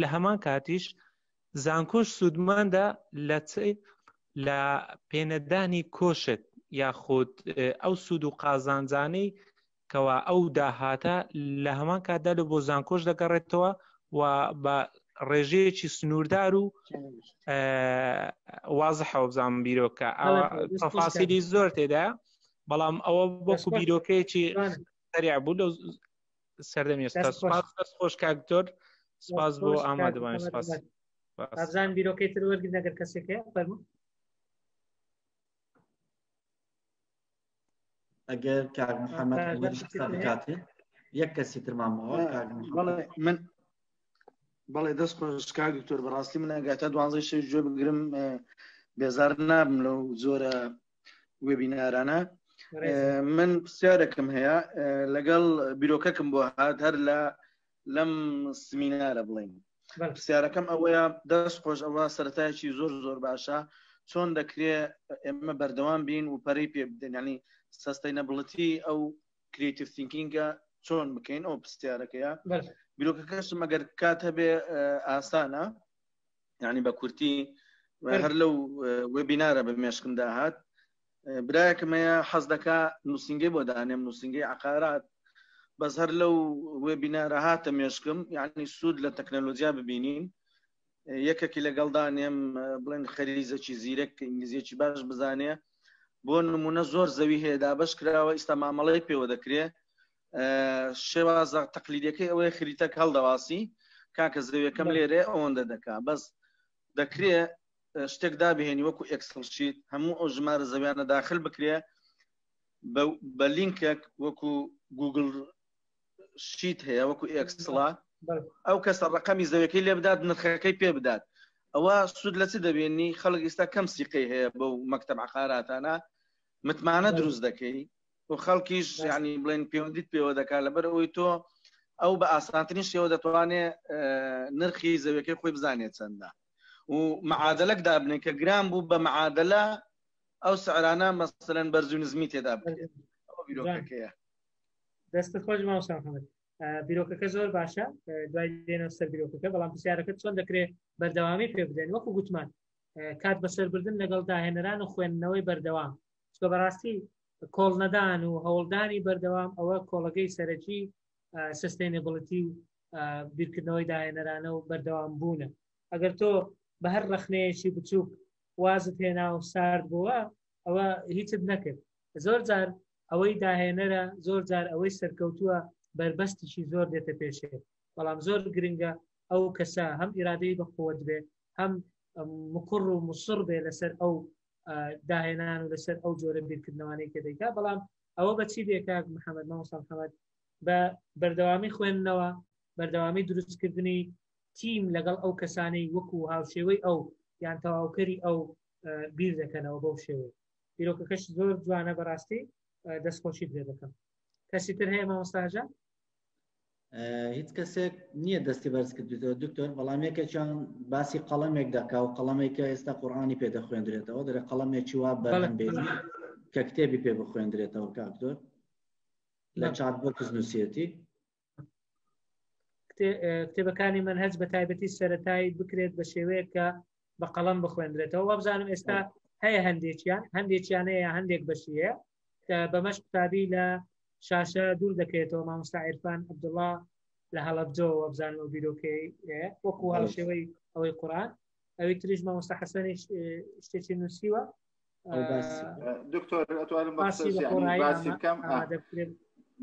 لە هەمان کاتیش زانکۆش سودمەندە لە پێنەدانی کۆشک یاخود ئەو سود و قازانجانەی کەوا ئەو داهاتە لە هەمان کاتدا لە بۆ زانکۆش دەگەڕێتەوە و بە ڕێژەیەکی سنووردار و وازحەوە بزانم بیرۆکە تەفاسیلی زۆر تێدا، بەڵام ئەوە بۆکو بیرۆکەیەکی سەریع بوو لەو سەردەمی ئێستا. سپاس خۆش کاکتۆر، سپاس بۆ ئامادەبوونی. سپاس. ئەبزان بیرۆکەی تر وەرگرت ئەگەر کەسێک هەیە فەرموو. ئەگەر کاک محەممەد بکاتێ یەک کەسی تر مامەوە. من بەڵێ دەست خۆش کاک دکتۆر، بەڕاستی من ئەگاتە 12 شەش گوێ بگرم بێزار نابم لەو زۆرە وێبینارانە. من پرسیارێکم هەیە لەگەڵ بیرۆکەکم بۆ هات هەر لەم سمینارە بڵێن. پرسیارەکەم ئەوەیە دەست خۆش ئەوە سەرەتایەکی زۆر باشە چۆن دەکرێت ئێمە بەردەوام بین و پەرەی پێ بدەین، ینی سەستەینەبڵەتی ئەو کریتیڤ تینکینگە چۆن بکەین. ئەو پرسیارەکەیە بیرۆکەکەشم ئەگەر کات هەبێ ئاسانە، یعنی بە کورتی هەر لەو وێبینارە بە مێشکم داهات. برایەکم هەیە حەز دەکا نووسینگەی بۆ دانێم، نووسینگەی عقارات، بەس هەر لەو وێبینارە هاتە مێشکم، یعنی سوود لە تەکنەلۆجیا ببینین. یەکێکی لەگەڵ دانێم بڵێن خەریزەکی زیرەک کە ئینگلیزیەکی باش بزانێ، بۆ نمونە زۆر زەوی هەیە دابەش کراوە، ئێستا مامەڵەی پێوە دەکرێت شێوازە تەقلیدیەکەی ئەوەی خریتەک هەڵدەواسی کاکە زەویەکەم لێرێ ئەوەندە دەکا بەس دەکرێت شتێک دابهێنی وەکو ئێکسل شیت هەموو ئەو ژمارە زەویانە داخل بکرێ بە لینکێک وەکو گوگل شیت هەیە وەکو ئێکسڵا ئەو کەسە ڕقەمی زەویەکەی لێ بدات نرخەکەی پێ بدات ئەوە سود لە چ دەبێنی خەڵک ئێستا کەم سیقەی هەیە بەو مەکتەب عقاراتانە متمانە دروست دەکەی و خەڵکیش یعنی بڵێن پەیوەندیت پێوە دەکات لەبەر ئەوەی تۆ ئەو بە ئاسانترین شێوە دەتوانێت نرخی زەویەکەی خۆی بزانێت چەندە و معادلەك دابنێ کە گران بوو بە معادلە ئەو سعرانە مەسەلەن بەرز و نزمی تێدا بکرێت ئەوە بیرۆکەکەیە. دەستت خۆش ماوەسا محەممەد. بیرۆکەکە زۆر باشە دوای دێنەوە سەر بیرۆکەکە بەڵام پرسیارەکەت چۆن دەکرێت بەردەوامی پێ بدەین وەکو گوتمان کات بەسەربردن لەگەڵ داهێنەران و خوێندنەوەی بەردەوام چکە بەڕاستی کۆڵنەدان و هەوڵدانی بەردەوام ئەوە کۆڵەکەی سەرەکی سستینەبڵیتی و بیرکردنەوەی داهێنەرانە و بەردەوام بوونە. ئەگەر تۆ بە هەر ڕەخنەیەکی بچووک وازت هێنا و سارد بووە ئەوە هیچت نەکرد. زۆر جار ئەوەی داهێنەرە زۆر جار ئەوەی سەرکەوتووە بربەستیشی زۆر دێتە پێشێ بەڵام زۆر گرنگە ئەو کەسە هەم ئیرادەی بەخۆت بێ هەم مقڕ و مصر بێ لەسەر ئەو داهێنان و لەسەر ئەو جۆرە بیرکردنەوانەی کە دەیکا بەڵام ئەوە بەچی دێکا محەممەد مامۆستا محەممەد بە بەردەوامی خوێندنەوە بەردەوامی دروستکردنی تیم لەگەڵ ئەو کەسانەی وەکو هاوشێوەی ئەو یان تەواوکەری ئەو بیر دەکەنەوە بەو شێوەیە. بیرۆکەکەش زۆر جوانە بەڕاستی دەستخۆشی پێ دەکەم. کەسی تر هەیە مامۆستاژە؟ هیچ کەسێک نییە دەستی بەرز کردێتەوە دکتۆر بەڵامێکێکیان باسی قەڵەمێک دەکا و قەڵەمێکە ئێستا قورئانی پێ دەخوێندرێتەوە دەرە قەڵەمێکی وا بەرهەمبێنی کە کتێبی پێ بخوێندرێتەوە کاکتۆر لە چات بۆکس نووسێتی کتێبەکانی منهەج بە تایبەتی سەرەتایی بکرێت بە شێوەیە کە بە قەڵەم بخوێندرێتەوە وابزانم ئێستا هەیە هەندێکیان هەیە هەندێک بەشیە کە بەمەش قوتابی لە شاشە دوور دەکەێتەوە مامۆستا عیرفان عەبدوڵڵا لە هەڵەبجەوە وابزانم و بیرۆکەی وەکو هەڵشێوەی ئەوەی قورئان ئەوەی تریش مامۆستا حەسەنی شتێکی نووسیوە دکتۆر ئەتوانم باسی بکەم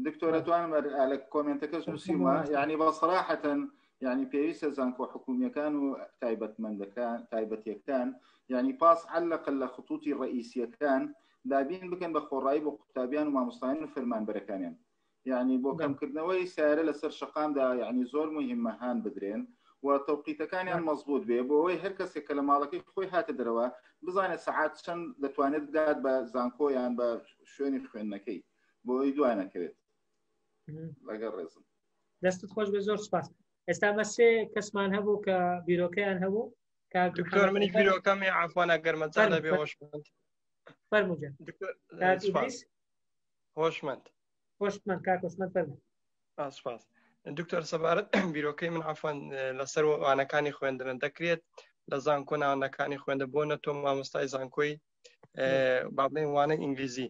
دکتۆر ئەتوانم لە کۆمنتەکەش نووسیمە یعنی بەصراحەتەن یعنی پێویستە زانکۆ حکوومیەکان و تایبەتمەندەکان تایبەتیەکان یعنی پاس عەلەقەن لە خطوطی ڕئیسیەکان دابین بکەن بە خۆڕایی بۆ قوتابیان و مامۆستایان و فەرمانبەرەکانیان یعنی بۆ کەمکردنەوەی سیارە لەسەر شەقامدا یعنی زۆر مهمە هان بدرێن و تەوقیتەکانیان مەزبوط بێ بۆ ئەوەی هەر کەسێک کە لە ماڵەکەی خۆی هاتە دەرەوە بزانێت سەعات چەند دەتوانێت بدات بە زانکۆیان بە شوێنی خوێندنەکەی بۆ ئەوەی دوانەکرێت لەگەڵ ڕێزم. دەستت خۆش بێ زۆر سپاس. ئێستا بە سێ کەسمان هەبوو کە بیرۆکەیان هەبوو دکتۆر منی بیرۆکەمی عەفوانە گەرمەجانە بێ هۆشمەند فەرمووجێن هۆشمەند کاک هۆشمەند فەرموو. سپاس دکتۆر سەبارەت بیرۆکەی من عەفوان لەسەر وانەکانی خوێندنە دەکرێت لە زانکۆ ناوانەکانی خوێندە بۆ نە تۆ مامۆستای زانکۆی با بڵێن وانە ئینگلیزی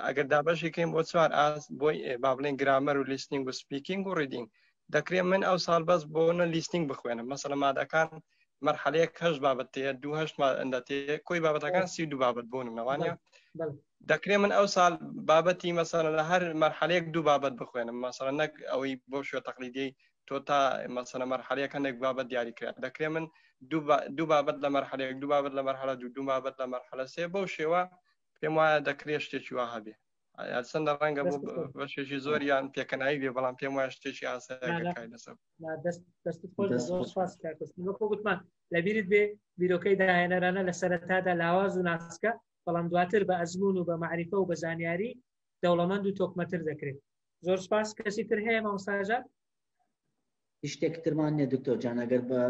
ئەگەر دابەشێکین بۆ چوار ئاس بۆی با بڵێن گرامەر و لیستنینگ و سپیکینگ و ڕیدینگ دەکرێت من ئەو ساڵ بەس بۆ نە لیستنینگ بخوێنم مەسەڵەن مادەکان مەرحەلەیەک 8 بابەت تەیە 2 مادە تەیە کۆی بابەتەکان 32 بابەت بوونم نەوانە دەکرێت من ئەو ساڵ بابەتی مەسەڵەن لە هەر مەرحەلەیەک 2 بابەت بخوێنم مەسەڵەن نەک ئەوەی بۆ شوێ تەقلیدی تۆ تا مەسەڵەن مەرحەلەیەک هەندێک بابەت دیاریکرێت دەکرێت من 2 بابەت لە مەرحەلەیەک 2 بابەت لە مەرحەلە 2 بابەت لە مەرحەلە 3 بەو شێوە پێم وایە دەکرێت شتێکی وا هەبێ چەندە ڕەنگە بۆ بەشێکی زۆریان پێکەنایی بێ بەڵام پێم وایە شتێکی ئاساییەکەی لەسەر دەستت خۆش زۆر سپاس وەکو گوتمان لەبیرت بێ بیرۆکەی داهێنەرانە لە سەرەتادا لاواز و ناسکە بەڵام دواتر بە ئەزمون و بە معریفە و بە زانیاری دەوڵەمەند و تۆکمەتر دەکرێت. زۆر سپاس. کەسی تر هەیە مامۆستاژە؟ شتێک ترمان نییە دکتۆر جان ئەگەر بە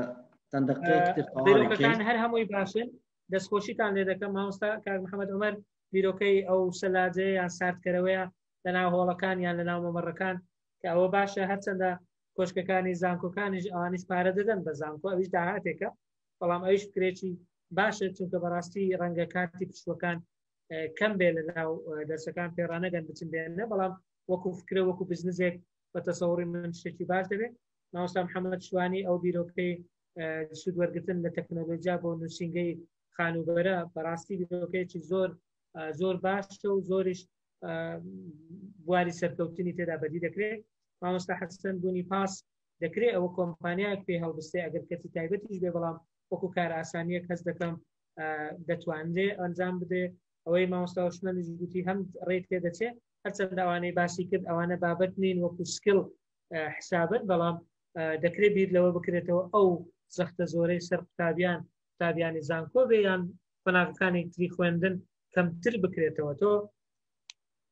چەند دەقیقەیەک بیرۆکەکان هەر هەمووی باشن دەستخۆشیتان لێ دەکەم مامۆستا کاک محەممەد عومەر بیرۆکەی ئەو سەلاجەیە یان ساردکەرەوەیە لەناو هۆڵەکان یان لەناو مەمەڕەکان کە ئەوە باشە هەرچەندە کۆشکەکانی زانکۆکانیش ئەوانیش پارە دەدەن بە زانکۆ ئەویش داهاتێکە بەڵام ئەویش فکرێکی باشە چونکە بەڕاستی ڕەنگە کاتی پشوەکان کەم بێ لەناو دەرسەکان پێڕانەگەن بچن بێنە بەڵام وەکو فکرە وەکو بزنسێک بە تەسەوڕی من شتێکی باش دەبێت. مامۆستا محەممەد شوانی ئەو بیرۆکەی سوودوەرگرتن لە تەکنۆلۆژیا بۆ نووسینگەی خانوبەرە بەڕاستی بیرۆکەیەکی زۆر باشە و زۆریش بواری سەرکەوتنی تێدا بەدی دەکرێت مامۆستا حەسەن بوونی پاس دەکرێت ئەوە کۆمپانیایەک پێ هەڵبستێ ئەگەر کەسی تایبەتیش بێ بەڵام وەکو کار ئاسانیەک هەست دەکەم دەتوانرێ ئەنجام بدێ ئەوەی مامۆستا هۆشمەندیش گوتی هەم ڕێت پێ دەچێت هەرچەند ئەوانەی باسی کرد ئەوانە بابەت نین وەکو سکڵ حسابەت بەڵام دەکرێت بیر لەوە بکرێتەوە ئەو زەختە زۆرەی سەر قوتابیانی زانکۆ بێ یان قۆناغەکانی تری خوێندن کەمتر بکرێتەوە تۆ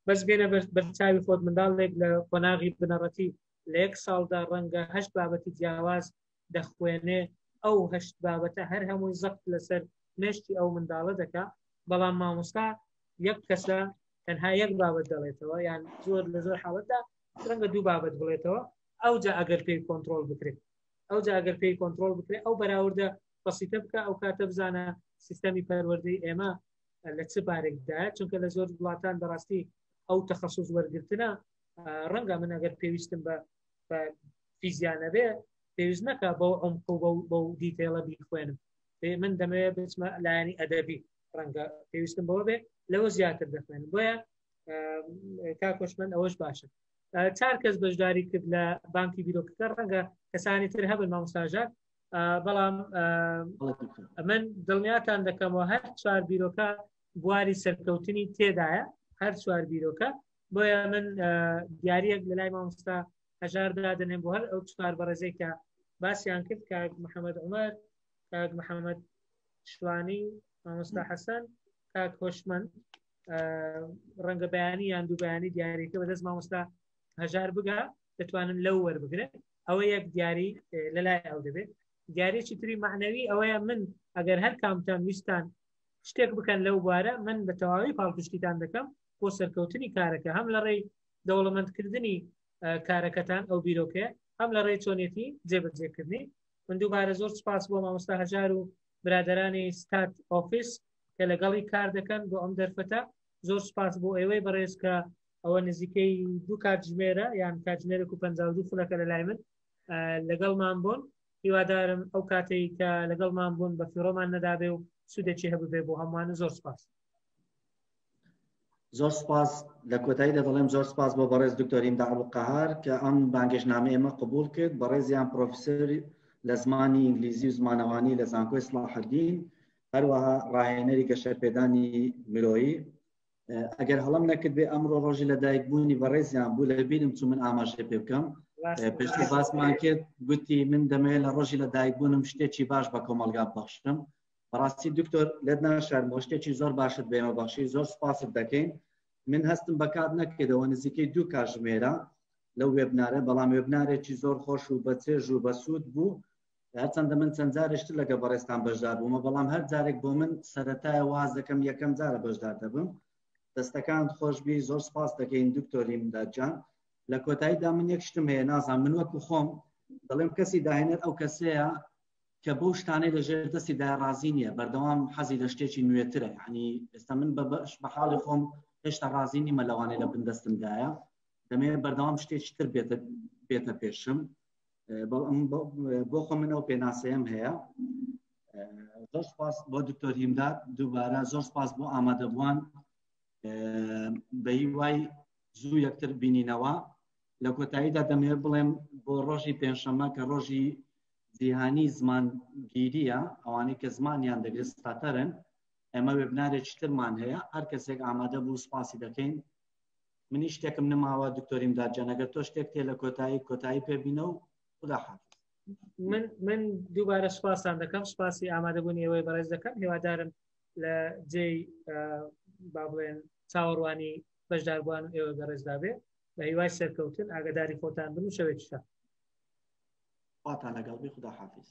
بەس بێنە بەرچاوی خۆت منداڵێک لە قۆناغی بنەڕەتی لە 1 ساڵدا ڕەنگە 8 بابەتی جیاواز دەخوێنێ ئەو 8 بابەتە هەر هەمووی زەخت لەسەر مێشتی ئەو منداڵە دەکا بەڵام مامۆستا یەک کەسە تەنها 1 بابەت دەڵێتەوە یان زۆر لە زۆر حاڵەتدا ڕەنگە 2 بابەت بڵێتەوە ئەوجا ئەگەر پێی کۆنتڕۆڵ بکرێت ئەو بەراوردە بەسیتە بکە ئەو کاتە بزانە سیستەمی پەروەردەی ئێمە لە چ بارێکدایە چونکە لە زۆر وڵاتان بەڕاستی ئەو تەخەسوس وەرگرتنە ڕەنگە من ئەگەر پێویستم بە فیزیانە بێ پێویست نەکە بەو ئەمق و بەو دیتێڵە بیخوێنم من دەمەوێت بچمە لایەنی ئەدەبی ڕەنگە پێویستم بەوە بێ لەوە زیاتر دەخوێنم بۆیە کاکۆشمەند ئەوەش باشە 4 کەس بەشداری کرد لە بانکی بیرۆکەکە ڕەنگە کەسانی تر هەبن مامۆستاژات بەڵام من دڵنیاتان دەکەمەوە هەر 4 بیرۆکە بواری سەرکەوتنی تێدایە هەر 4 بیرۆکە بۆیە من دیاریەک لە لای مامۆستا هەژار دادنێم بۆ هەر ئەو 4 بەڕێزەی کە باسییان کرد کاک محەممەد عومەر کاک محەممەد شوانی مامۆستا حەسەن کاک هۆشمەند ڕەنگە بەیانی یان دوو بەیانی دیاریەکە بەدەست مامۆستا هەژار بگا دەتوانن لەو وەربگرێت ئەوە یەک دیاری لە لای ئەو دەبێت دیارێکی تری معنەوی ئەوەیە من ئەگەر هەر کامتان ویستان شتێک بکەن لەو بوارە من بە تەواوی پاڵپشتیتان دەکەم بۆ سەرکەوتنی کارەکە هەم لە ڕێی دەوڵەمەندکردنی کارەکەتان ئەو بیرۆکەیە هەم لە ڕێی چۆنێتی جێبەجێکردنی من دووبارە زۆر سپاس بۆ مامۆستا هەژار و برادرانی ستات ئۆفیس کە لەگەڵی کار دەکەن بۆ ئەم دەرفەتە زۆر سپاس بۆ ئێوەی بەڕێز کە ئەوە نزیکەی 2 کاتژمێرە یان کاتژمێرێک و 52 خولەکە لە لای من لەگەڵمان بوون هیوادارم ئەو کاتێک کە لەگەڵمان بوون بە فیڕۆمان نەدابێ و سوودێکی هەبوو بۆ هەمووانە زۆر سپاس زۆر سپاس لە کۆتایی دەڵێم زۆر سپاس بۆ بەڕێز دکتۆر ئیمدا عەبدولقەهار کە ئەم بانگێژنامەی ئێمە قبول کرد بەڕێزیان پرۆفیسەر لە زمانی ئینگلیزی و زمانەوانی لە زانکۆی سڵاحەدین هەروەها ڕاهێنەری گەشەپێدانی مرۆیی ئەگەر هەڵم نەکرد بێ ئەمڕۆ ڕۆژی لەدایکبوونی بەڕێزیان بوو لە بیرم چوو من ئاماژە پێ بکەم پێشتر باسمان کرد گوتی من دەمەوێت لە ڕۆژی لەدایکبوونم شتێکی باش بە کۆمەلگا بەخشم بەڕاستی دکتۆر لێت ناشارم بۆ شتێکی زۆر باشت بێمە بەخشی زۆر سپاست دەکەین من هەستم بەکات نەکردەوە نزیکەی 2 کاتژمێرە لەو وێبنارە بەڵام وێبنارێکی زۆر خۆش و بەچێژ و بەسوود بوو هەرچەندە من چەند جارێشتر لەگە بەڕێستان بەشدار بوومە بەڵام هەر جارێک بۆ من سەرەتایە واز دەکەم یەکەم جارە بەشدار دەبم دەستەکان خۆشبی زۆر سپاس دەکەین دکتۆر ئیمدادجان لە کۆتاییدا من یەک شتم هەیە نازانم من وەکو خۆم دەڵێم کەسی داهێنێت ئەو کەسەیە کە بەو شتانەی لەژێر دەستی دا ڕازی نییە بەردەوام حەزی لە شتێکی نوێترە یعنی ئێستا من بە حاڵی خۆم هێشتا ڕازی نیمە لەوانەیە لە بندەستمدایە دەمەوێت بەردەوام شتێکی تر بێتە پێشم بۆ خۆ من ئەو پێناسەیەم هەیە زۆر سپاس بۆ دکتۆر ئیمداد دووبارە زۆر سپاس بۆ ئامادەبووان بە هیوای زوو یەکتر بینینەوە لە کۆتاییدا دەمەوێت بڵێم بۆ ڕۆژی پێنجشەممە کە ڕۆژی جیهانی زمانگیریە ئەوانەی کە زمانیان دەگرێت ستاتەرن ئێمە وێبنارێکی ترمان هەیە هەر کەسێک ئامادە بوو سپاسی دەکەین منی شتێکم نماوە دکتۆر ئیمدادجان ئەگەر تۆ شتێک تێ لە کۆتایی پێبینە و خدا حافظ من دووبارە سپاسان دەکەم سپاسی ئامادەبوونی ئێوەی بەڕێز دەکەم هیوادارم لە جێی با بڵێن چاوەڕوانی بەشداربووان و ئێوە بەڕێزدا بێ بە هیوای سەرکەوتن ئاگاداری خۆتان بن و شەوێکی شە خواتان لەگەڵ بێ خدا حافظ